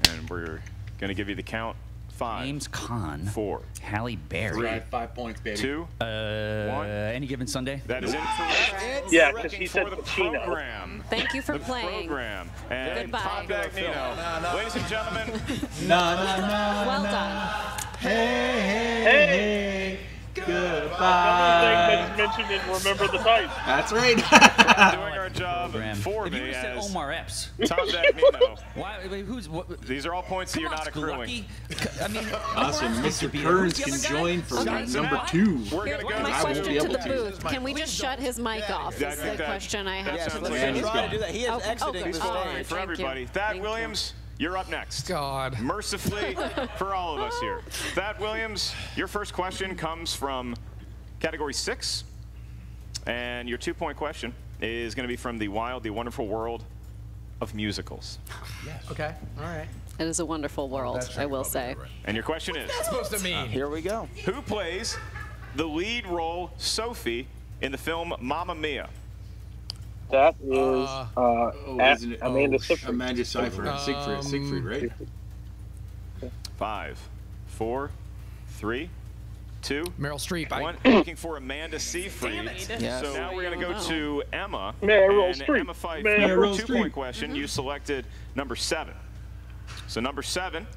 And we're going to give you the count. 5, James Caan, 4, Halle Berry. Right, 5 points, baby. 2, 1. Any given Sunday? That is incorrect. Yeah, We're because looking he said for the Pacino. program. Thank you for The playing. program. And Goodbye. Tom Dagnino. Ladies and gentlemen, Well done. Hey, Everything goodbye. that's mentioned in Remember the Titans. That's right. doing our job for If you me would have said as Omar Epps. Tom Dagnino. Why, wait, who's what? These are all points that you're not accruing. I mean, Awesome. Omar Epps Mr. could be Kearns there. can Who's the other join guy? for Okay, so number now- 2. We're going to go My I won't question be to able the to. booth. Can we just shut his mic off? Yeah, I Is think the that- question I that have sounds to like the Randy's booth. Try to gone. do that. He is Okay, exiting okay. the All stage. right. For Thank everybody. you. Thad Thank Williams, you're up next. God. Mercifully for all of us here. Thad Williams, your first question comes from category 6. And your 2-point question is going to be from the wild, the wonderful world of musicals. Okay. All right. It is a wonderful world, I will say. And your question is, What's supposed to mean? Here we go. who plays the lead role Sophie in the film Mamma Mia? That is Isn't it? Amanda Seyfried. Amanda Seyfried. Siegfried, right? 5, 4, 3, 2, Meryl Streep. 1. Looking for Amanda Seyfried. Damn it. Yes. So now we're going to go to Emma. Meryl and Streep. Emma Fife, Meryl your 2-point Streep. question. You selected number 7. So number 7,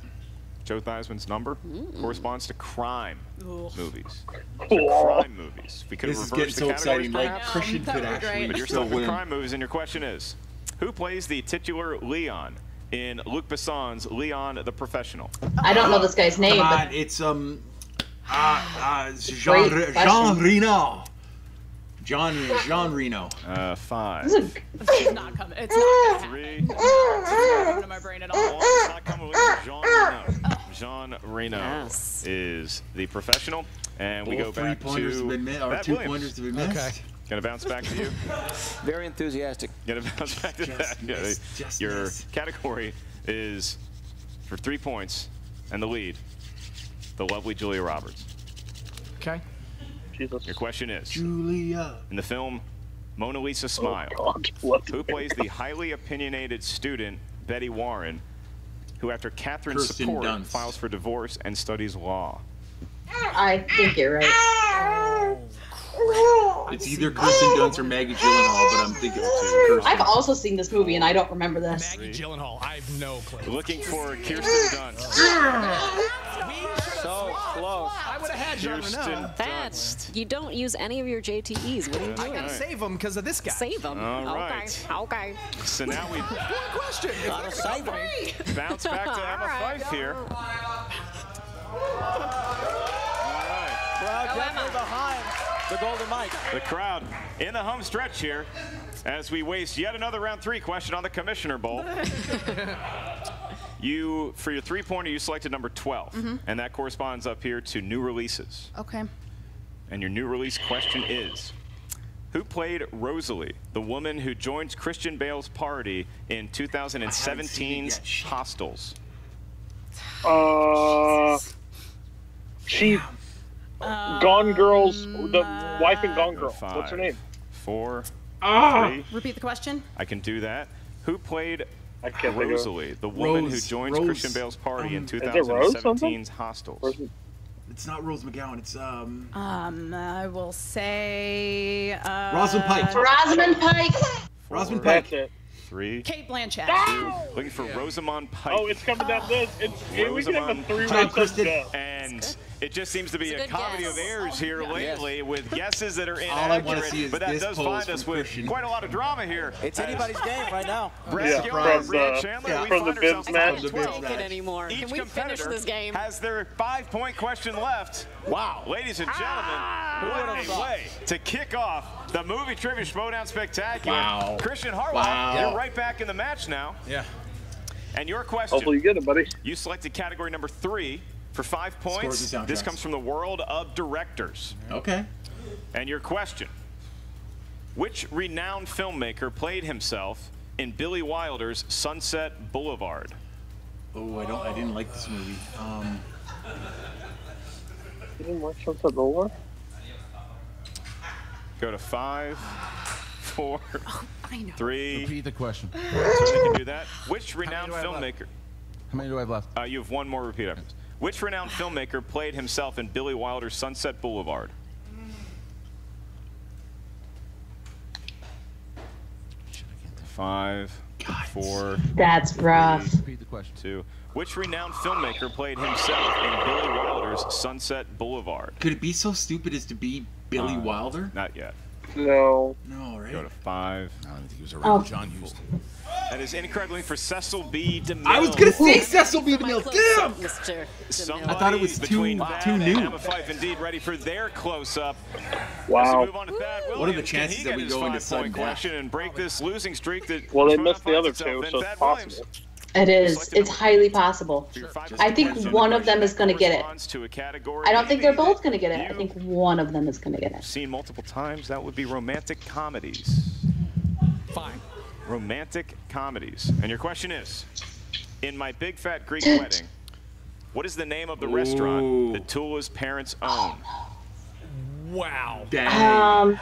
Joe Theismann's number, corresponds to crime movies. So crime movies. We could This have is getting reversed so the categories, exciting. Like perhaps. Christian that could would be actually great. But you're still stuck with win. crime movies, and your question is, who plays the titular Leon in Luc Besson's Leon the Professional? I don't know this guy's name, Come but on, it's Great Jean question. Reno. Jean Reno. 5, It's not coming. It's not gonna happen. 3, It's not coming to my brain at all. It's not coming with Jean Reno. Jean Reno is the professional. And we go back to Matt 2 pointers have been missed. Okay. Gonna bounce back to you. Very enthusiastic. Gonna bounce back to that. Yeah, your category is for 3 points and the lead, the lovely Julia Roberts. Okay. Jesus. Your question is, Julia. In the film Mona Lisa Smile, who plays the highly opinionated student Betty Warren, who after Catherine's Kirsten support Dunst. files for divorce and studies law? I think you're right. It's either Kirsten Dunst or Maggie Gyllenhaal, but I'm thinking it's Kirsten. I've also seen this movie and I don't remember this. Maggie Gyllenhaal. I have no clue. Looking for Kirsten Dunst. So close. I would have had Jean Reno. That's you don't use any of your JTEs. What are you I doing? gotta save them because of this guy. Save them. All right. Okay. So now we One question. Gotta save them. bounce back to Emma Fife here. Crowd definitely behind the Golden Mike. The crowd in the home stretch here as we waste yet another round 3 question on the Commissioner Bowl. You, for your 3-pointer, you selected number 12, and that corresponds up here to new releases. Okay. And your new release question is, who played Rosalie, the woman who joins Christian Bale's party in 2017's Hostels? She, Gone Girls, the wife in Gone Girl. What's her name? 4, 3. Repeat the question. I can do that. Who played I can't think of it. Rosalie, the woman who joins Rose. Christian Bale's party in Is it Rose 2017's Hostels? It's not Rose McGowan. It's I will say. Rosamund Pike. Rosamund Pike. Rosamund That's Pike. it. 3, Kate Blanchett. 2. Looking for Rosamund Pike. Oh, it's coming down this. We can have a Rosamund 3-way touchdown. And it just seems to be It's a a good comedy guess. of errors here lately with guesses that are All I wanna inaccurate. see is But that this does pose find us from with Christian. quite a lot of drama here. It's anybody's game right now. Brett Gilmore and Brianne Chandler, we from the find Bibs ourselves match. at I 12. can't take it anymore. Each Can we finish competitor this game? has their 5-point question left. Wow. Ladies and gentlemen, what a way to kick off the movie trivia Schmoedown Spectacular. Wow. Christian Harloff, Wow. you're right back in the match now. Yeah. And your question. Hopefully you get it, buddy. You selected category number 3 for 5 Scores points. and soundtracks. This comes from the world of directors. Okay. And your question. Which renowned filmmaker played himself in Billy Wilder's Sunset Boulevard? Oh, I didn't like this movie. You didn't watch Sunset Boulevard? Go to 5, 4, I know. 3. Repeat the question. Certainly can do that. Which renowned do I have left? filmmaker? How many do I have left? You have one more repeat after this. Which renowned filmmaker played himself in Billy Wilder's Sunset Boulevard? Five, 4. That's rough. Repeat the question. 2. Which renowned filmmaker played himself in Billy Wilder's Sunset Boulevard? Could it be so stupid as to be Billy Wilder? Not yet. No. No, right? Go to 5. I don't think he was Oh. around. John Huston. That is incorrectly for Cecil B. DeMille. I was gonna say Cecil B. DeMille. Damn! Mr. Somebody I thought it was between too Thad and new. Emma Fife indeed ready for their close-up. Wow. As we move on to Thad What are the Williams, chances can he that get we his go into 5-point sudden death? question and break this losing streak that Well, they Schmoedown missed the finds other itself two, in? so it's Thad possible. Williams. It is. It's highly possible. For your 5 I think points, one of them is going to get it. corresponds to a category I don't think they're maybe both going to get it. I you think one of them is going to get it. seen multiple times. That would be romantic comedies. Fine. Romantic comedies. And your question is, in My Big Fat Greek Wedding, what is the name of the restaurant that Tula's parents own? Wow. Dang.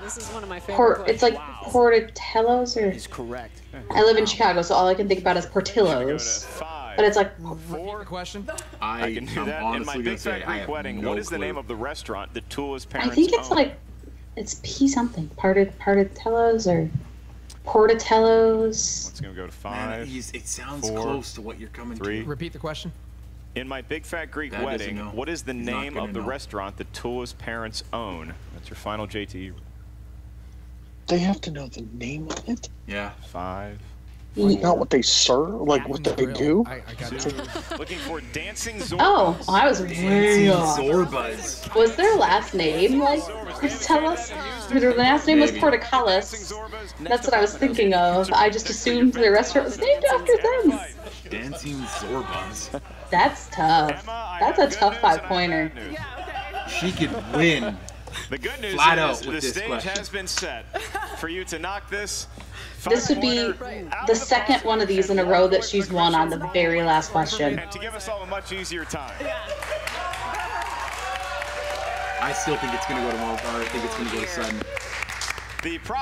This is one of my favorite It's like Portillo's or. He's correct. I live in Chicago, so all I can think about is Portillo's. But it's like. Repeat the question. I can do I'm that. In My honestly Big gonna say Fat I Greek have Wedding, no what is the clue. name of the restaurant that Tula's I parents think it's own? like. It's P something. Portillo's or. Portillo's. It's going to go to 5. Man, it sounds 4, close to what you're coming 3. Repeat the question. In My Big Fat Greek Dad doesn't Wedding, know. what is the He's not name gonna of the know. restaurant that Tula's parents own? That's your final JT. They have to know the name of it? Yeah. 5. Not what they serve, like what they do? I got 2. Looking for Dancing Zorba. Oh, I was way off. Zorbas. Was their last name like Portillo's? Their last name was Porticales. That's what I was thinking of. I just assumed their restaurant was named after them. Dancing seems sore buzz. That's tough. That's a tough 5-pointer. She could win. The good news flat is out with the this stage question. has been set for you to knock this. This would be the second one of these in a row that she's won on the very last question. And to give us all a much easier time. I still think it's going to go to Mogar. I think it's going to go to Sutton.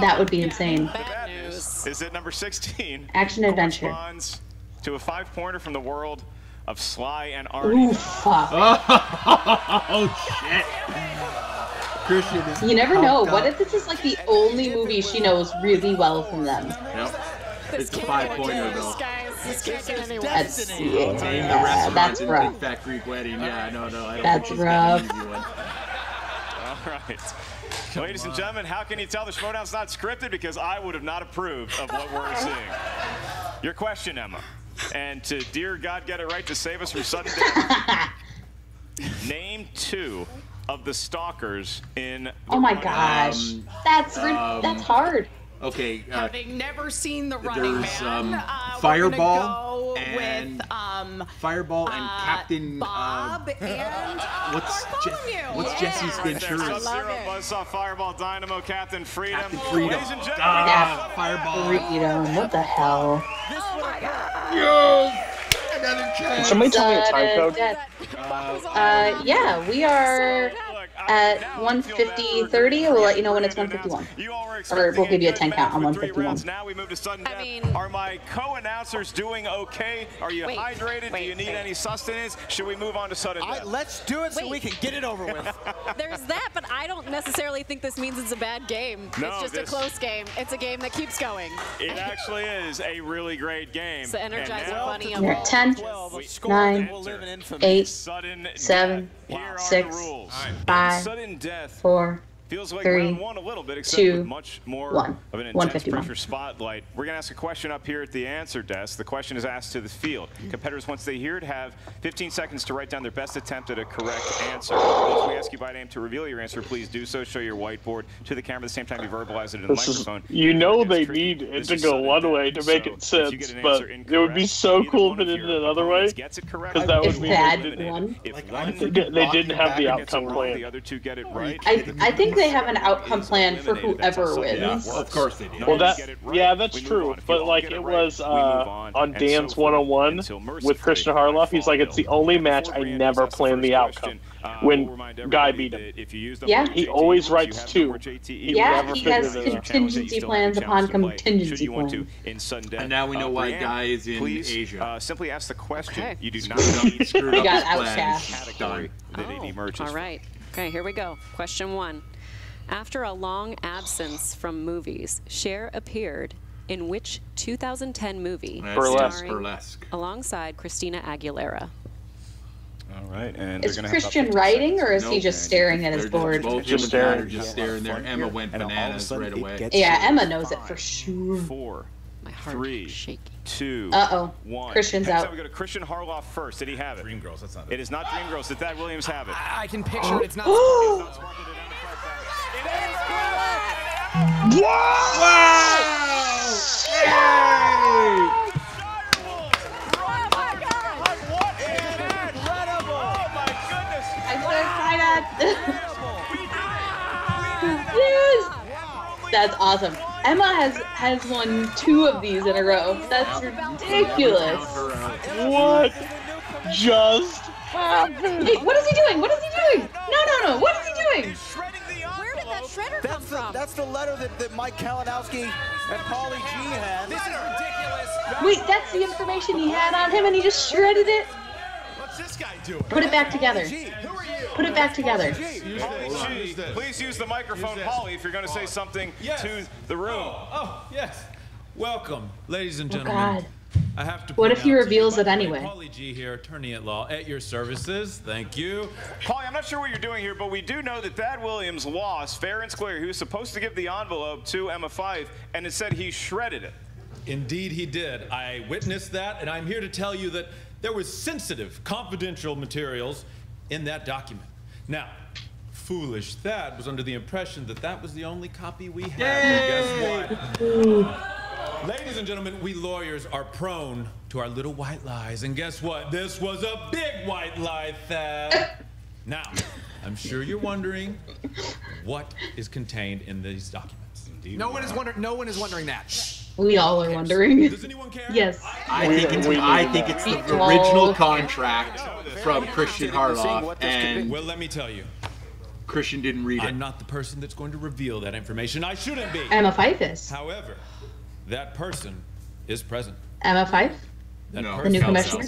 That would be insane. The bad news is that number 16 Action adventure. corresponds to a 5-pointer from the world of Sly and Artie. Ooh, fuck. Oh, shit. Christian is You never know. pumped What up. if this is like the only movie she knows really well from them? Yep. It's a 5-pointer, though. That's, Name the yeah, restaurant that's in rough. Big Fat Greek Wedding. Yeah, no, I don't That's think she's got an rough. easy one. All right. Ladies and gentlemen, how can you tell the Schmoedown's not scripted? Because I would have not approved of what we're seeing. Your question, Emma. And to dear God get it right to save us from sudden death. Name 2 of the stalkers in Oh my gosh. That's hard. Okay. Having never seen The Running There's Man, Fireball we're gonna go and with Fireball and Captain Bob and what's Jesse's Ventura's? Sub-Zero, Buzzsaw, Fireball, Dynamo, Captain Freedom. Captain Freedom. Ladies and gentlemen, Yeah. Fireball. Freedom. What the hell? Another chance. Can somebody tell me a time code? Yeah, we are at 150.30. We'll let you know when it's 151. Or we'll give you a 10 count on 151. now we move to sudden death. Are my co-announcers doing okay? Are you hydrated? Do you need any sustenance? Should we move on to sudden death? Let's do it so we can get it over with. There's that, but I don't necessarily think this means it's a bad game. No, it's just a close game. It's a game that keeps going. It actually is a really great game. It's the Energizer now- Bunny of You're all. at 10, 9, 8, Sudden 7, Here are the 6, rules. 5, Sudden death 4, feels like 3, round 1 a little bit, except 2, with much more 1. of an intense 151. pressure spotlight. We're going to ask a question up here at the answer desk. The question is asked to the field. Competitors, once they hear it, have 15 seconds to write down their best attempt at a correct answer. If we ask you by name to reveal your answer, please do so. Show your whiteboard to the camera at the same time you verbalize it in the microphone. You know they need it to go one way to make it sense, but it would be so cool if it did it another way. Because that would be one. They didn't have the outcome plan. The other two get it right. I think they have an outcome plan for whoever wins. Well, of course they do. Well, that's true. But like it was on Dan's 101 with Christian Harloff. He's like, it's the only match I never plan the outcome. When Guy beat him, Yeah. he always writes 2. Yeah, he has contingency plans upon contingency plans. And now we know why Brianna, Guy is in please, Asia. Simply ask the question. Okay. You do not need Screwed We up got his plans. outcast. category that it emerges. All right. Okay, here we go. Question 1. After a long absence from movies, Cher appeared in which 2010 movie starring Burlesque. alongside Christina Aguilera? All right, and Is Christian writing, or is he just staring at his board? Both Just of them staring. are just staring there. Emma went bananas right away. Yeah, Emma knows it for sure. 4, My heart 3, is shaking. 2, Uh-oh. 1. Christian's Next out. up, we go to Christian Harloff first. Did he have it? Dreamgirls, that's not It is not Dreamgirls. Did Thad Williams have it? I can picture it. It's not. Yes! That's awesome. Emma has won 2 of these in a row. That's ridiculous. What just happened? Hey, what is he doing? What is he doing? No. What is he doing? Where did that shredder come from? That's the letter that Mike Kalinowski and Paulie G had. This is ridiculous. Wait, that's the information he had on him and he just shredded it? What's this guy doing? Put it back together. Put it back together. Paulie G, please use the microphone, Paulie, if you're going to say something to the room. Oh, yes. Welcome, ladies and Oh, gentlemen. God. I have to What point if he out to reveals you, it by the way, anyway? Paulie G here, attorney at law, at your services. Thank you. Paulie, I'm not sure what you're doing here, but we do know that Thad Williams lost fair and square. He was supposed to give the envelope to Emma Fyfe, and it said he shredded it. Indeed, he did. I witnessed that, and I'm here to tell you that there was sensitive, confidential materials in that document. Now, foolish Thad was under the impression that that was the only copy we had. And guess what? Ladies and gentlemen, we lawyers are prone to our little white lies. And guess what? This was a big white lie, Thad. Now, I'm sure you're wondering what is contained in these documents. No one is wondering that. We all are wondering. Does anyone care? Yes. I think it's the original contract from Christian Harloff, and well, let me tell you, Christian didn't read it. I'm not the person that's going to reveal that information. I shouldn't be. Emma Fife is. However, that person is present. Emma Fife? That The new commissioner?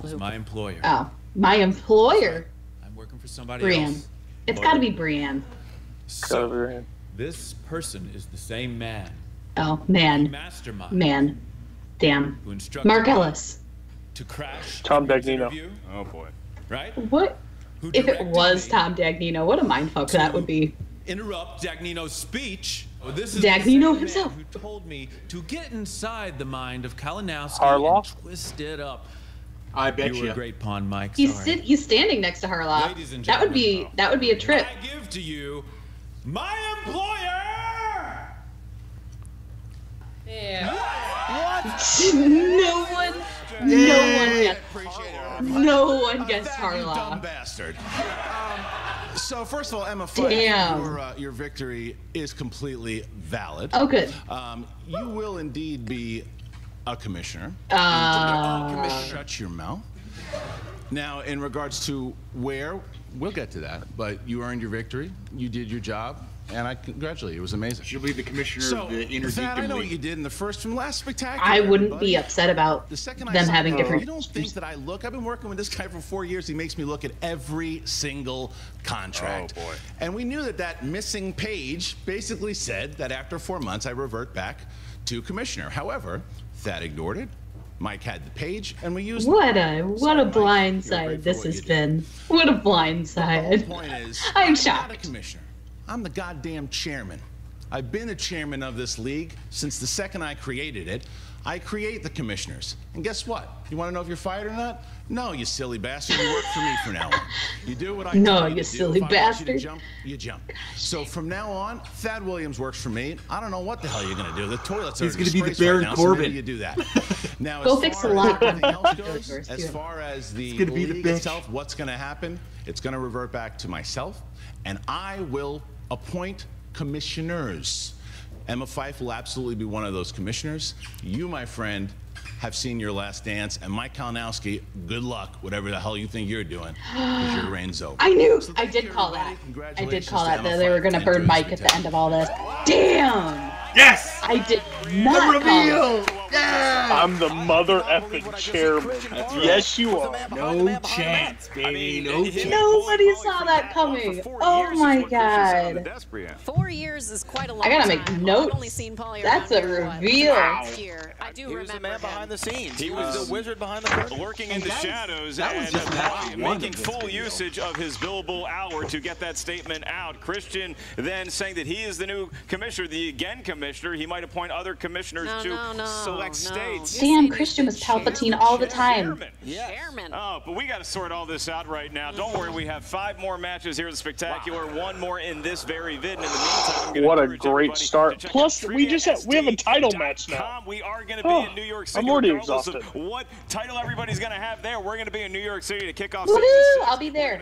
is my employer. Oh, my employer. I'm working for somebody Brienne. else. It's got to be Brienne. So, this person is the same man. Oh, man. Mastermind. Man. Damn. Who instructed Mark me Ellis. to crash. Tom Dagnino. Oh boy. Right? What? If it was Tom Dagnino, what a mindfuck that would be. Interrupt Dagnino's speech. Oh, this is Dagnino the same himself. man who told me to get inside the mind of Kalinowski Harloff? and twist it up. I bet you were a great pawn, Mike. He's Sorry. he's standing next to Harloff. Ladies and That would be a trip. I give to you my employer. Yeah. No one guessed Harloff. Dumb bastard. So first of all, Emma Fife, your victory is completely valid. Oh, good. You will indeed be a commissioner. Shut your mouth. Now, in regards to where, we'll get to that, but you earned your victory. You did your job. And I congratulate you. It was amazing. She'll be the commissioner of the Intergeekdom Thad, I know what League. you did in the first from last spectacular. I wouldn't buddy. be upset about them having different. You don't think that I look? I've been working with this guy for 4 years. He makes me look at every single contract. Oh boy. And we knew that that missing page basically said that after 4 months I revert back to commissioner. However, Thad ignored it. Mike had the page, and we used What a blind side this has been. What a blind side. The point is, I'm not shocked. a commissioner. I'm the goddamn chairman. I've been the chairman of this league since the second I created it. I create the commissioners. And guess what? You want to know if you're fired or not? No, you silly bastard. You work for me from now on. You do what I tell you to do. silly If I want you bastard. to jump, you jump. So from now on, Thad Williams works for me. I don't know what the hell you're going to do. The toilets are He's going to be the disgraced right Baron now, so maybe Corbin. you do that. Now, Go as fix far the as lock. everything else goes, as far as the It's gonna be the league bitch. itself, what's going to happen? It's going to revert back to myself, and I will appoint commissioners. Emma Fife will absolutely be one of those commissioners. You, my friend, have seen your last dance, and Mike Kalinowski, good luck, whatever the hell you think you're doing, because your reign's over. I knew. I did call that. I did call that. That they were going to burn Mike at the end of all this. Damn. Yes. I did not The call reveal. it. Yeah. I'm the mother effing chairman. Yes, you are. No chance, baby. No chance. Nobody saw that coming. Oh my god. 4 years is quite a long I gotta time. make I've notes. only seen Polly That's around a here, what, reveal. last year. I do He was the remember man behind him. the scenes. He was the wizard behind the curtain. Lurking in the shadows that was and just match one making of this full video. usage of his billable hour to get that statement out. Christian then saying that he is the new commissioner, the again commissioner. He might appoint other commissioners to select states. Damn, Christian was Palpatine all the time. Chairman. Oh, but we got to sort all this out right now. Don't worry, we have 5 more matches here at the Spectacular, 1 more in this very vid. And in the meantime, I'm gonna What a encourage great everybody start. to check Plus, out we have a title match now. We are going to be in New York City. I'm already regardless of exhausted. what title everybody's going to have there. We're going to be in New York City to kick off Woohoo! season 6. I'll be there.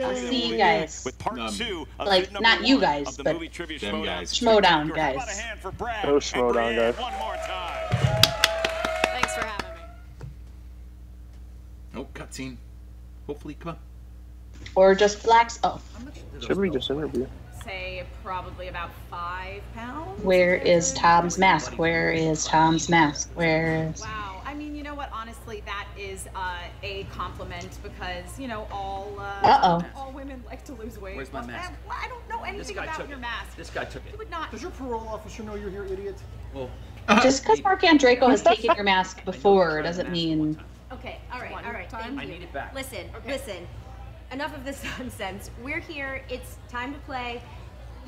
I'll see you guys. With part 2 of Like, vid number not you 1 guys, of the but movie Trivia them Schmoedown. guys. Schmoedown How about a guys. hand for Brad Oh, and Schmoedown Brienne guys. one more time. Thanks for having me. Oh, cutscene. Hopefully, come on. Or just blacks. Oh, Should we just interview? Say probably about 5 pounds. where is Tom's mask? Where is Tom's mask? Where is? Wow. I mean, you know what? Honestly, that is a compliment because all women like to lose weight. Where's my mask? I don't know anything about your mask. This guy took it. You would not. Does your parole officer know you're here, idiot? Well, Just because Mark Andreyko has taken your mask before doesn't mean. Okay, all right, thank you. I need it back. Listen. Enough of this nonsense. We're here. It's time to play.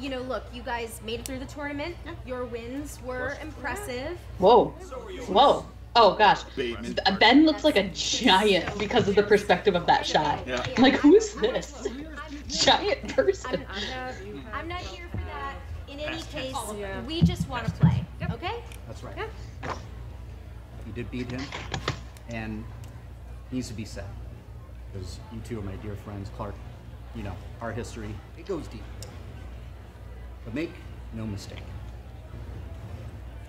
You know, look, you guys made it through the tournament. Your wins were impressive. Whoa, whoa. Oh gosh, Ben looks like a giant because of the perspective of that shot. Yeah. Like, who's this giant person? I'm not here for that. In any case, we just want to play. Okay? That's right. Yeah. You did beat him, and needs to be said. Because you two are my dear friends, Clark. You know, our history, it goes deep. But make no mistake.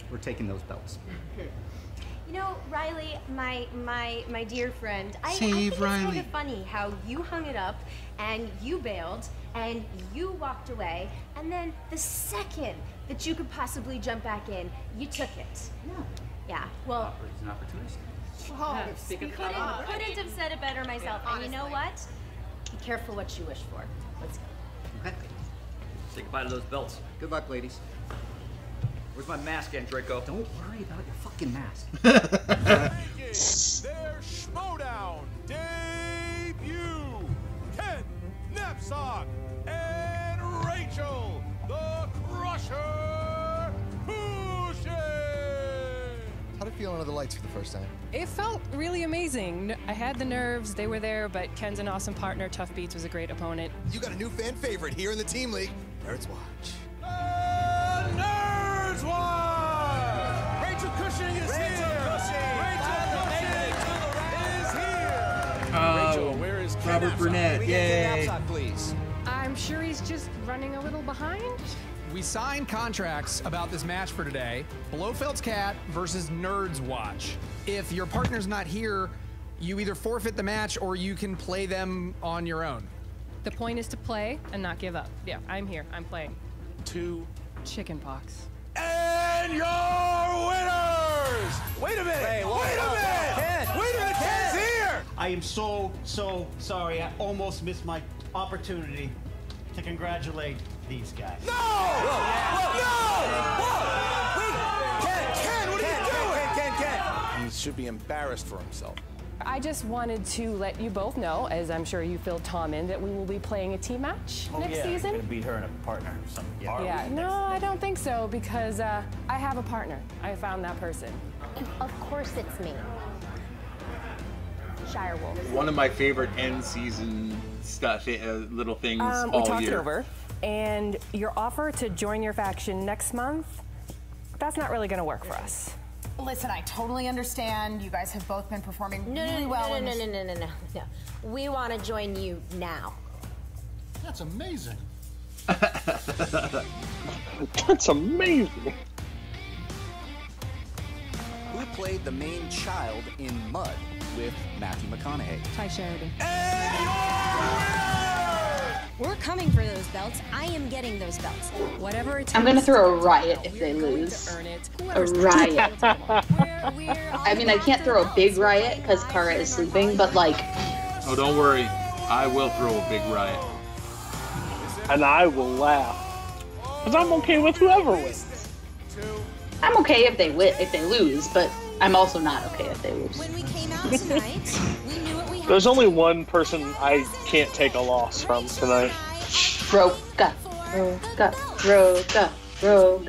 We're taking those belts. You know, Riley, my dear friend, I Save think it's kind Riley. of funny how you hung it up and you bailed and you walked away, and then the second that you could possibly jump back in, you took it. Yeah, well, It's an opportunity. couldn't have said it better myself. And you know what? Be careful what you wish for. Let's go. Okay. Say goodbye to those belts. Good luck, ladies. Where's my mask, Draco? Don't worry about your fucking mask. Their Schmoedown debut. Ken, Knapsack, and Rachel, the Crusher Boucher. How'd it feel under the lights for the first time? It felt really amazing. I had the nerves, they were there, but Ken's an awesome partner. Tough Beats was a great opponent. You got a new fan favorite here in the Team League. Nerds Watch. Nerds Watch! Rachel Cushing is here! Rachel Cushing is here! Oh, where is Ken Robert Knapsack? Burnett, Can we get Ken yay. Knapsack, please? I'm sure he's just running a little behind. We signed contracts about this match for today. Blofeld's Cat versus Nerds Watch. If your partner's not here, you either forfeit the match or you can play them on your own. The point is to play and not give up. Yeah, I'm here. I'm playing. 2 Chicken pox. And your winners! Wait a minute! Hey, whoa, wait a whoa, minute! whoa. Ken! Wait a minute! Ken! Ken's here! I am so sorry. I almost missed my opportunity to congratulate these guys. No! Ken, what are you doing? Ken! He should be embarrassed for himself. I just wanted to let you both know, as I'm sure you filled Tom in, that we will be playing a team match next season. You're gonna beat her in a partner or something. Yeah, no, I don't think so, because I have a partner. I found that person. Of course it's me. Shire Wolf. One of my favorite end season stuff, little things We all talked year. it over, and your offer to join your faction next month, that's not really going to work for us. Listen, I totally understand. You guys have both been performing really well. No. We want to join you now. That's amazing. That's amazing. Who played the main child in Mud with Matthew McConaughey? Ty Sheridan. We're coming for those belts. I am getting those belts. Whatever it I'm gonna takes throw a to riot get if they we're going to lose. earn it. A Whoever's riot. We're I mean, I can't throw a big riot because Kara is sleeping, but like, Oh, don't worry. I will throw a big riot. And I will laugh. Because I'm okay with whoever wins. I'm okay if they lose, but I'm also not okay if they lose. When we came out tonight, we knew what we had. There's only one person I can't take a loss from tonight. Roka.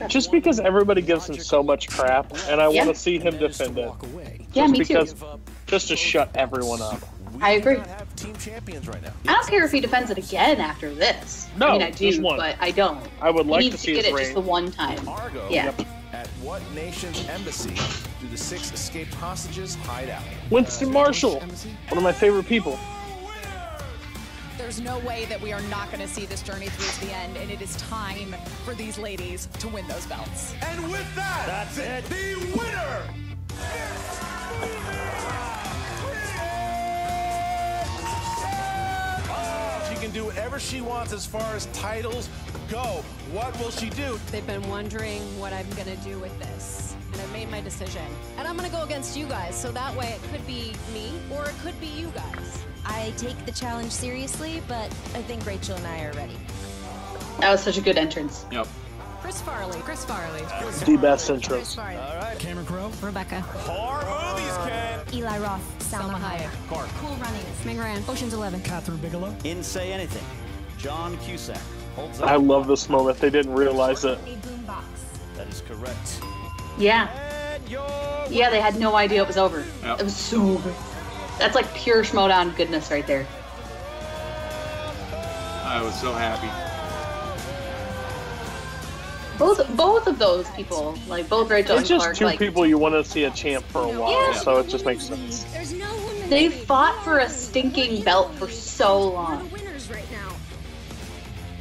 Just because everybody gives him so much crap, and I want to see him defend it. Yeah, me too. Just to shut everyone up. I agree. Have team champions right now. I don't care if he defends it again after this. No, I mean, I just do, one. but I don't. I would like he to needs see get his it just the reign. one time. Argo. Yeah. At what nation's embassy do the 6 escaped hostages hide out? Winston Marshall, one of my favorite people. There's no way that we are not going to see this journey through to the end, and it is time for these ladies to win those belts. And with that, That's it. the winner! She can do whatever she wants as far as titles go. What will she do? They've been wondering what I'm gonna do with this, and I've made my decision. And I'm gonna go against you guys, so that way it could be me, or it could be you guys. I take the challenge seriously, but I think Rachel and I are ready. That was such a good entrance. Yep. Chris Farley. The best entrance. All right. Cameron Crowe. Rebecca. Horror movies, Ken! Eli Roth. Salma Hayek. Clark. Cool Runnings. Ming Ran. Ocean's 11. Catherine Bigelow. In Say Anything. John Cusack. Holds up. I love this moment. They didn't realize it. A boombox. That is correct. Yeah. Yeah, they had no idea it was over. Yep. It was so good. That's like pure Schmoedown goodness right there. I was so happy. Both of those people, like both Rachel and It's just Clark, two like people you want to see a champ for a while, Yeah. so it just makes sense. they fought for a stinking belt for so long.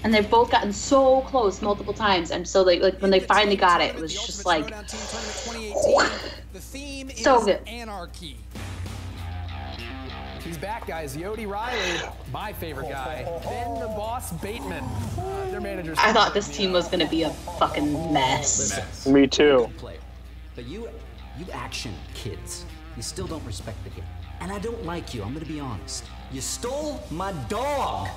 And they've both gotten so close multiple times, and so like when they finally got it, it was just like so good. Anarchy. He's back, guys. Yodi Riley, my favorite guy. Then the boss Bateman. Their managers. I thought this team was gonna be a fucking mess. Me too. But you action kids, you still don't respect the game. And I don't like you, I'm gonna be honest. You stole my dog.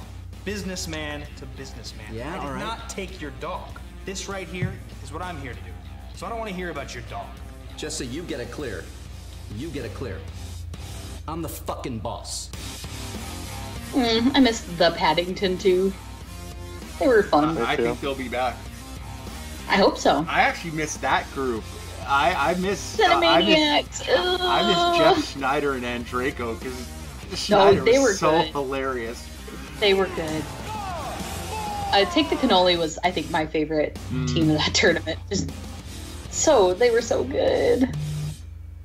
Businessman to businessman. Yeah, I did all right. not take your dog. This right here is what I'm here to do. So I don't want to hear about your dog. Just so you get it clear. You get it clear. I'm the fucking boss. I missed the Paddington too. They were fun. I think they'll be back. I hope so. I actually missed that group. I miss Cinemaniacs. I miss Jeff Schneider and Andreyko because No, Schneider they was were so good. hilarious. They were good. Take the Cannoli was, I think, my favorite team of that tournament. They were so good.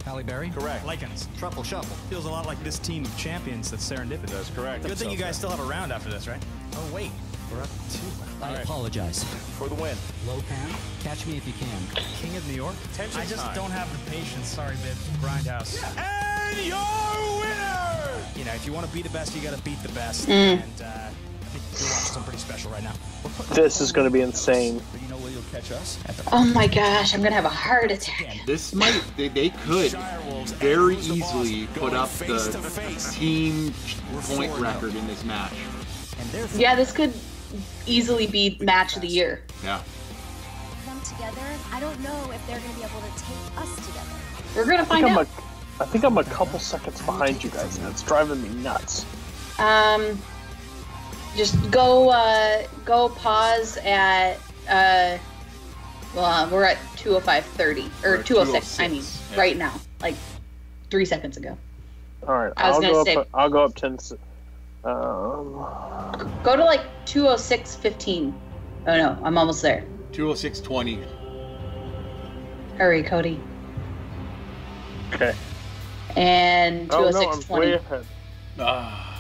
Halle Berry? Correct. Lycans. Truffle Shuffle. Feels a lot like this team of champions that's serendipitous. That's correct. Good thing you guys still have a round after this, right? Oh, wait. We're up 2. I apologize. For the win. Low pan, catch me if you can. King of New York? Tension I just time. don't have the patience. Sorry, babe. Grindhouse. And your winner! You know, if you want to be the best, you got to beat the best. And I think you're watching something pretty special right now. This is going to be insane. But you know where you'll catch us? Oh my gosh, I'm gonna have a heart attack. This might they could very easily put up the team point record in this match. Yeah, this could easily be match of the year. Yeah. Come together. I don't know if they're gonna be able to take us together. We're gonna find out. I think I'm a couple seconds behind you guys, and it's driving me nuts. Just go pause at well, we're at 2:05:30 or 2:06. I mean, yeah. right now, like 3 seconds ago. All right, I was gonna say- I'll go up 10. Go to like 2:06:15. Oh no, I'm almost there. 2:06:20. Hurry, Cody. Okay. And Oh no, 2:06:20. I'm way ahead.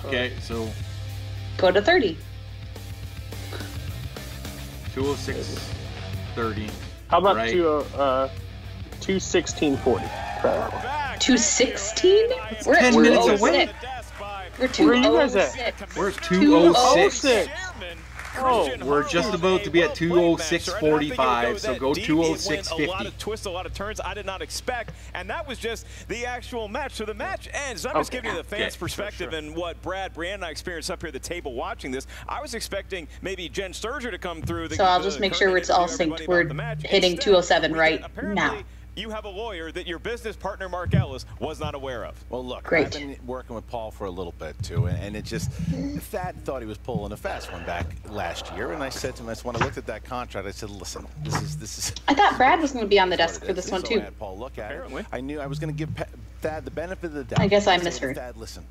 Okay, so Go to 30. 2:06:30. How about right? 2:16:40? 2:16? We're at 10 minutes 2:06. away. We're Where are you guys at? 2:06. We're at 2:06. 2:06. Oh, we're just about to be at 2:06:45, so go A lot 2:06:50. of twists, a lot of turns I did not expect, and that was just the actual match. So the match ends. I'm just giving you the fans' perspective and what Brad, Brianna, and I experienced up here at the table watching this. I was expecting maybe Jen Sturger to come through. So I'll just make sure it's all synced. We're hitting 2:07 right now. You have a lawyer that your business partner, Mark Ellis, was not aware of. Well, look, Great. I've been working with Paul for a little bit, too, and it just, Thad thought he was pulling a fast one back last year, and I said to him, when I looked at that contract, I said, listen, this is... I thought Brad was going to be on the desk for this one So too. I had Paul look at it. I knew I was going to give Thad the benefit of the doubt. I guess I said, misheard. Thad, listen,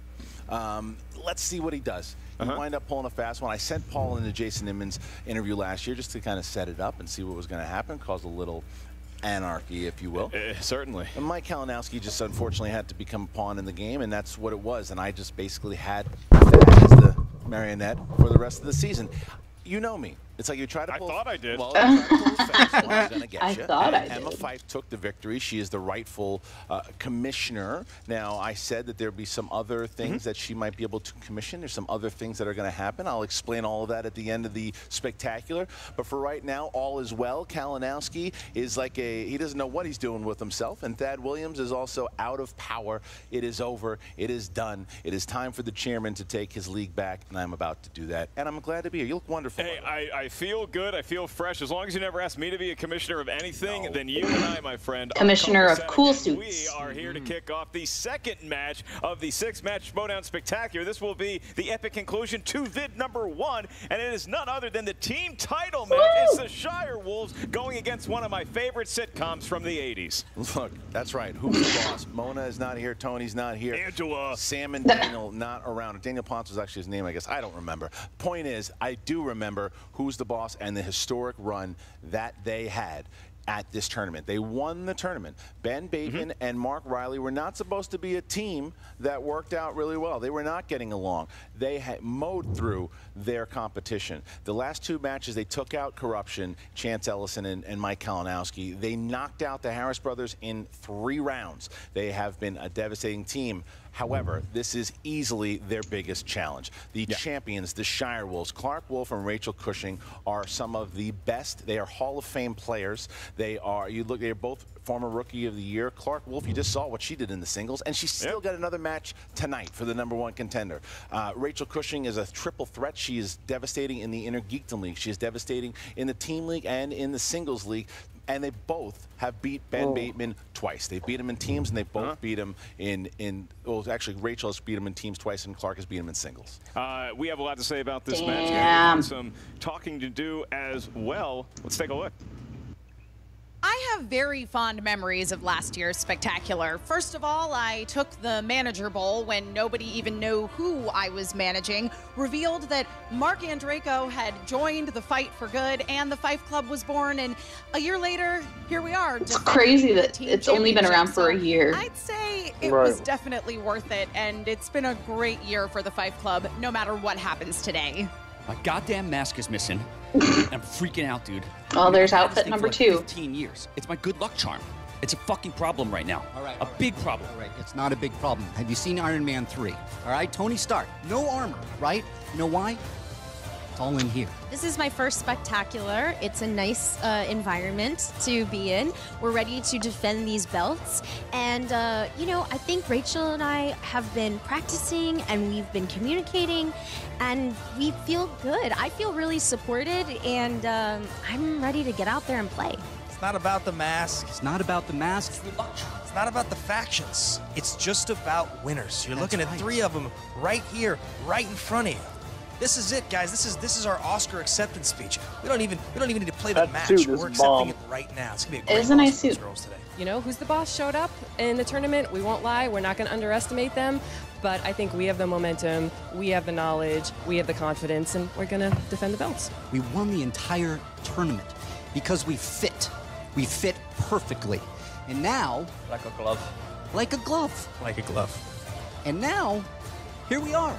let's see what he does. He wind up pulling a fast one. I sent Paul into Jason Inman's interview last year just to kind of set it up and see what was going to happen, cause a little anarchy, if you will. Certainly. And Mike Kalinowski just unfortunately had to become a pawn in the game, and that's what it was. And I just basically had that as the marionette for the rest of the season. You know me. It's like you try to pull. I thought I did. Well, you try to pull a fast one, I'm gonna get I you. thought I And Emma did. Fife took the victory. She is the rightful commissioner. Now, I said that there'd be some other things that she might be able to commission. There's some other things that are going to happen. I'll explain all of that at the end of the spectacular. But for right now, all is well. Kalinowski is like he doesn't know what he's doing with himself. And Thad Williams is also out of power. It is over. It is done. It is time for the chairman to take his league back. And I'm about to do that. And I'm glad to be here. You look wonderful. Hey, I feel good. I feel fresh. As long as you never asked me to be a commissioner of anything, then you and I, my friend, are Commissioner of cool compensated, and suits. We are here to kick off the second match of the 6-match Schmoedown Spectacular. This will be the epic conclusion to vid number 1, and it is none other than the team title match. It's the Shire Wolves going against one of my favorite sitcoms from the 80s. Look, that's right. Who's the boss? Mona is not here. Tony's not here. Angela. Sam and Daniel not around. Daniel Ponce was actually his name, I guess. I don't remember. Point is, I do remember who's Who's the Boss and the historic run that they had at this tournament. They won the tournament. Ben Bateman and Mark Riley were not supposed to be a team that worked out really well. They were not getting along. They had mowed through their competition. The last 2 matches, they took out Corruption, Chance Ellison and Mike Kalinowski. They knocked out the Harris brothers in 3 rounds. They have been a devastating team. However, this is easily their biggest challenge. The champions, the Shire Wolves, Clark Wolf and Rachel Cushing, are some of the best. They are Hall of Fame players. They are, they're both former Rookie of the Year. Clark Wolf, you just saw what she did in the singles, and she's still got another match tonight for the #1 contender. Rachel Cushing is a triple threat. She is devastating in the Inner Geekdom League. She is devastating in the Team League and in the Singles League. And they both have beat Ben Bateman twice. They beat him in teams, and they both beat him well, actually, Rachel has beat him in teams twice, and Clark has beat him in singles. We have a lot to say about this match. And some talking to do as well. Let's take a look. I have very fond memories of last year's Spectacular. First of all, I took the Manager Bowl when nobody even knew who I was managing, revealed that Mark Andreyko had joined the fight for good, and the Fife Club was born, and a year later, here we are. It's crazy that it's only been around for a year. I'd say it was definitely worth it, and it's been a great year for the Fife Club, no matter what happens today. My goddamn mask is missing. I'm freaking out, dude. Oh, there's outfit number 2. 15 years. It's my good luck charm. It's a fucking problem right now. A big problem. All right, it's not a big problem. Have you seen Iron Man 3? All right, Tony Stark, no armor, right? You know why? It's all in here. This is my first Spectacular. It's a nice environment to be in. We're ready to defend these belts. And, you know, I think Rachel and I have been practicing and we've been communicating and we feel good. I feel really supported and I'm ready to get out there and play. It's not about the mask. It's not about the mask. It's not about the factions. It's just about winners. You're looking at 3 of them right here, right in front of you. This is it, guys. This is our Oscar acceptance speech. We don't even need to play the match. We're accepting it right now. It's gonna be a great nice suit. Today. You know, Who's the Boss showed up in the tournament. We won't lie. We're not going to underestimate them. But I think we have the momentum, we have the knowledge, we have the confidence, and we're going to defend the belts. We won the entire tournament because we fit. We fit perfectly. And now... Like a glove. Like a glove. Like a glove. And now, here we are.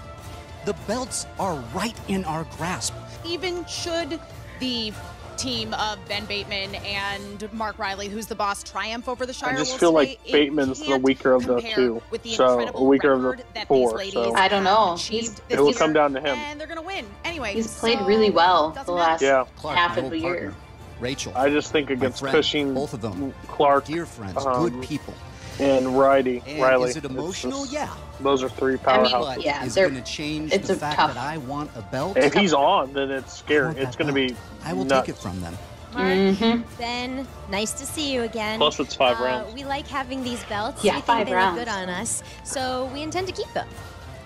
The belts are right in our grasp. Even should the team of Ben Bateman and Mark Riley, Who's the Boss, triumph over the Shire Wolves I just feel today, like Bateman's the weaker of the 2. So, a weaker of the 4. So. I don't know. It will come down to him. And they're going to win. Anyway, he's played really well the last half of the year. Rachel. I just think against Cushing, both of them, Clark, dear friends, good people. And Riley. Is it emotional? Yeah. Those are 3 powerhouses. I mean, is it going to change the fact that I want a belt? If he's on, then it's scary. It's going to be I will nuts. take it from them. Mark, Ben, nice to see you again. Plus it's 5 rounds. We like having these belts. Yeah, we think 5 they rounds. look good on us, so we intend to keep them.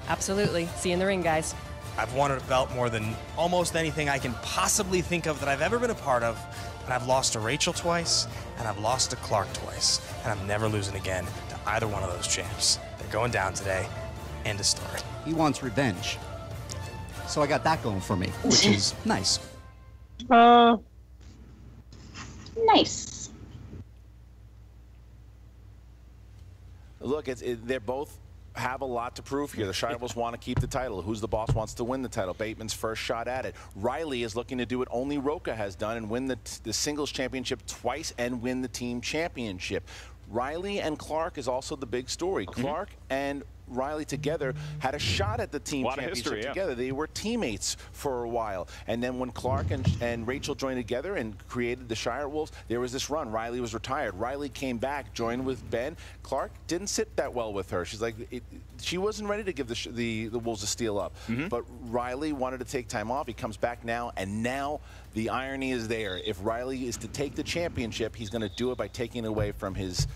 Absolutely. See you in the ring, guys. I've wanted a belt more than almost anything I can possibly think of that I've ever been a part of. And I've lost to Rachel twice, and I've lost to Clark twice. And I'm never losing again to either one of those champs. They're going down today. End of story. He wants revenge. So I got that going for me, which is nice. Nice. Look, they're both have a lot to prove here. The Shire Wolves want to keep the title. Who's the Boss wants to win the title. Bateman's first shot at it. Riley is looking to do what only Roca has done and win the singles championship twice and win the team championship. Riley and Clark is also the big story. Clark and Riley together had a shot at the team championship together. They were teammates for a while. And then when Clark and Rachel joined together and created the Shire Wolves, there was this run. Riley was retired. Riley came back, joined with Ben. Clark didn't sit that well with her. She's like, she wasn't ready to give the Wolves a steal up. But Riley wanted to take time off. He comes back now, and now the irony is there. If Riley is to take the championship, he's going to do it by taking it away from his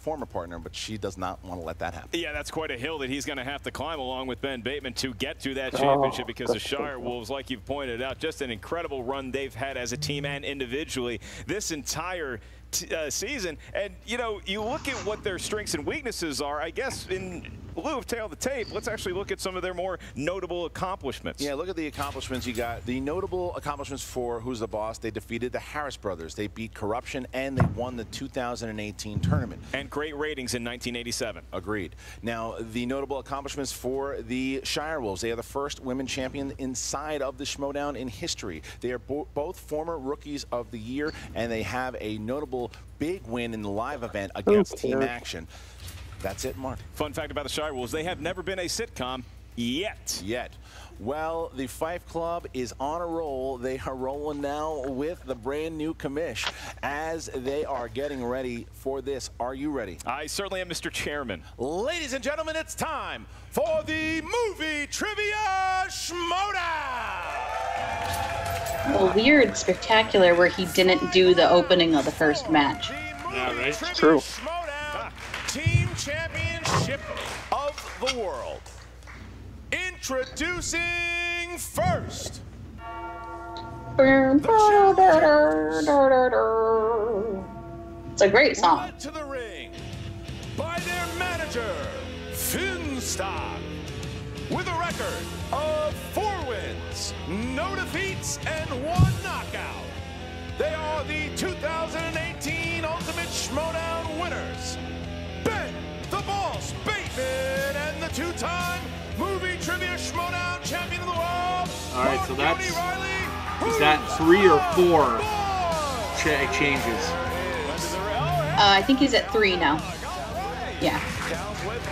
former partner, but she does not want to let that happen. Yeah, that's quite a hill that he's going to have to climb along with Ben Bateman to get to that championship because the Shire Wolves, like you've pointed out, just an incredible run they've had as a team and individually this entire season. And, you know, you look at what their strengths and weaknesses are, I guess, in lieu of tail the tape, let's actually look at some of their more notable accomplishments. Yeah, look at the accomplishments. You got the notable accomplishments for Who's the Boss. They defeated the Harris brothers. They beat Corruption, and they won the 2018 tournament. And great ratings in 1987. Agreed. Now, the notable accomplishments for the Shire Wolves. They are the first women champion inside of the Schmoedown in history. They are both former Rookies of the Year, and they have a notable big win in the live event against Team Action. That's it, Mark. Fun fact about the Shire Wolves, they have never been a sitcom yet. Well, the Fife Club is on a roll. They are rolling now with the brand new commish as they are getting ready for this. Are you ready? I certainly am, Mr. Chairman. Ladies and gentlemen, it's time for the Movie Trivia Schmoedown! A weird spectacular where he didn't do the opening of the first match. Yeah, right. True. Team Championship of the World. Introducing first. It's a great song. Led to the ring by their manager, Finstock, with a record of 4 wins, no defeats, and 1 knockout. They are the 2018 Ultimate Schmoedown winners, Ben the Boss Bateman, and the 2-time Movie Trivia Schmoedown champion of the world. All right, so that's, is that 3 or 4 changes? I think he's at 3 now. Yeah.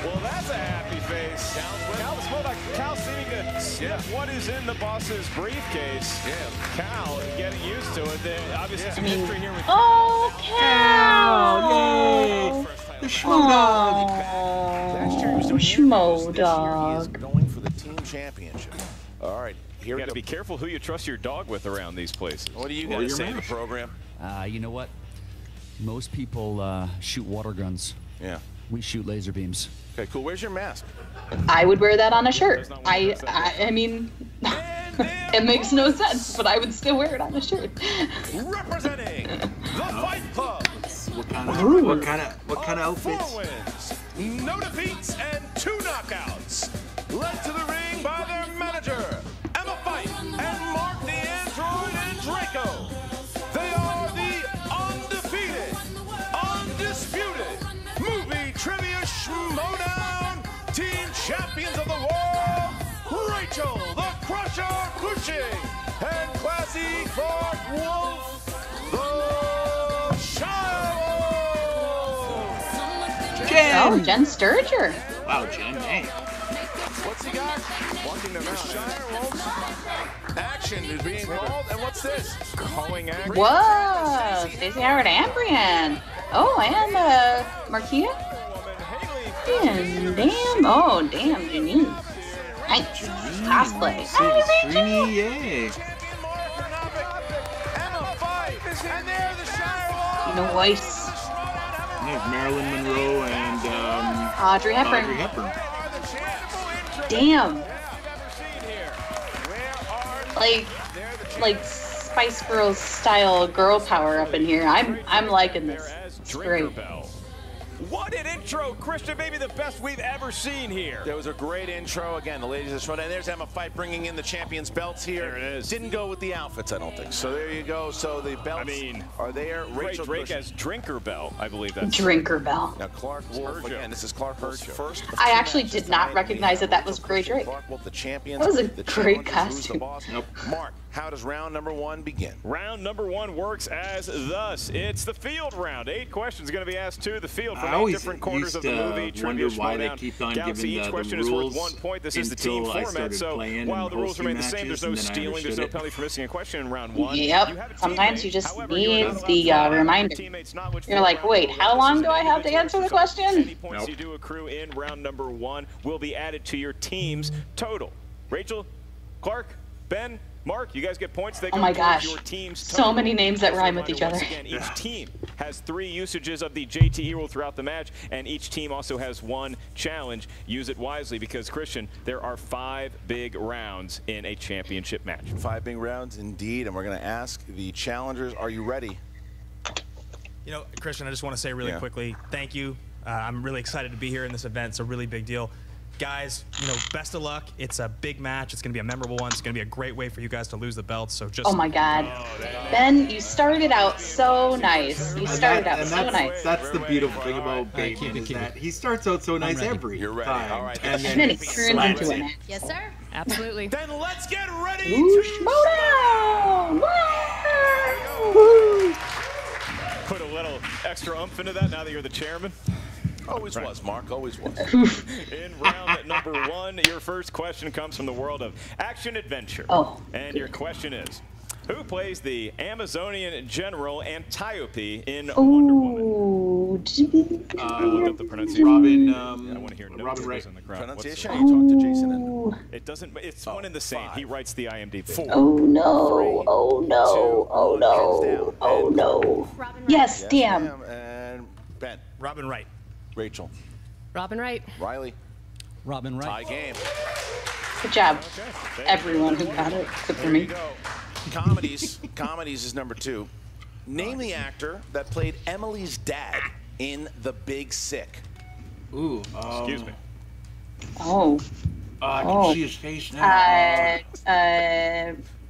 Well, that's a happy face. Cal seeming to sniff what is in the boss's briefcase. Cal getting used to it. Obviously, some history here with Oh, Cal! Yay! The Schmoedog. Schmoedog. Going for the team championship. All right, here you we got go. to be careful who you trust your dog with around these places. What do you got to say in the program? You know what? Most people shoot water guns. Yeah. We shoot laser beams. Okay, cool. Where's your mask? I would wear that on a shirt. I mean, it makes no sense, but I would still wear it on a shirt. Representing the Fight Club. What kind of outfits? 4 wins, no defeats, and 2 knockouts. Led to the ring by their manager, Emma Fife and Mark the Android and Draco. They are the undefeated, undisputed Movie Trivia Schmoedown Team Champions of the World, Rachel the Crusher Cushing and Classy Clark Wolf, the Shire Wolves. Oh, Jen Sturger. Wow, Jen, hey. What's he got? Walking them out. Shire Wolves. Action is being called, and what's this? Calling action. Whoa, Stacey Howard and Brienne. Oh, and Marquita. Damn. Oh, damn, Janine. Nice cosplay. Hi, Rachel. Yay. And they're the Shire Wolves. Nice. There's Marilyn Monroe and Audrey Hepburn. Damn. Like Spice Girls style girl power up in here. I'm liking this. It's great. What an intro, Christian, maybe the best we've ever seen here. There was a great intro. Again, the ladies of Schmoedown. And there's Emma Fife bringing in the champions' belts here. There it is. Didn't go with the outfits, I don't think. So there you go. So the belts are there. Rachel Drake has Drinker Bell, I believe that's Drinker Bell. Now Clark Wolf, again, this is Clark Wolf's first. I actually did not recognize that was Grey Drake. Clark Wolf, the champions. That was a the great challengers. Who's the costume. boss? Mark, how does round number 1 begin? Round number 1 works as thus. It's the field round. 8 questions going to be asked to the field from 8 different corners of the movie. Wonder why they keep on Galaxy, giving each the question is worth rules 1 point. This is the team format, so while the rules remain the same, there's no stealing, there's no penalty for missing a question in round 1. Yep. Sometimes you just need the reminder. You're like, wait, how long do I have to answer the question? Any points you do accrue in round number 1 will be added to your team's total. Rachel, Clark, Ben, Mark, you guys get points. They Oh go my towards gosh. your team's So total. many names that rhyme with each other. Once again, each team has 3 usages of the JTE rule throughout the match, and each team also has 1 challenge. Use it wisely because, Christian, there are 5 big rounds in a championship match. 5 big rounds indeed, and we're going to ask the challengers, are you ready? You know, Christian, I just want to say really quickly, thank you. I'm really excited to be here in this event. It's a really big deal. Guys, best of luck. It's a big match. It's going to be a memorable one. It's going to be a great way for you guys to lose the belts. So just. Oh my God, Ben, you started out so nice. You started out so nice. That's the beautiful thing about Bacon is that he starts out so nice every time. All right. And then he turns into an act. Yes, sir. Absolutely. Then let's get ready Ooh, to Schmoedown! put a little extra oomph into that now that you're the chairman. Always was, Mark. Always was. In round number 1, your first question comes from the world of action-adventure. Oh. And your question is, who plays the Amazonian general Antiope in Wonder Ooh. Look up the pronunciation. Robin. I want to hear Robin Wright. in the crowd. Pronunciation. You talk to Jason. And It doesn't. It's one and the same. He writes the IMDb. 4. Oh no! Oh no! Oh no! Oh no! Yes, damn. And Ben. Robin Wright. Rachel. Robin Wright. Riley. Robin Wright. Tie game. Good job, everyone who got it, except for me. Comedies. Comedies is number 2. Name the actor that played Emily's dad in The Big Sick. Ooh. Excuse me. Oh. I can see his face now.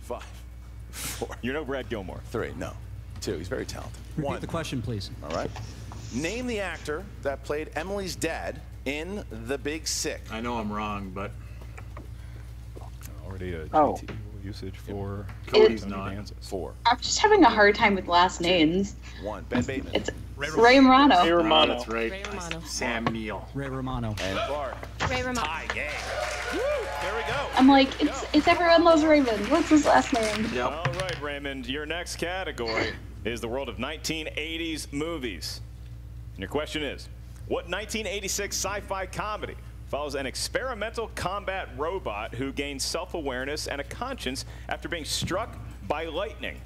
5. 4. You know Brad Gilmore. 3. No. 2. He's very talented. Repeat 1. the question, please. All right. Name the actor that played Emily's dad in The Big Sick. I know I'm wrong, but Already a Oh. GT usage for Cody's Tony not. Danza. 4. I'm just having a hard time with last names. 1. Ben Bateman. It's Ray Romano. Ray Romano. that's right. Ray Romano. Sam Neill. Ray Romano. And Clark. Ray Romano. Tie game. There we go. I'm like, it's everyone loves Raymond. What's his last name? Yep. All right, Raymond. Your next category is the world of 1980s movies. And your question is, what 1986 sci-fi comedy follows an experimental combat robot who gains self-awareness and a conscience after being struck by lightning?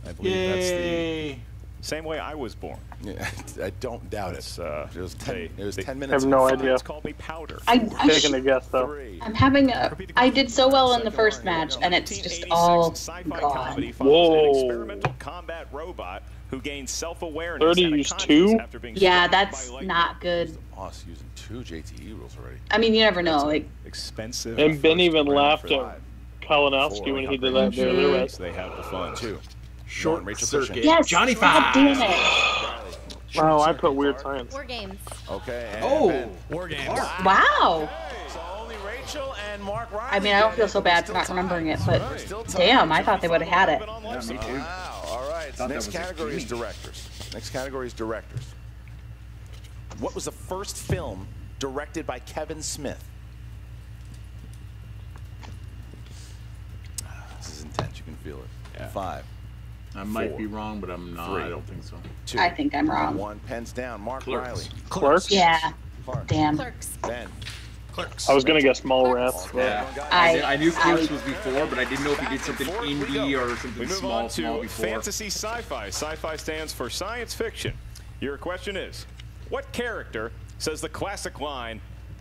I believe that's the same way I was born. Yeah, I don't doubt it. It was 10. It was 10 I minutes. have no and idea. It's called me Powder. Taking a guess though. 3. I'm having a. I did so well in the first match, and it's just all sci-fi gone. comedy follows an Whoa. experimental combat robot who gains self-awareness 30 and a use conscience 2? after being Yeah, struck by that's lightning. not good. Us using 2 JTE rules already. I mean, you never know. Like, Expensive. And Ben even first laughed round at for Kalinowski when he did that there, Lewis. They have the fun. 2. Short Rachel circuit. Fisher. yes, Johnny God Five. damn it. Wow, I put weird science. War games. Okay. And Oh. Ben. War Games. Wow. So only Rachel and Mark Riley. I mean, I don't feel so bad for not remembering it, but damn, I thought they would have had it. Yeah, me too. Wow. All right. Thought that Next was a category is gimme. directors. Next category is directors. What was the first film directed by Kevin Smith? This is intense. You can feel it. Yeah. 5. I might 4, be wrong, but I'm not. 3, I don't think so. 2. I think I'm wrong. 1. Pens down. Mark Clerks. Riley. Clerks? Yeah. Clark. Damn. Clerks. Ben. Clerks. I was gonna guess Mallrats. But Yeah. I knew Clerks was before, but I didn't know if he did something indie or We something move small on to before. fantasy sci-fi. Sci-fi stands for science fiction. Your question is, what character says the classic line,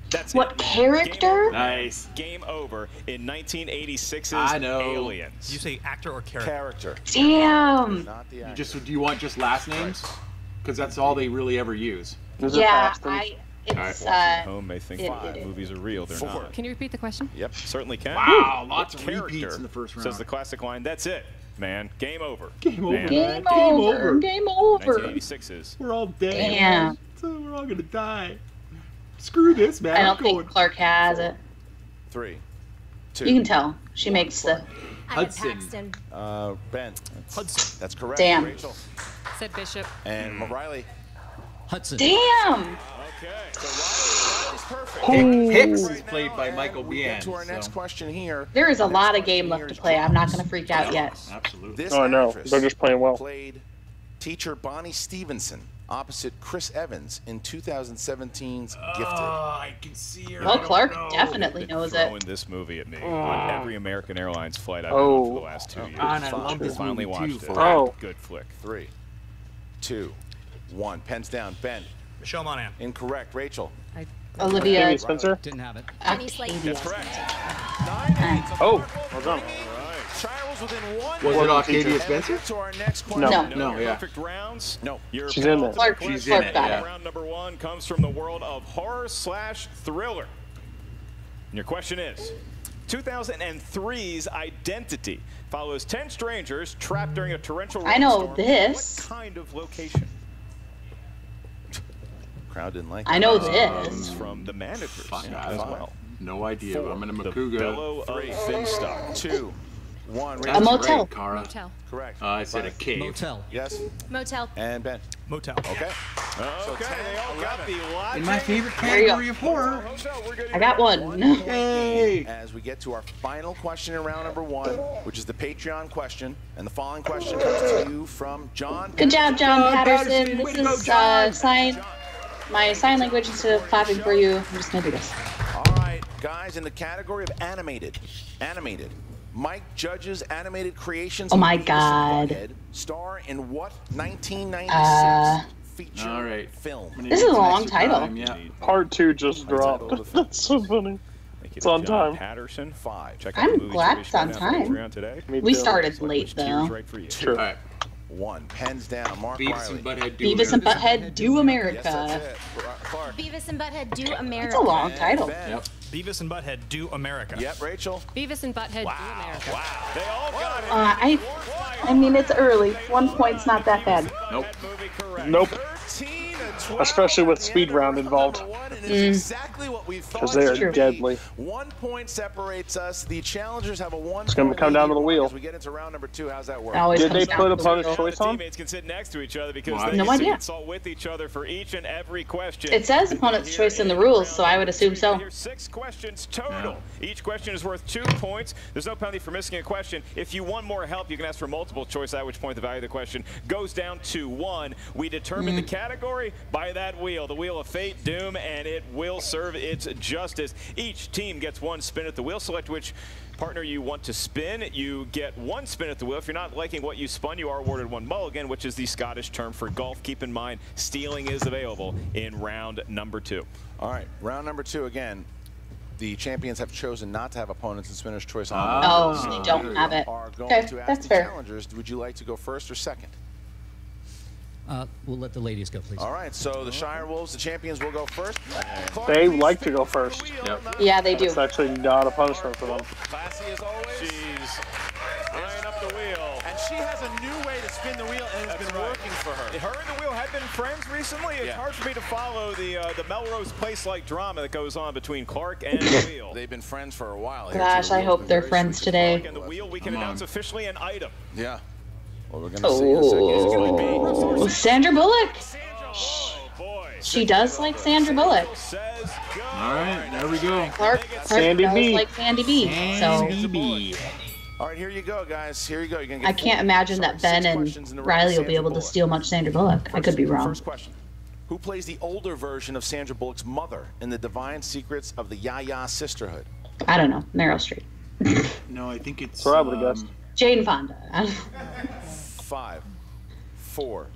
"That's What it, man. character? Game over, Nice. Game over in 1986's I know. Aliens. Did you say actor or character? Character. Damn. Not the actor. Do you want just last names? Because that's all they really ever use. is it Yeah, Paxton? it's Home may think it- movies are real. They're 4. not. Can you repeat the question? Yep, certainly can. Wow, lots What of repeats character in the first round. says the classic line, "That's it, man. Game over." Game over, Man. man. Game over. Game over. 1986's. We're all dead. Damn. So we're all gonna die. Screw this, man. I I'm don't going. think Clark has it. 3, 2. You can tell. She makes the. I had Hudson. Paxton. Ben. Hudson. That's correct. Damn. Rachel. Said Bishop. And Riley. Hudson. Damn. Okay, so Riley's perfect. Hicks is played by Michael We get Biehn. to our next question here. There is a Next lot of question game here left to is play. I'm not Jones. going to freak out yet. Absolutely. This Oh, I know. actress They're just playing well. played teacher Bonnie Stevenson opposite Chris Evans in 2017's Gifted. I can see her. Well, Clark definitely knows it. Throwing this movie at me on every American Airlines flight I've been Oh. on for the last 2 years. And I love this Finally movie, watched too, it. for Oh. Good flick. 3, 2, 1. Pens down. Ben. Michelle Monaghan. Incorrect. Rachel. Olivia. Jamie Spencer? Didn't have it. Jenny Slate. That's correct. 9-8. Oh, well done. Shire was within 1. Was it Octavia And we Spencer? get to our next question. No. No, yeah. Perfect rounds. No. Your She's in there. Clark, She's in Clark it, got yeah. it. Round number 1 comes from the world of horror/thriller. And your question is, 2003's Identity follows 10 strangers trapped during a torrential I know rainstorm. this. What kind of location? Crowd didn't like I know this. From the managers Fuck, as well. No idea. I'm in a The Makuga. Bellow of Finstock. 2, 1. A motel. Right, Kara. Motel. Correct. I said a cave. Motel. Yes. Motel. And Ben. Motel. Okay. Okay, they all got the logic. In my favorite There you go. category of horror. I got one. Yay! As we get to our final question in round number 1, which is the Patreon question, and the following question comes to you from John. Good job, John Patterson. Way This to go, is John. my sign language instead of clapping for you. I'm just gonna do this. All right, guys, in the category of animated, Mike Judge's animated creations. Oh my Beavis and God. Butthead star in what 1996 feature film? This is a long title. Part 2 just dropped. That's so funny. It's on John time. Patterson. 5. Check out the I'm movie glad Trivia it's on Showdown time. around today. We started late though. Right for you. Sure. All right. 1. Pens down. Mark Beavis Riley. and Butthead do Beavis and America. Butthead Do America. Yes, that's it. Clark. Beavis and Butthead Do America. That's a long title. Ben. Yep. Beavis and Butthead Do America. Yep, Rachel. Beavis and Butthead Do America. Wow. They all got it. I mean, it's early. 1 point's not that bad. Nope. Nope. Especially with speed round involved. Exactly what we thought. Because they are deadly. 1 point separates us. The challengers have a 1 It's going to come down to the wheel. As we get into round number 2, how's that work? Always Did comes they down put to a the bonus wheel. choice on? Teammates can sit next to each other because Well, they no can idea. consult with each other for each and every question. It says opponent's choice in the rules, so I would assume so. Here's 6 questions total. Each question is worth 2 points. There's no penalty for missing a question. If you want more help, you can ask for multiple choice, at which point the value of the question goes down to 1. We determine the category by that wheel, the wheel of fate, doom, and it will serve its justice. Each team gets 1 spin at the wheel. Select which partner you want to spin. You get 1 spin at the wheel. If you're not liking what you spun, you are awarded 1 mulligan, which is the Scottish term for golf. Keep in mind, stealing is available in round number 2. All right, round number 2 again. The champions have chosen not to have opponents in spinner's choice on. Oh, they don't have it. Are going Okay, to ask that's the fair. challengers, would you like to go first or second? We'll let the ladies go, please. All right, so the Shire Wolves, the champions, will go first. They like to go first. Yeah, they do. It's actually not a punishment for them. Classy as always. She's eyeing up the wheel. And she has a new way to spin the wheel, and it's been working for her. Her and the wheel have been friends recently. It's hard for me to follow the Melrose Place-like drama that goes on between Clark and the wheel. They've been friends for a while. Here, Gosh, too. I hope they're friends today. And the wheel, we can announce officially an item. Yeah. Well, we're gonna see in a second. It's gonna be Oh, Sandra Bullock. Oh, boy. She does like Sandra Bullock. Says go. All right, there we go. Clark Sandy does B. like Sandy B. So Sandy B. All right, here you go, guys. Here you go. You're gonna get I can't imagine that Ben and Riley will be able to steal much Sandra Bullock. I could be wrong. First question. Who plays the older version of Sandra Bullock's mother in the Divine Secrets of the Yaya Sisterhood? I don't know. Meryl Streep. No, I think it's. That's what I would have guessed. Jane Fonda. 5, 4,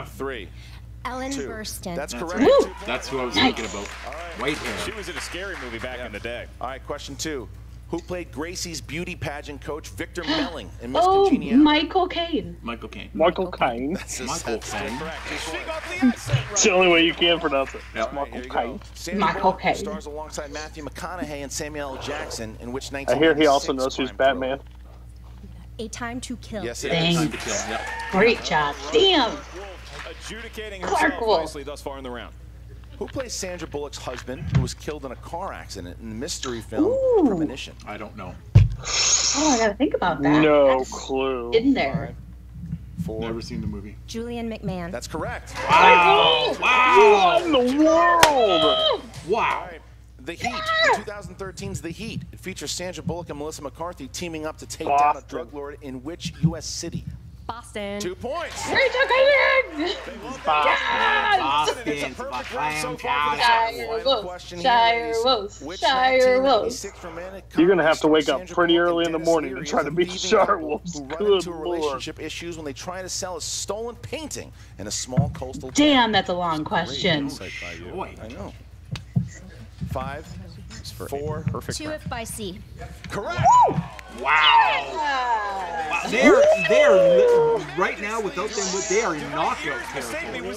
3. Ellen 2. Burstyn. That's That's correct. right. That's who I was thinking about. White hair. She was in a scary movie back in the day. All right, question 2. Who played Gracie's beauty pageant coach, Victor Melling, in Miss Oh, Congeniality? Michael Caine. Michael Caine. Michael Caine. Michael Caine. It's the only way you can pronounce it. Yep. Michael Here you Caine. go. Sandra Michael Bullock Caine. stars alongside Matthew McConaughey and Samuel L. Jackson, in which I hear he also 1996 knows who's crime Batman. A Time to Kill. Yes, it Dang. is. Time to kill. Yep. Great job. Damn. Adjudicating Clark herself Wolf. nicely thus far in the round. Who plays Sandra Bullock's husband, who was killed in a car accident in the mystery film Ooh. Premonition? I don't know. Oh, I gotta think about that. No That's clue. in there. 4. Never seen the movie. Julian McMahon. That's correct. Wow! Wow! What in the world? Wow! All right. The Heat, 2013's The Heat. It features Sandra Bullock and Melissa McCarthy teaming up to take down a Boston. drug lord in which U.S. city? Boston. 2 points. Rachel Caine! Boston. Final Wolves. question here Shire is, Wolves. which Shire Wolves. 1996 romantic You're gonna have comedy to wake stars up Sandra pretty Bullock early and in the Dennis morning to Leary try as to a beat the thieving Shire couple Wolves. who run Good into lord. relationship issues when they try to sell a stolen painting in a small coastal Damn, that's a long question. Boy. I know. 5, 4. Perfect. To If by Sea. Correct. Wow. They're right now, without them, they are in knockout territory.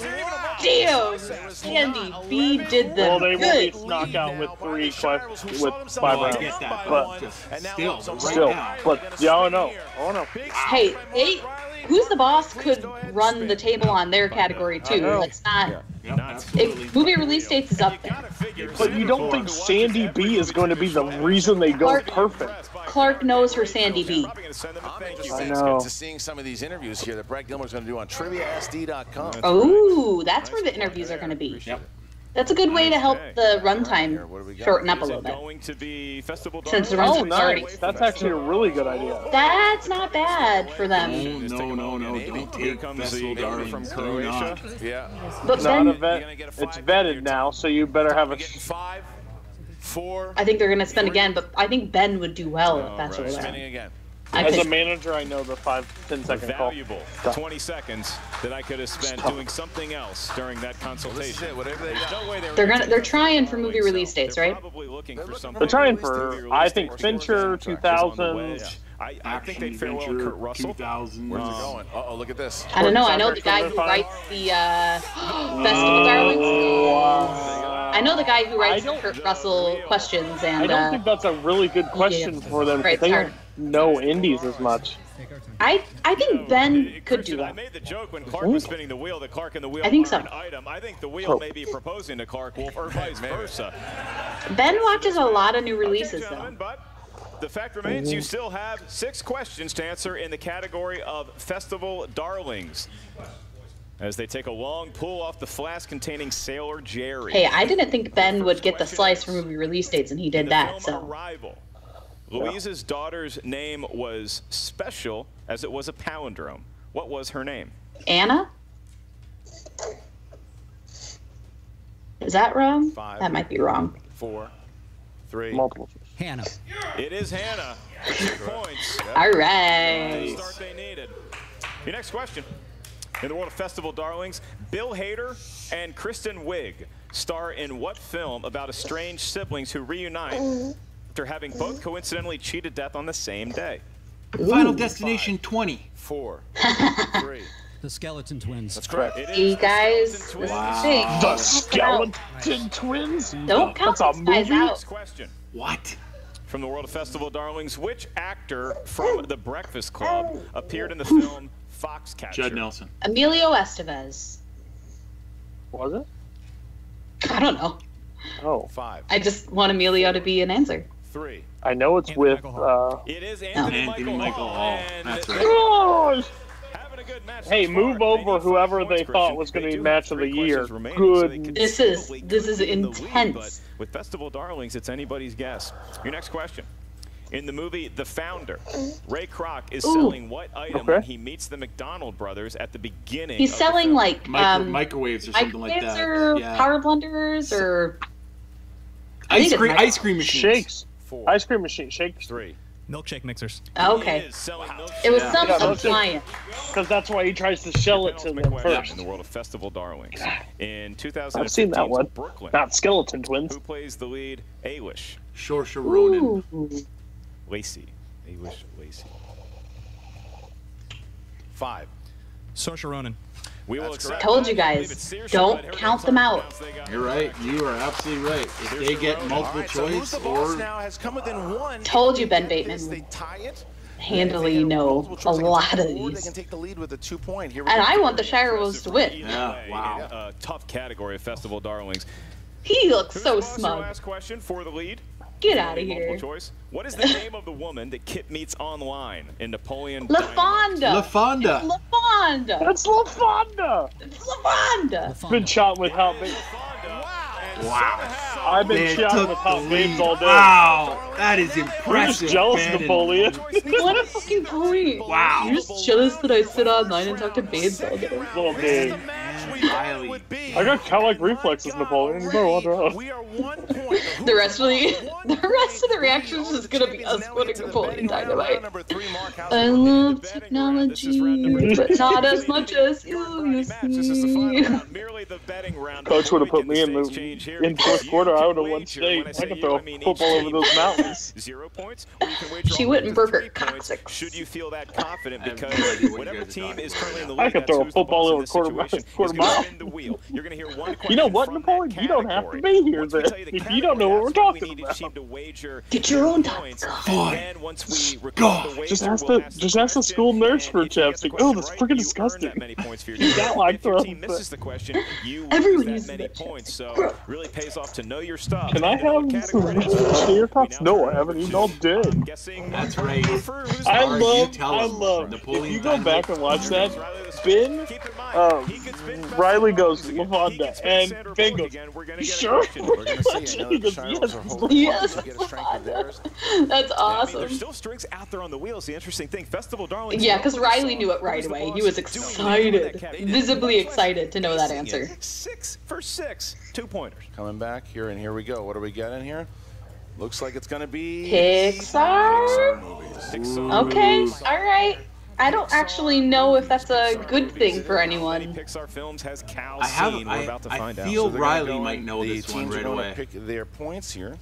Damn! Sandy B did the Well, they good. will be knockout with 3 questions, with 5 rounds. I get that, But still, right now. But yeah, I know. Hey, Who's the Boss could run the table on their category too. Let's not. If movie release dates is up there. But you don't think Sandy B is going to be the reason they go perfect? Clark knows her Sandy B. I know. To seeing some of these interviews here that Brad Gilmore's going to do on TriviaSD.com. Oh, that's where the interviews are going to be. Yep. That's a good way to help the runtime shorten up a little bit. Since the runtime's already. That's actually a really good idea. That's not bad for them. No, don't take Festival Darling from Croatia. Yeah. But It's then, not a vet. It's vetted now, so you better have a. I think they're going to spend again, but I think Ben would do well at Festival Darling. As a manager, I know the 5-10 second call. Valuable 20 seconds that I could have spent doing something else during that consultation. They're trying for movie release dates, right? They're trying for, I think, Fincher 2000s. I think they'd fare well Kurt Russell. 2000s. Where's it going? Uh-oh, look at this. I don't know. I know the guy who writes the Festival Darlings. I know the guy who writes the Kurt Russell questions, and I don't think that's a really good question for them. They don't know indies as much. I think Ben could do I that. made the joke when Clark was spinning the wheel that Clark and the wheel I think are so. an item. I think the wheel may be proposing to Clark Wolf or vice versa. Ben watches a lot of new releases, though. But the fact remains you still have 6 questions to answer in the category of Festival Darlings. As they take a long pull off the flask containing Sailor Jerry. Hey, I didn't think Ben would get the slice for movie release dates, and he did that. So. Arrival. Louise's daughter's name was special as it was a palindrome. What was her name? Anna? Is that wrong? 5, That might be wrong. 4, 3. Multiple. Hannah. It is Hannah. 2 points. All right. The start they needed. Your next question. In the world of Festival Darlings, Bill Hader and Kristen Wiig star in what film about estranged siblings who reunite after having both coincidentally cheated death on the same day? Final Destination 20. 4, 3. The Skeleton Twins. That's correct. You guys, this is the thing. The Skeleton Twins? Don't count That's a these guys movie? out. Next question. What? From the world of Festival Darlings, which actor from The Breakfast Club appeared in the film Foxcatcher? Judd Nelson. Emilio Estevez. Was it? I don't know. Oh. 5. I just want Emilio to be an answer. 3. I know it's with. It is Anthony Michael Hall. That's right. Gosh! Having a good match Hey, so far. move They over need whoever some they points, thought Christian. was going to They be do match have of the 3 year. questions remaining, so they Good. could This is still intense. lead, but with Festival Darlings, it's anybody's guess. Your next question. In the movie The Founder, Ray Kroc is selling what item when he meets the McDonald brothers at the beginning? He's of selling the film? like microwaves or something like that. Or Yeah. power blenders or Ice cream machines. Shakes. 4. Ice cream machine. Shakes. 3. Milkshake mixers. Okay. Selling It was some Yeah, appliance. Because that's why he tries to shell it to them In first. the world of Festival Darlings. In 2015, I've seen that one. Brooklyn. Not Skeleton Twins. Who plays the lead? Ailish. Saoirse Ronan. Lacey. Ailish Lacey. 5. Saoirse Ronan. We will accept. Told you guys, don't count them out. You're right. You are absolutely right. If they get multiple choice or now has come within 1. Told you Ben Bateman They would tie it. handily know a lot of Or they these. can take the lead with a 2-point. Here we And go. I want the Shire Wolves to win. Yeah, wow. A tough category of Festival Darlings. He looks so Who's the smug. last question for the lead? Get out of Multiple here. choice. What is the name of the woman that Kit meets online in Napoleon LaFonda. LaFonda. It's LaFonda. That's LaFonda. It's LaFonda. Been shot with hot babes. Wow. I've been They shot took with hot the babes lead. all day. Wow. That is You're impressive. just jealous, Ben. Napoleon. What a fucking point. Wow. You're just jealous that I sit online and talk to babes all day. Little babe. Riley. I got cow-like reflexes, Napoleon. You better wander out. The rest of the reactions is gonna be us putting Napoleon Dynamite. I love technology, but not as much as you see. Coach would have put me in fourth quarter. I would have won state. I could throw a football over those mountains. 0 points. She wouldn't burp her coccyx. Should you feel that confident, because whatever team is currently in the lead, I could throw a football over quarter mile. You're going to hear one question. You know what, Napoleon? You don't have to be here then. If you don't know what we're talking about. Get your own points. Just ask the school nurse for a chapstick. Oh, that's freaking disgusting. That like throw. Everyone uses that points, so really pays off to know your stuff. Can I have some cheer cups? No, I haven't eaten all day. That's right. I love. If you go back and watch that, Ben, Riley goes Lavonda, and Ben goes, sure? He goes, yes. That's awesome. There's still strings out there on the wheels. The interesting thing, Festival Darlings. Yeah, because Riley knew it right away. He was excited, visibly excited to know that answer. 6 for 6, 2 pointers. Coming back here, and here we go. What do we get in here? Looks like it's going to be Pixar movies. Okay, all right. I don't actually know if that's a good thing for anyone. Pixar films has Cal scene. We're about to find out. I feel Riley might know this one right away. Pick their points here.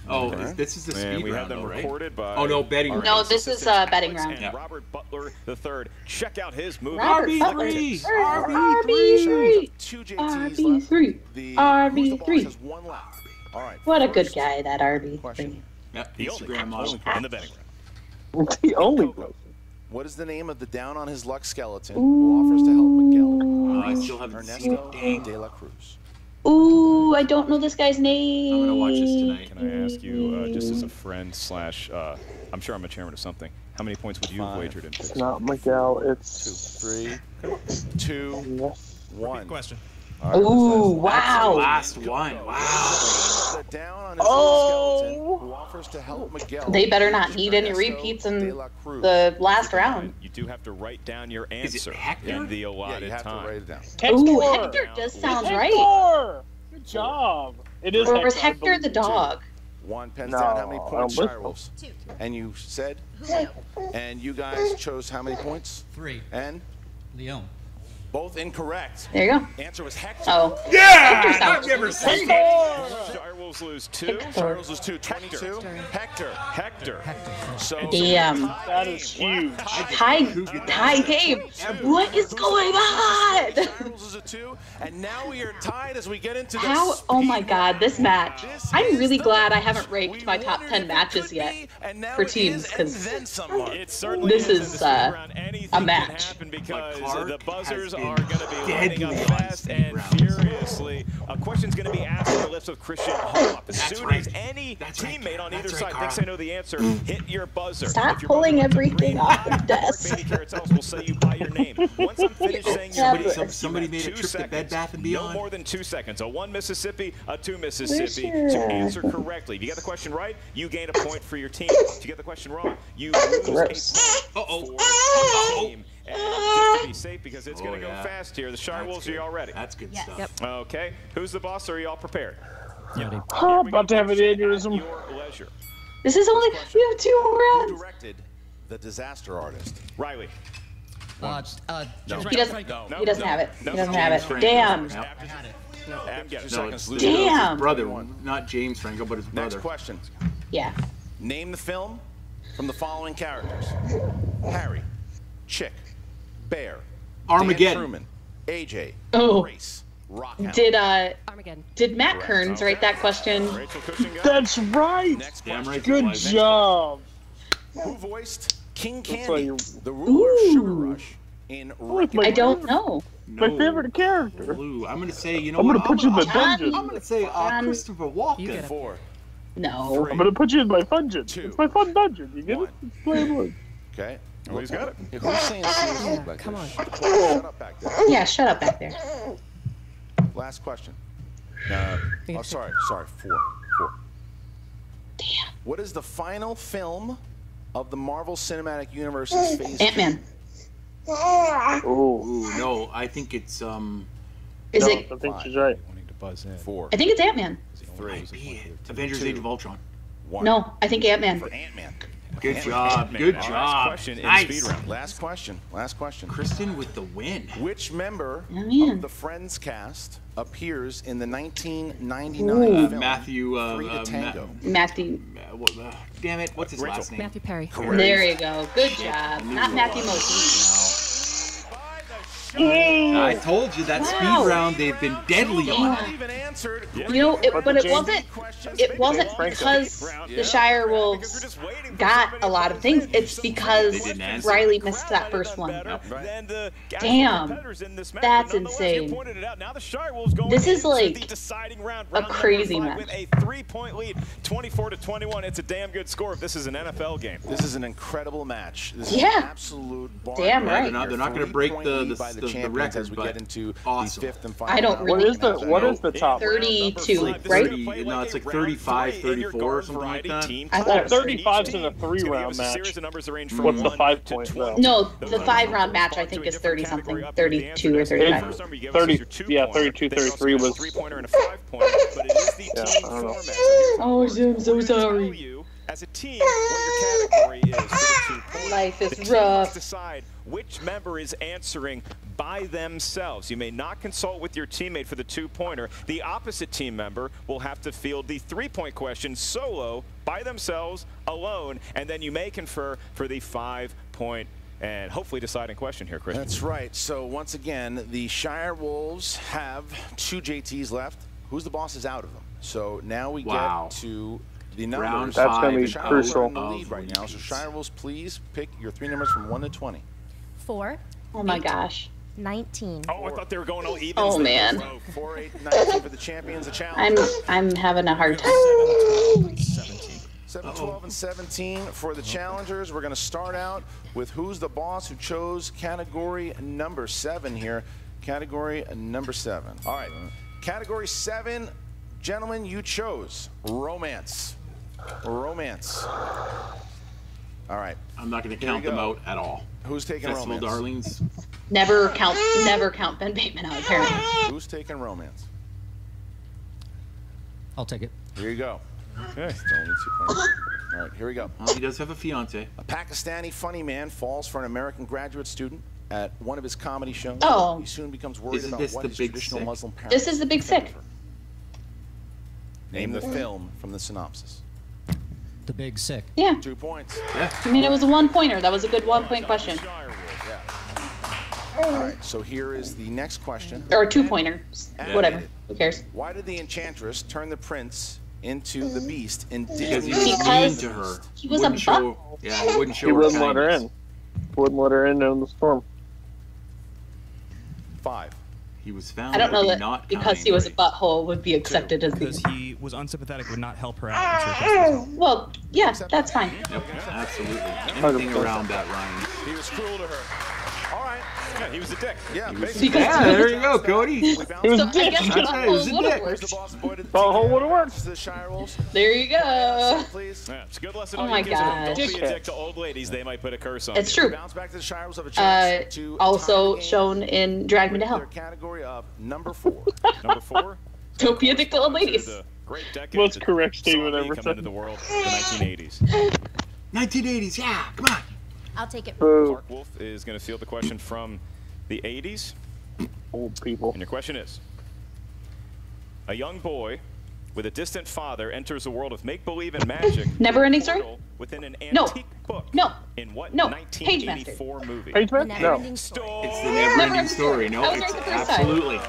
Oh, this is the speed we round, have them though, right? recorded by. Oh no, betting round. No, this is betting round. And Robert Butler III. Check out his movie. RB3. All right. What a good guy, that RB3. Yep, the Instagram model in the betting round. The only person. What is the name of the down on his luck skeleton who offers to help Miguel? I still haven't seen it. Dang. De La Cruz. Ooh, I don't know this guy's name. I'm gonna watch this tonight. Can I ask you, just as a friend slash, I'm sure I'm a chairman of something. How many points would you have wagered in? It's not Miguel. It's 2, 3, 2, 1. Question. Ooh, wow. Last one. Wow. Who offers to help Miguel. They better not need any repeats in the last round. You do have to write down your answer in the allotted time. To write it down. Ooh, Hector does sound right. Good job. It is. Or was Hector the dog? One pens down how many points Shirewolves. 2. And you said? 2. And you guys chose how many points? 3. And? Leon. Both incorrect. There you go. Answer was Hector. Oh. Yeah! I've never seen it. Shirewolves lose 2. Shirewolves lose 2. 22. Hector. So damn. That is huge. Tie game. What is going on? Shirewolves is a 2. And now we are tied as we get into the How? Oh my God, this match. I'm really glad I haven't raked my top 10 matches yet for teams, because this is a match. Because the buzzers are going to be lighting up fast and furiously. A question's going to be asked on the lips of Christian Harloff. As soon as any teammate on either side thinks they know the answer, hit your buzzer. Stop pulling everything off the desk. Baby Carrots else will say you by your name. Once I'm finished saying your name, somebody made a trip to Bed Bath & Beyond. No more than 2 seconds. A 1 Mississippi, a 2 Mississippi. To answer correctly. If you get the question right, you gain a point for your team. If you get the question wrong, you lose a point for your team. And just to be safe, because it's going to go fast here. The Shirewolves, are you all ready? That's good stuff. Yep. Okay. Who's the boss? Are you all prepared? Ready. I'm about to have an aneurysm. Your leisure. This is only, you have 2 more Who rounds. directed The Disaster Artist? Riley. No. He doesn't have it. He doesn't have it. Damn. Damn. His brother, not James Franco, but his brother. Next question. Yeah. Name the film from the following characters: Harry, Chick, Bear, Armageddon, Dan Truman, AJ, Grace, Rockhound. Did Matt Kearns write that question? That's right. Good job. Who voiced King Candy, the ruler of Sugar Rush, in I don't know. My favorite character. Blue. I'm gonna say, you know I'm what? gonna put you in the dungeon. I'm gonna say Christopher Walken. 4. No. I'm gonna put you in my dungeon. It's my fun dungeon. You get it? It's Playboy. Okay. Well, he's got it. Yeah, who's saying seriously back come there? on. Shut up back there. Yeah, shut up back there. Last question. Sorry. 4. Damn. What is the final film of the Marvel Cinematic Universe's Phase 2? Ant-Man. Oh no, I think it's Is No, it? I think she's right. 4. I think it's Ant-Man. 3. Avengers: Age of Ultron. 1. No, I think Ant-Man. Ant-Man. Good job. Good Last job. question in Nice. speed round. Last question. Last question. Kristen with the win. Which member man. of the Friends cast appears in the 1999 film Matthew. Three to Tango? Matthew. Damn it! What's his last name? Matthew Perry. There you go. Good job. Not Matthew Modine. I told you that speed round they've been deadly on. You know, but it wasn't. It wasn't because the Shire Wolves got a lot of things. It's because Riley missed that first one. Damn, that's insane. This is like a crazy match. A 3-point lead, 24-21. It's a damn good score if this is an NFL game. This is an incredible match. This is Yeah. an absolute bar. Damn right. They're not going to break the record, as we but get into awesome. the 5th and final. I don't really. What is the top? 32, Like right? 30, no, it's like 35, 34, or something like that. I thought Well, it was 35's in a 3-round match. What's the 5-point though? No, the 5-round match I think is 30 something, 32 or 35. 32, 33 was. Yeah, I don't know. Oh, I'm so sorry. As a team, what your category is for the 2 points. Life is The teams rough. decide which member is answering by themselves. You may not consult with your teammate for the 2-pointer. The opposite team member will have to field the 3-point question solo, by themselves, alone, and then you may confer for the 5-point and hopefully deciding question here, Chris. That's right. So once again, the Shire Wolves have 2 JTs left. Who's the boss is out of them. So now we get to the numbers. Round That's five. gonna be Shire crucial. Wolves are in the lead right now. So Shire Wolves, please pick your 3 numbers from 1 to 20. 4. Oh my gosh. 19. Oh, I thought they were going all even. Oh man. 4, 8, 19 for the champions. The challenge. I'm having a hard time. 7, 12, and 17 for the challengers. We're going to start out with who's the boss who chose category number 7 here. Category number 7. All right. Category 7, gentlemen, you chose romance. Romance. All right. I'm not going to count them out at all. Who's taking Festival romance? Darlings. Never count Ben Bateman out, apparently. Who's taking romance? I'll take it. Here you go. Okay. It's only 2 points. All right, here we go. Well, he does have a fiance. A Pakistani funny man falls for an American graduate student at one of his comedy shows. Oh. He soon becomes worried Isn't about this what the his Big traditional Sick? Muslim parents. This is the Big Sick. Name the film from the synopsis. The Big Sick. Yeah. 2 points. I mean, it was a 1-pointer. That was a good 1-point question. All right, so here is the next question. Or a 2-pointer. Whatever. Who cares? Why did the enchantress turn the prince into the beast in Because he Disney's was mean to her. He was Wouldn't a show, yeah, he wouldn't show He her wouldn't let her kindness. in. Wouldn't let her in on the storm. 5. He was found I don't know to be that not because kind. he was a butthole would be accepted as Because the. he was unsympathetic, would not help her out. Well, yeah, that's fine. Yep, absolutely. Anything around that, Ryan. He was cruel to her. All right. Yeah, he was a dick. Yeah, Because Yeah, there you go, Cody. He was So a I dick. guess the That's right, it was a butthole would have dick. worked. Butthole would have worked. The Shire Wolves. There you go. Please. Yeah, it's a good lesson. Oh all my you kids at home. gosh. Don't be a dick to old ladies. They might put a curse on It's you. true. Bounce back to the Shire Wolves of a chance to tie Also the game shown in Drag Me to Hell. their category of number 4. Number 4. Don't be a dick to old ladies. The great decade Most that correct statement saw me ever come said. into the world, the 1980s. 1980s, yeah, come on. I'll take it. Boo. Clark Wolf is going to field the question from the 80s. Old people. And your question is, a young boy with a distant father enters a world of make-believe and magic. Never-ending story? Within an No. antique book. No. In what No. 1984 movie? Page The man? Never No. Ending Story. It's the never-ending story. No, I was it's right the first time. absolutely.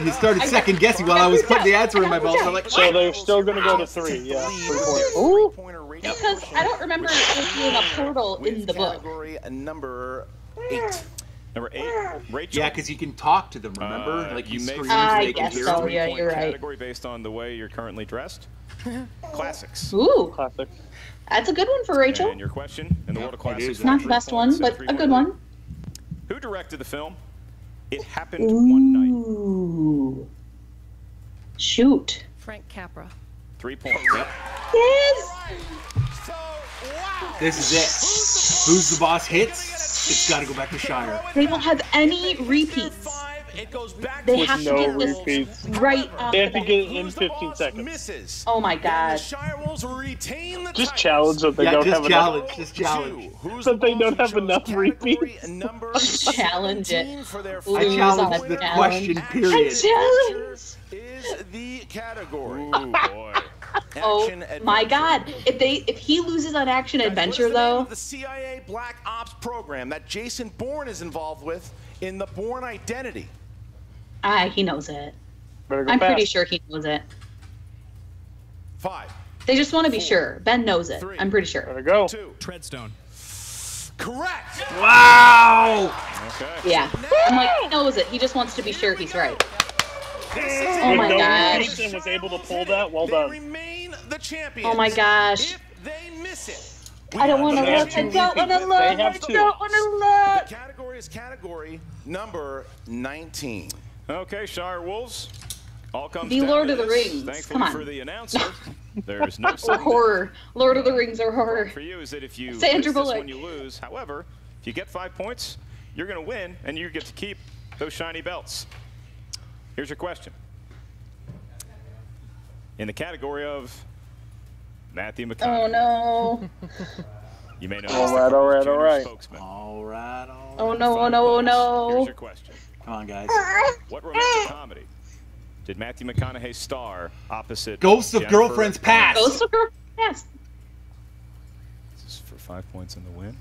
He started second guessing while I was putting the answer in my mouth. I'm like, So they're still going to go to 3. Yeah. 3 points. Ooh. Because I don't remember there being a portal in the book. Category number 8. Number 8, Rachel. yeah, because you can talk to them, remember? Like you you may scream, I they can guess hear so, them. yeah, you're right. Category based on the way you're currently dressed. Classics. Ooh, Classic. that's a good one for Rachel. And your question in the world of classics. is. Not the best one, but a good one. Who directed the film? It Happened One Night. Ooh. Shoot. Frank Capra. 3 points. Yep. Yes. This is it. Who's the boss hits? It's got to go back to Shire. They don't have any repeats. It goes back They to have to no get this repeats. right off They the have to bat. get it in 15 seconds. misses. Oh my god. Shirewolves retain the Just challenge that they don't have enough. Just challenge. That they don't have enough repeats. Challenge it. For their I challenge the question, period. Challenge. is the category. Ooh, boy. Oh my god. If he loses on action adventure though. The CIA Black Ops program that Jason Bourne is involved with in the Bourne Identity. He knows it. Better go I'm pretty fast. sure he knows it. 5. They just want to be sure. Ben knows it. I'm pretty sure. Better go. 2. Treadstone. Correct. Wow. Okay. Yeah. I'm like, he knows it. He just wants to be sure he's right. Oh With my no gosh. repeats and was able to pull that. Well They done. remain the champions. Oh my gosh. If they miss it, I don't want to They have look. I two don't want to repeats. look. They I have two. don't want to look. the category is category number 19. Okay, Shire Wolves. All comes The down Lord to of the this. Rings. Thankfully Come on. for the announcer, there's no Or saying horror. Lord of the Rings or horror. for you is that if you Sandra miss this Bullock. one, you lose. However, if you get 5 points, you're going to win, and you get to keep those shiny belts. Here's your question. In the category of Matthew McConaughey. Oh no. You may know All right. spokesman. All right. Oh no. Oh no. Oh Here's no. your question. Come on, guys. What romantic comedy did Matthew McConaughey star opposite Ghosts of Jennifer Girlfriend's Past. Ghost of Girl. Yes. This is for 5 points in the win.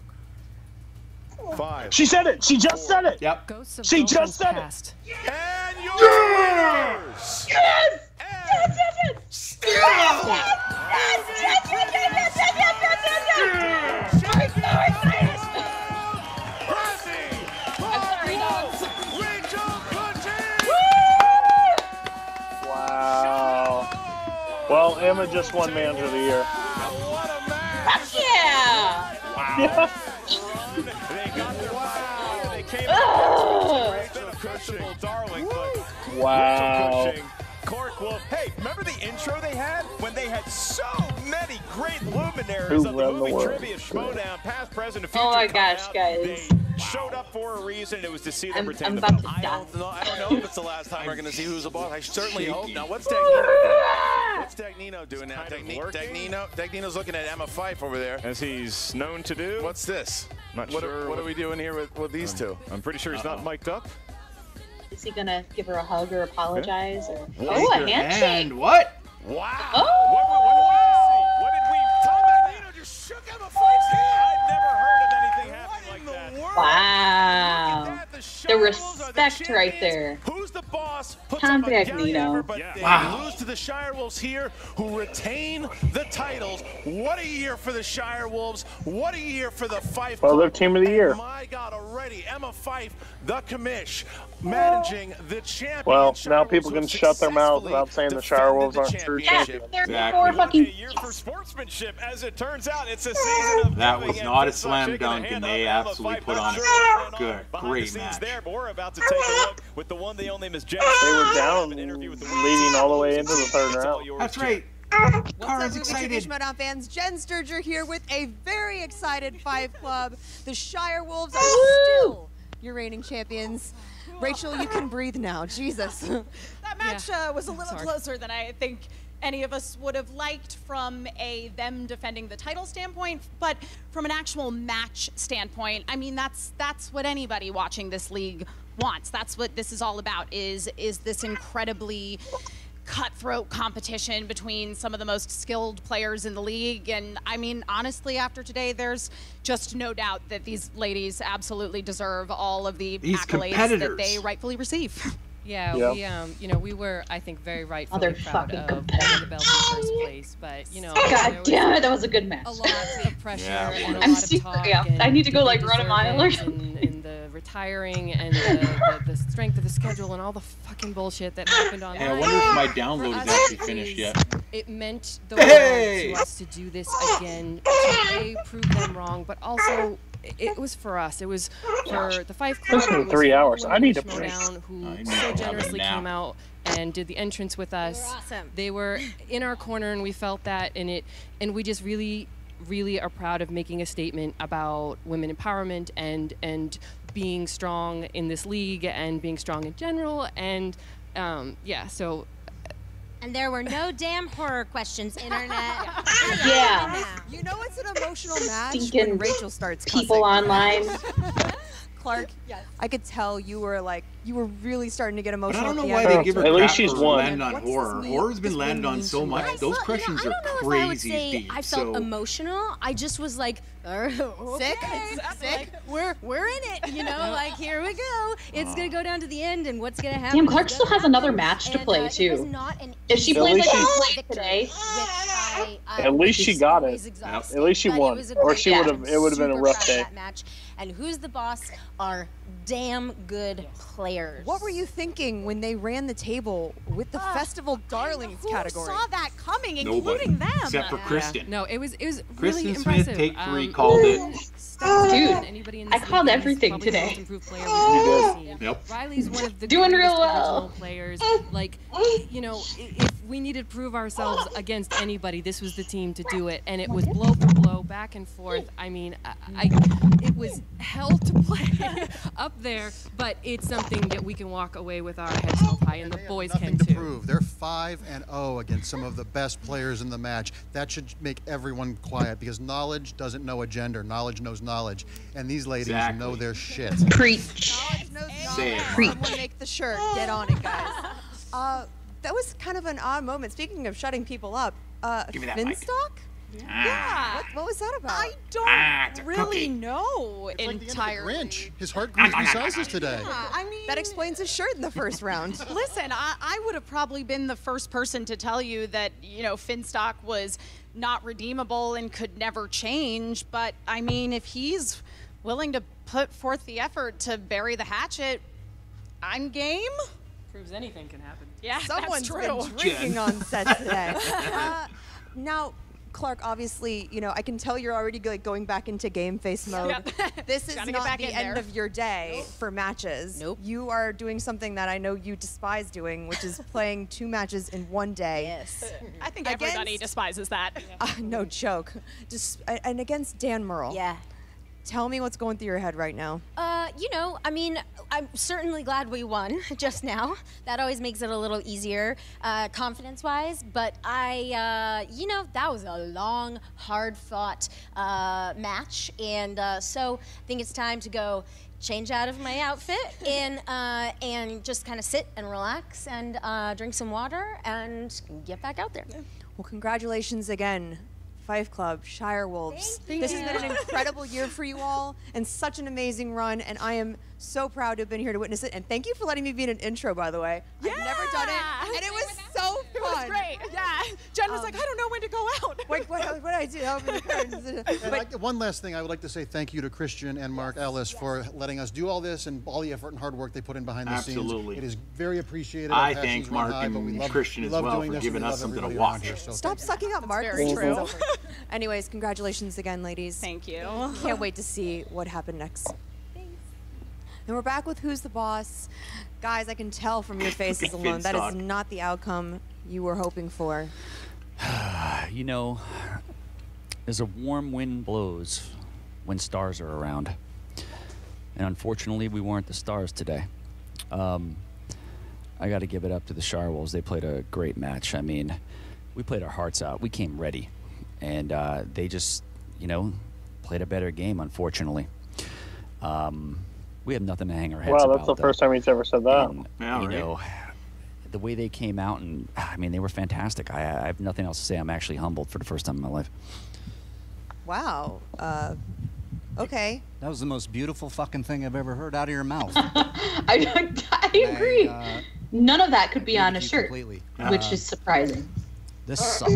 5. She said it. She just said it. Yep. Ghosts of She Girlfriend's just said it. Past. And your winners! Yes. Yes. Yes. Yes. Yes. Yes. Yes. Yes. Yes. Yes. Yes. Yes. Yes. I'm sorry, dogs. Wow. Well, Emma just won Manager of the Year. Fuck yeah. Yeah. They got their wow. They came Ugh. Rachel Cushing, darling, but Wow. Rachel Cushing, Cork Wolf. Hey, remember the intro they had when they had so many great luminaries Who of the run the movie world? trivia Schmoedown, past, present, and future. Oh my come gosh, out. guys. They showed up for a reason. It was to see them I'm pretend about to to I die. don't know if it's the last time we're going to see who's the boss. I certainly hope. Now, what's Dagnino doing? What's Dagnino doing now? kind of working. Dagnino's looking at Emma Fife over there. As he's known to do. What's this? Not What sure. are we doing here with these two? I'm pretty sure he's not mic'd up. Is he gonna give her a hug or apologize? Or... Shake Oh, a your handshake. hand. What? Wow. Oh. What did we? Tom Dagnino just shook Emma Fife's hand. I've never heard of anything happening like that. Wow. The respect right there. Who's the boss? Puts Tom up a gallant Dagnino. effort, but they Wow. lose to the Shire Wolves here, who retain the titles. What a year for the Shire Wolves. What a year for the Fife Well, Club. they're team of the year. And my God, already Emma Fife, the commish, managing the championship. Well, now people can shut their mouths without saying the Shire Wolves aren't true Yeah, champions. they're Exactly. more fucking. A year for sportsmanship, as it turns out, it's a season of That giving, was and not a Vince slam shaking the dunk, hand and of they Emma absolutely Fife. put Not on sure a what's going good, behind great the scenes match. there, but we're about to take a look with the one, the only Miss Jennifer. They were down, An interview with the leading all the way into the third It's all round. yours, That's Jen. right. What's Cara's up, movie trivia excited. Schmoedown fans? Jen Sturger here with a very excited Five Club. The Shire Wolves are still your reigning champions. Rachel, you can breathe now. Jesus. That match was a little closer than I think any of us would have liked from a them defending the title standpoint, but from an actual match standpoint, I mean, that's what anybody watching this league wants. That's what this is all about, is this incredibly cutthroat competition between some of the most skilled players in the league. And I mean, honestly, after today, there's just no doubt that these ladies absolutely deserve all of the These accolades competitors. that they rightfully receive. Yeah, Yeah. we were, I think, very rightfully proud Motherfucking of winning the belt in first place. But there God was damn it, that was a good match. a lot of pressure Yeah, and a I'm lot of super. talk. Yeah, and I need to go did like they run a deserve mile or it, something. and the retiring and the strength of the schedule and all the fucking bullshit that happened on. Hey, I wonder if my download is actually finished yet. It meant the Hey! world to us to do this again, to prove them wrong, but also it was for us. It was for the Fife Club. Listen to it was 3 for hours. everyone I need in a break. Schmoedown who I need so to have a generously nap. came out and did the entrance with us. awesome. They were in our corner, and we felt that, and we just really are proud of making a statement about women empowerment and being strong in this league and being strong in general. And yeah, so. And there were no damn horror questions, internet. Yeah. You know it's an emotional match Stinking when Rachel starts people cussing. online. Clark, I could tell you were really starting to get But emotional. I don't know at the why end. they give her At least crap she's for won. landing on horror. Horror's been landed on so much. Those questions I are don't know if I would crazy say deep. I felt So emotional. I just was like, Sick? Like, we're in it, you know, like here we go. It's gonna go down to the end, and what's gonna happen? Damn, Clark still has another match to play too. If she plays like she played today, At least she got it. At least she won, or she would have. It would have been a rough day. Match. And who's the boss are damn good players. What were you thinking when they ran the table with the Festival Darlings category? Who saw that coming, Nobody, including them? except for Kristen. No, it was Kristen really Smith, impressive. take 3, called it. Dude, I called everything today. Yep. Riley's one of the Doing real greatest well. original players. Like, you know, if we needed to prove ourselves against anybody, this was the team to do it. And it was blow for blow, back and forth. I mean, it was hell to play up there, but it's something that we can walk away with our heads held high, and the boys can Nothing to too. prove. They're 5-0 against some of the best players in the match. That should make everyone quiet because knowledge doesn't know a gender. Knowledge knows knowledge, and these ladies know their shit. Preach. Say it. Someone make the shirt. Get on it, guys. That was kind of an odd moment. Speaking of shutting people up, Give me that mic. Finstock? Yeah. What was that about? I don't it's a really cookie. know It's like the end of the entirely. Grinch. His heart grew 3 sizes today. Yeah, I mean, That explains his shirt in the first round. listen, I would have probably been the first person to tell you that, you know, Finstock was not redeemable and could never change. But, I mean, if he's willing to put forth the effort to bury the hatchet, I'm game. Proves anything can happen. Yeah, Someone's that's true. been drinking on set today. Now, Clark, obviously, you know, I can tell you're already going back into game face mode. This is Gotta get not back the in end there. of your day for matches. Nope. You are doing something that I know you despise doing, which is playing 2 matches in one day. Yes. I think everybody despises that. No joke. And against Dan Murrell. Yeah. Tell me what's going through your head right now. You know, I mean, I'm certainly glad we won just now. That always makes it a little easier, confidence-wise. But you know, that was a long, hard-fought match, and so I think it's time to go change out of my outfit and just kind of sit and relax and drink some water and get back out there. Well, congratulations again, Fife Club, Shire Wolves. This has been an incredible year for you all and such an amazing run, and I am so proud to have been here to witness it. And thank you for letting me be in an intro, by the way. I've never done it, and it was so fun. It was great. Yeah. Jen was like, I don't know when to go out. What did I do? Open the curtains. And one last thing, I would like to say thank you to Christian and Mark Ellis for letting us do all this and all the effort and hard work they put in behind the Absolutely. scenes. It is very appreciated. I Our passions thank run Mark high, but and we love, Christian we as love well doing for this, giving and we us love something to everybody around watch. here, so Stop sucking up, Mark. very This true. is over. Anyways, congratulations again, ladies. Thank you. Can't wait to see what happened next. And we're back with Who's the Boss. Guys, I can tell from your faces alone that is not the outcome you were hoping for. You know, as a warm wind blows when stars are around. And unfortunately, we weren't the stars today. I got to give it up to the Shire Wolves. They played a great match. I mean, we played our hearts out. We came ready. And they just, you know, played a better game, unfortunately. We have nothing to hang our heads about. Wow, that's the first time he's ever said that. And, you know, the way they came out, and I mean, they were fantastic. I have nothing else to say. I'm actually humbled for the first time in my life. Wow. Okay. That was the most beautiful fucking thing I've ever heard out of your mouth. I agree. None of that could be on a shirt, which is surprising. This sucks.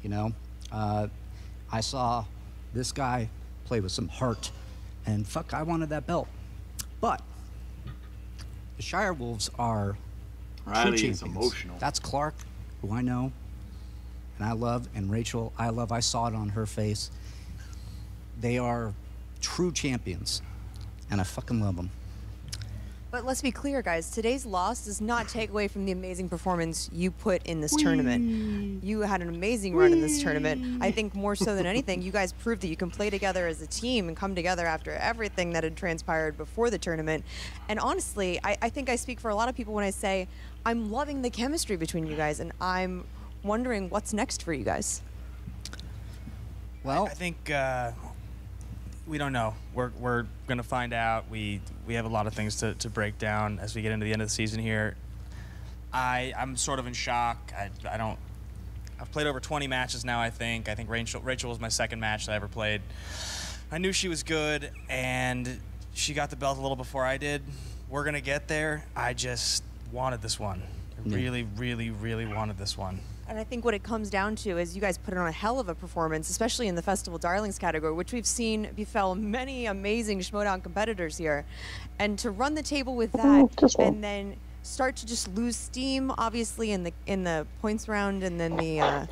You know, I saw this guy play with some heart, and fuck, I wanted that belt. But the Shire Wolves are Riley true is champions. emotional. That's Clark, who I know, and I love, and Rachel, I love. I saw it on her face. They are true champions, and I fucking love them. But let's be clear, guys. Today's loss does not take away from the amazing performance you put in this tournament. You had an amazing run in this tournament. I think more so than anything, you guys proved that you can play together as a team and come together after everything that had transpired before the tournament. And honestly, I think I speak for a lot of people when I say I'm loving the chemistry between you guys, and I'm wondering what's next for you guys. Well, I think we don't know. We're gonna find out. We have a lot of things to break down as we get into the end of the season here. I'm sort of in shock. I've played over 20 matches now. I think Rachel was my second match that I ever played. I knew she was good, and she got the belt a little before I did. We're gonna get there. I just wanted this one. I really, really, really wanted this one. And I think what it comes down to is you guys put on a hell of a performance, especially in the Festival Darlings category, which we've seen befell many amazing Schmoedown competitors here. And to run the table with that and then start to just lose steam, obviously, in the points round and then the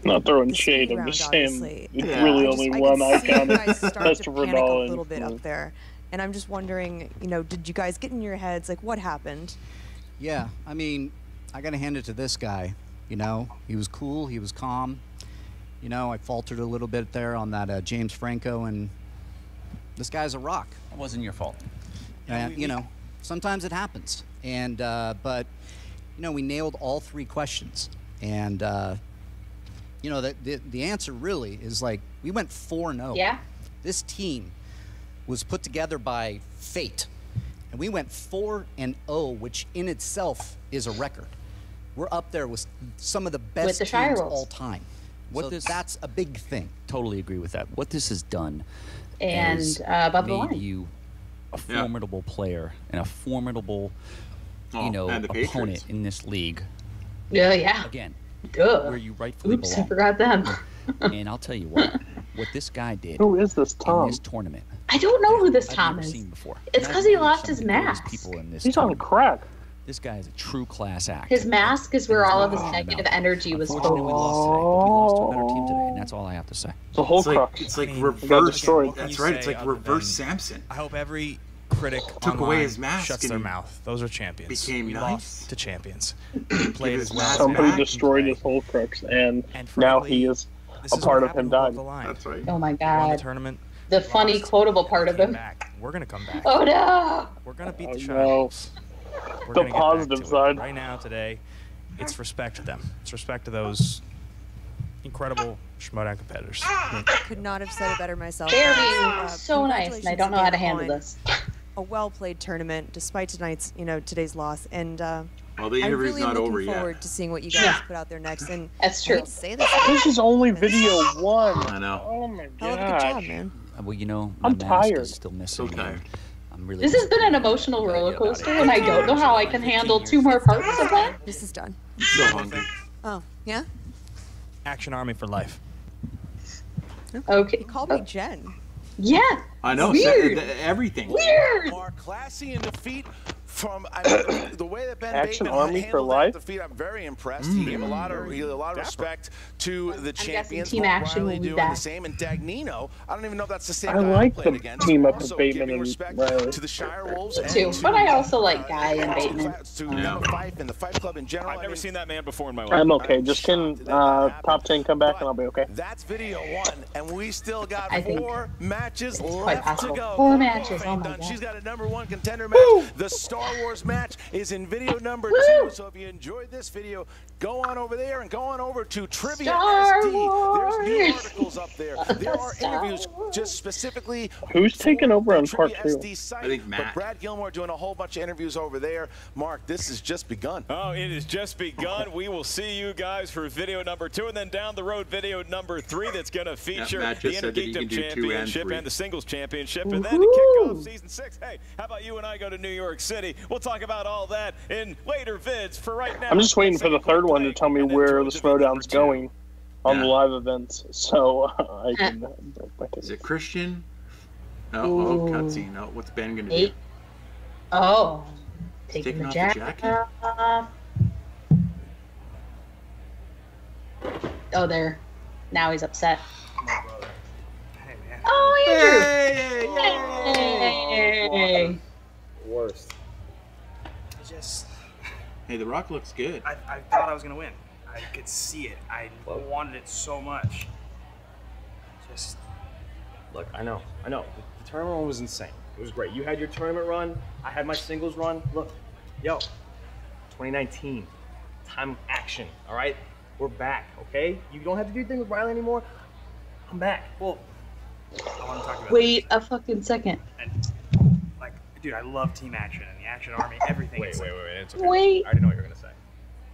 not throwing shade, I'm just saying it's really only one icon. Christopher Nolan. A little bit up there. And I'm just wondering, did you guys get in your heads, like, what happened? Yeah, I mean, I got to hand it to this guy. He was cool, he was calm. I faltered a little bit there on that James Franco, and this guy's a rock. It wasn't your fault. Sometimes it happens. And, but, we nailed all 3 questions. And, the answer really is like, we went 4-0. Yeah. This team was put together by fate. And we went 4-0, which in itself is a record. We're up there with some of the best teams all time. That's a big thing. Totally agree with that. What this has done and is above the made line. you a formidable player and a formidable, opponent in this league. Yeah. Again, Duh. where you rightfully belong. I forgot them. And I'll tell you what this guy did. Who is this Tom? In this tournament. I don't know who this Tom is. Before. It's because he lost his mask. He's on crack. This guy is a true class act. His mask is where all of his negative energy was focused. We lost to a better team today, and that's all I have to say. The whole crux. It's like reverse. That's right. It's like reverse Samson. I hope every critic took away his mask shuts their mouth. Those are champions. Became we nice. lost to champions. Played as well. Somebody destroyed his whole crux, and now he is a part of him dying. That's right. Oh my Won God. the tournament. The funny quotable part of him. We're gonna come back. Oh no! We're gonna beat the Shires. The positive side. Right now, today, it's respect to them. It's respect to those incredible Schmoedown competitors. Could not have said it better myself. Jeremy, so nice, and I don't know how to handle this. A well-played tournament, despite today's loss, and well, the interview's not over yet. I'm really looking forward to seeing what you guys put out there next. And that's true. I hate to say this. This is only video 1. I know. Oh my Hell of a good job, man. Well, my I'm mask tired. is still missing. So tired. I'm really. This has been an emotional roller coaster, and I don't know how I can handle 2 more parts of that. This is done. So hungry. Oh, yeah? Action Army for life. Okay. You called me Jen. Yeah. I know. Weird. Everything. Weird. Are classy in defeat from the way that Ben Action Bateman Army for handled life? that defeat. I'm very impressed. He gave a lot of respect to the champions. Team Action Riley will be doing back. the same, and Dagnino. I don't even know if that's the same I guy like played the against. team up Also with Bateman giving and respect Riley. to the Shire Wolves Me too, and but I also like Guy and Bateman. to Emma Fife and the Fife Club in general. I've never seen that man before in my life. I'm okay. Just can top 10 come back and I'll be okay. That's video 1, and we still got I think 4 matches quite left to possible. go. 4 matches. Oh my Done. God. She's got a #1 contender match. The Star Wars match is in video number 2. So if you enjoyed this video, go on over there and go on over to Trivia Star SD. Wars. There's new articles up there. There are interviews just specifically. Who's taking over on Trivia part 2? SD site. I think But Matt. Brad Gilmore doing a whole bunch of interviews over there. Mark, this has just begun. Oh, it has just begun. We will see you guys for video number 2, and then down the road, video number 3 that's going to feature Matt the just said that he Intergeekdom can do 2 and Championship 3. and the Singles Championship, and then to kick off Season 6. Hey, how about you and I go to New York City? We'll talk about all that in later vids. For right now, I'm just waiting for the third one to tell me where the Schmoedown's going on the live events, so I can break my Is it Christian? Oh, cutscene. No, what's Ben gonna do? Oh, He's taking the off jacket off. Oh, there. Now he's upset. Oh, Andrew! Hey! Worst. Hey, The Rock looks good. I thought I was gonna win. I could see it. I wanted it so much. Just look, I know. The tournament run was insane. It was great. You had your tournament run. I had my singles run. Look, 2019, time of action. All right, we're back. Okay, you don't have to do anything with Riley anymore. I'm back. Well, I want to talk about. Wait a fucking second. And, like, dude, I love team action and the Action Army. Everything. Wait. It's okay. Wait. I already know what you're gonna say.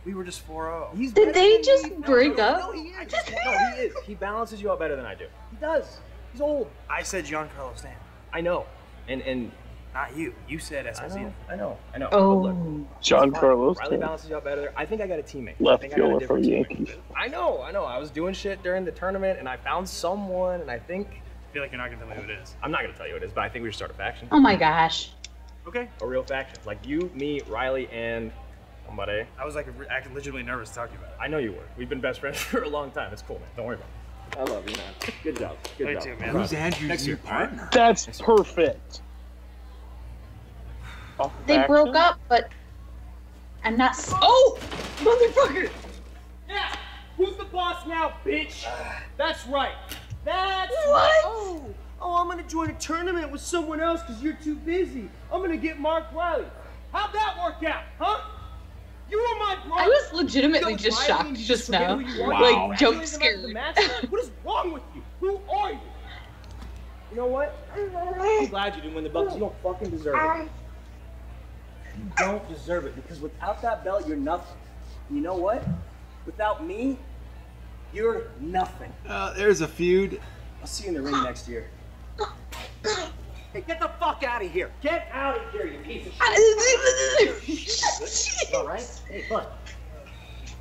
We were just 4-0. Did they just break up? No, he is. No, he is. He balances you out better than I do. He does. He's old. I said Giancarlo Stanton. I know. And not you. You said Esposito. I know. Oh, Giancarlo Riley Stanton. balances you out better. I think I got a teammate. Left I think I got a fielder for different the teammate. Yankees. I know. I was doing shit during the tournament, and I found someone, and I think. I feel like you're not gonna tell me who it is. I'm not gonna tell you who it is, but I think we should start a faction. Oh my gosh. Okay. A real faction, like you, me, Riley, and somebody. I was like acting legitimately nervous talking about it. I know you were. We've been best friends for a long time. It's cool, man. Don't worry about it. I love you, man. Good job. Me too, man. Who's Andrew's new partner? That's perfect. They broke up, but I'm not. Oh, motherfucker! Yeah. Who's the boss now, bitch? That's right. That's what? Oh, I'm gonna join a tournament with someone else because you're too busy. I'm gonna get Mark Riley. How'd that work out, huh? You were my brother. I was legitimately just shocked just now. Wow. Like, jump scared. What is wrong with you? Who are you? You know what? I'm glad you didn't win the belt because you don't fucking deserve it. You don't deserve it because without that belt, you're nothing. You know what? Without me, you're nothing. There's a feud. I'll see you in the ring next year. Hey, get the fuck out of here! Get out of here, you piece of shit! You all right? Hey, bud.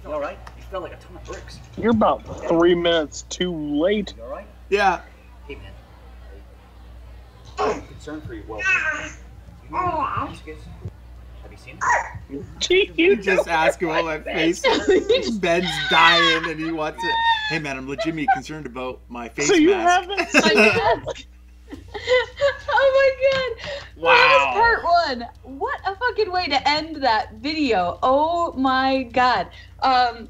You all right? You felt like a ton of bricks. You're about 3 minutes too late. You all right? Yeah. Hey, man. I'm concerned for your well-being. Have you seen him? You just ask him all my face. Ben's dying and he wants it. Hey man, I'm legitimately concerned about my face mask. haven't. Oh my god! Wow. That was part 1. What a fucking way to end that video! Oh my god. My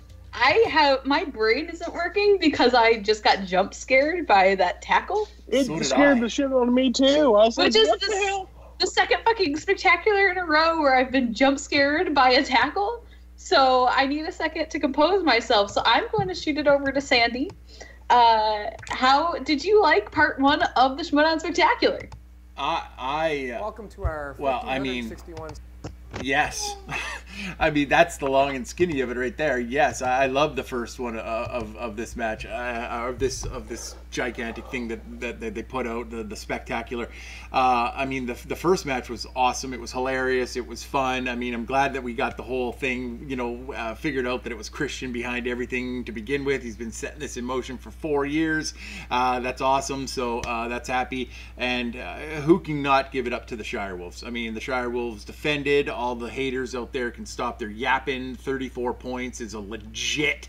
brain isn't working because I just got jump scared by that tackle. It scared the shit out of me too. I was like, Which is what the hell? The second fucking spectacular in a row where I've been jump scared by a tackle. So I need a second to compose myself. So I'm going to shoot it over to Sandy. How did you like part 1 of the Schmoedown Spectacular? Welcome to our 161. Yes. I mean, that's the long and skinny of it right there. Yes, I love the first one of this match, of this gigantic thing that they put out, the spectacular. I mean, the first match was awesome. It was hilarious. It was fun. I mean, I'm glad that we got the whole thing, figured out that it was Christian behind everything to begin with. He's been setting this in motion for 4 years. That's awesome. So that's happy. And who can not give it up to the Shire Wolves? I mean, the Shire Wolves defended. All the haters out there can stop their yapping. 34 points is a legit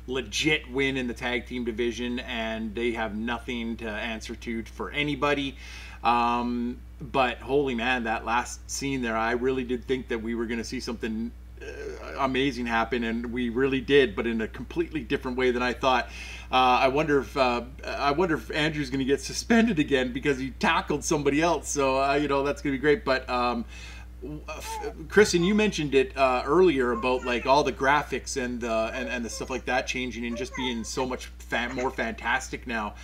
win in the tag team division, and they have nothing to answer to for anybody. But holy man, that last scene there, I really did think that we were going to see something amazing happen, and we really did, but in a completely different way than I thought. I wonder if Andrew's going to get suspended again because he tackled somebody else. So that's going to be great. But Kristen, you mentioned it earlier about like all the graphics and the stuff like that changing and just being so much more fantastic now.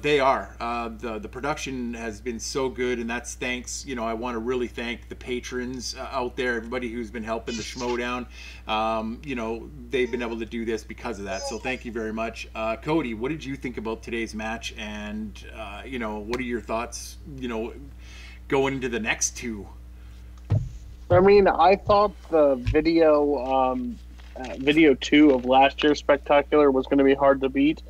They are. The production has been so good, and that's thanks. I want to really thank the patrons out there, everybody who's been helping the Schmoedown. They've been able to do this because of that. So thank you very much, Cody. What did you think about today's match? And what are your thoughts? Going into the next two. I mean, I thought the video 2 of last year's Spectacular was going to be hard to beat,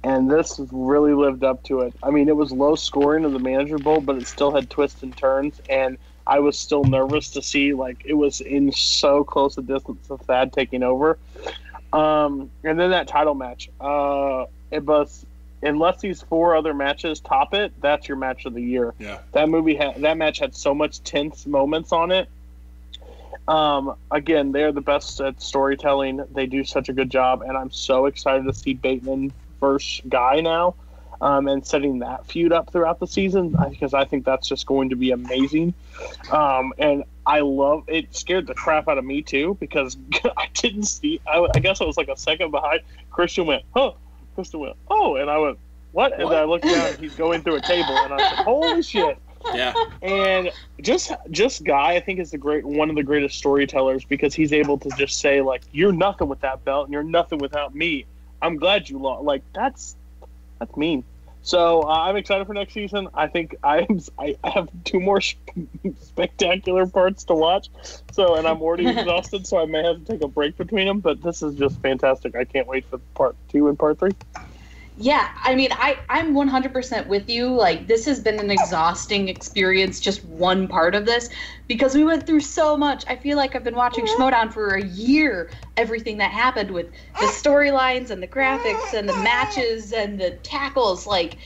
and this really lived up to it. I mean, it was low scoring of the Manager Bowl, but it still had twists and turns, and I was still nervous to see, it was in so close a distance of Thad taking over. And then that title match. It was, unless these 4 other matches top it, that's your match of the year. Yeah. That match had so much tense moments on it. Again, they're the best at storytelling. They do such a good job, and I'm so excited to see Bateman versus Guy now, and setting that feud up throughout the season, because I think that's just going to be amazing. And I love it. Scared the crap out of me too, because I didn't see. I guess I was like a second behind. Christian went, "Huh." Kristen went, "Oh," and I went, "What?" And then I looked down, and he's going through a table, and I said, "Holy shit!" Yeah. And just Guy, I think, is one of the greatest storytellers, because he's able to just say, like, "You're nothing with that belt, and you're nothing without me. I'm glad you lost." Like, that's mean. So I'm excited for next season. I think I have 2 more spectacular parts to watch. So, and I'm already exhausted, so I may have to take a break between them. But this is just fantastic. I can't wait for part 2 and part 3. Yeah, I mean, I'm 100% with you. Like, this has been an exhausting experience, just one part of this, because we went through so much. I feel like I've been watching Schmoedown for a year, everything that happened with the storylines and the graphics and the matches and the tackles. Like,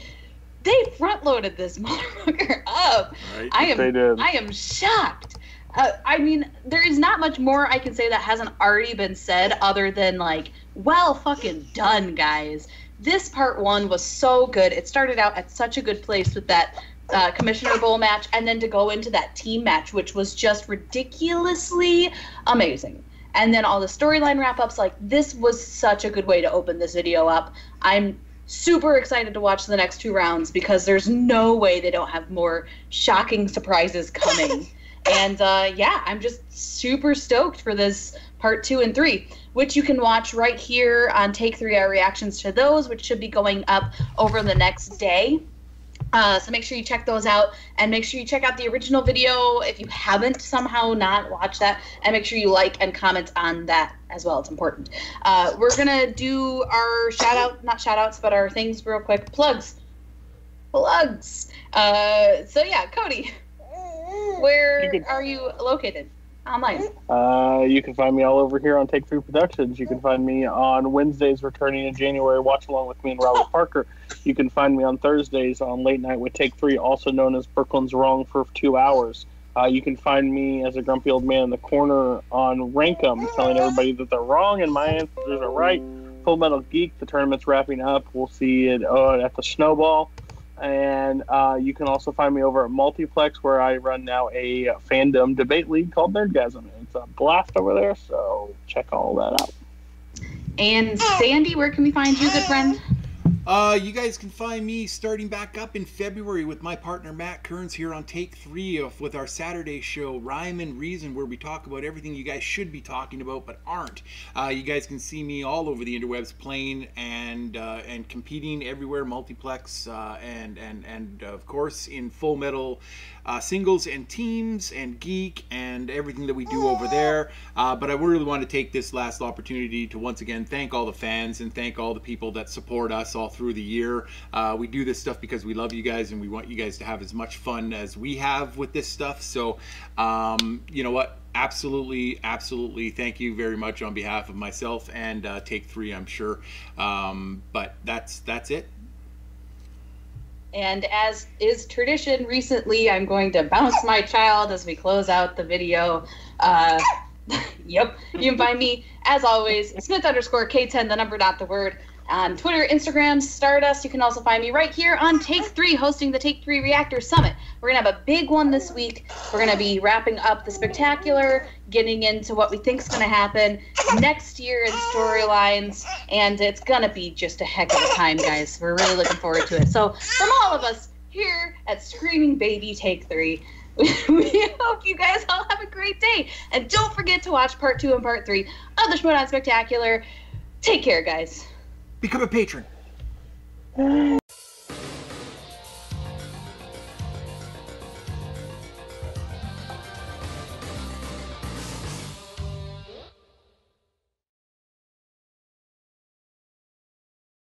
they front-loaded this motherfucker up. Right. I am shocked. I mean, there is not much more I can say that hasn't already been said other than, like, well fucking done, guys. This part 1 was so good. It started out at such a good place with that Commissioner Bowl match, and then to go into that team match, which was just ridiculously amazing. And then all the storyline wrap-ups, like, this was such a good way to open this video up. I'm super excited to watch the next 2 rounds, because there's no way they don't have more shocking surprises coming. And yeah, I'm just super stoked for this part 2 and 3, which you can watch right here on Take 3, our reactions to those, which should be going up over the next day. So make sure you check those out, and make sure you check out the original video if you haven't somehow not watched that, and make sure you like and comment on that as well. It's important. We're going to do our not shout outs, but our things real quick. Plugs. So yeah, Cody, where are you located online? You can find me all over here on Take 3 Productions. You can find me on Wednesdays, returning in January, watch along with me and Robert Parker. You can find me on Thursdays on Late Night with Take 3, also known as Brooklyn's Wrong for 2 hours. You can find me as a grumpy old man in the corner on Rankum, telling everybody that they're wrong and my answers are right. Full Metal Geek, the tournament's wrapping up. We'll see it at the Snowball. And you can also find me over at Multiplex, where I run now a fandom debate league called Nerdgasm. It's a blast over there, so check all that out. And Sandy, where can we find you, good friend? You guys can find me starting back up in February with my partner Matt Kearns here on Take 3 with our Saturday show, Rhyme and Reason, where we talk about everything you guys should be talking about but aren't. You guys can see me all over the interwebs playing and competing everywhere, Multiplex, and of course in Full Metal singles and teams and Geek and everything that we do over there. But I really want to take this last opportunity to once again thank all the fans and thank all the people that support us all through the year. We do this stuff because we love you guys and we want you guys to have as much fun as we have with this stuff. So you know what, absolutely thank you very much on behalf of myself and Take 3, I'm sure. But that's it. And as is tradition, recently I'm going to bounce my child as we close out the video. Yep, you can find me, as always, Smith_K10, the number, not the word, on Twitter, Instagram, Stardust. You can also find me right here on Take 3, hosting the Take 3 Reactor Summit. We're going to have a big one this week. We're going to be wrapping up the Spectacular, getting into what we think is going to happen next year in storylines, and it's going to be just a heck of a time, guys. We're really looking forward to it. So from all of us here at Screaming Baby Take 3, we hope you guys all have a great day. And don't forget to watch part 2 and part 3 of the Schmoedown Spectacular. Take care, guys. Become a patron.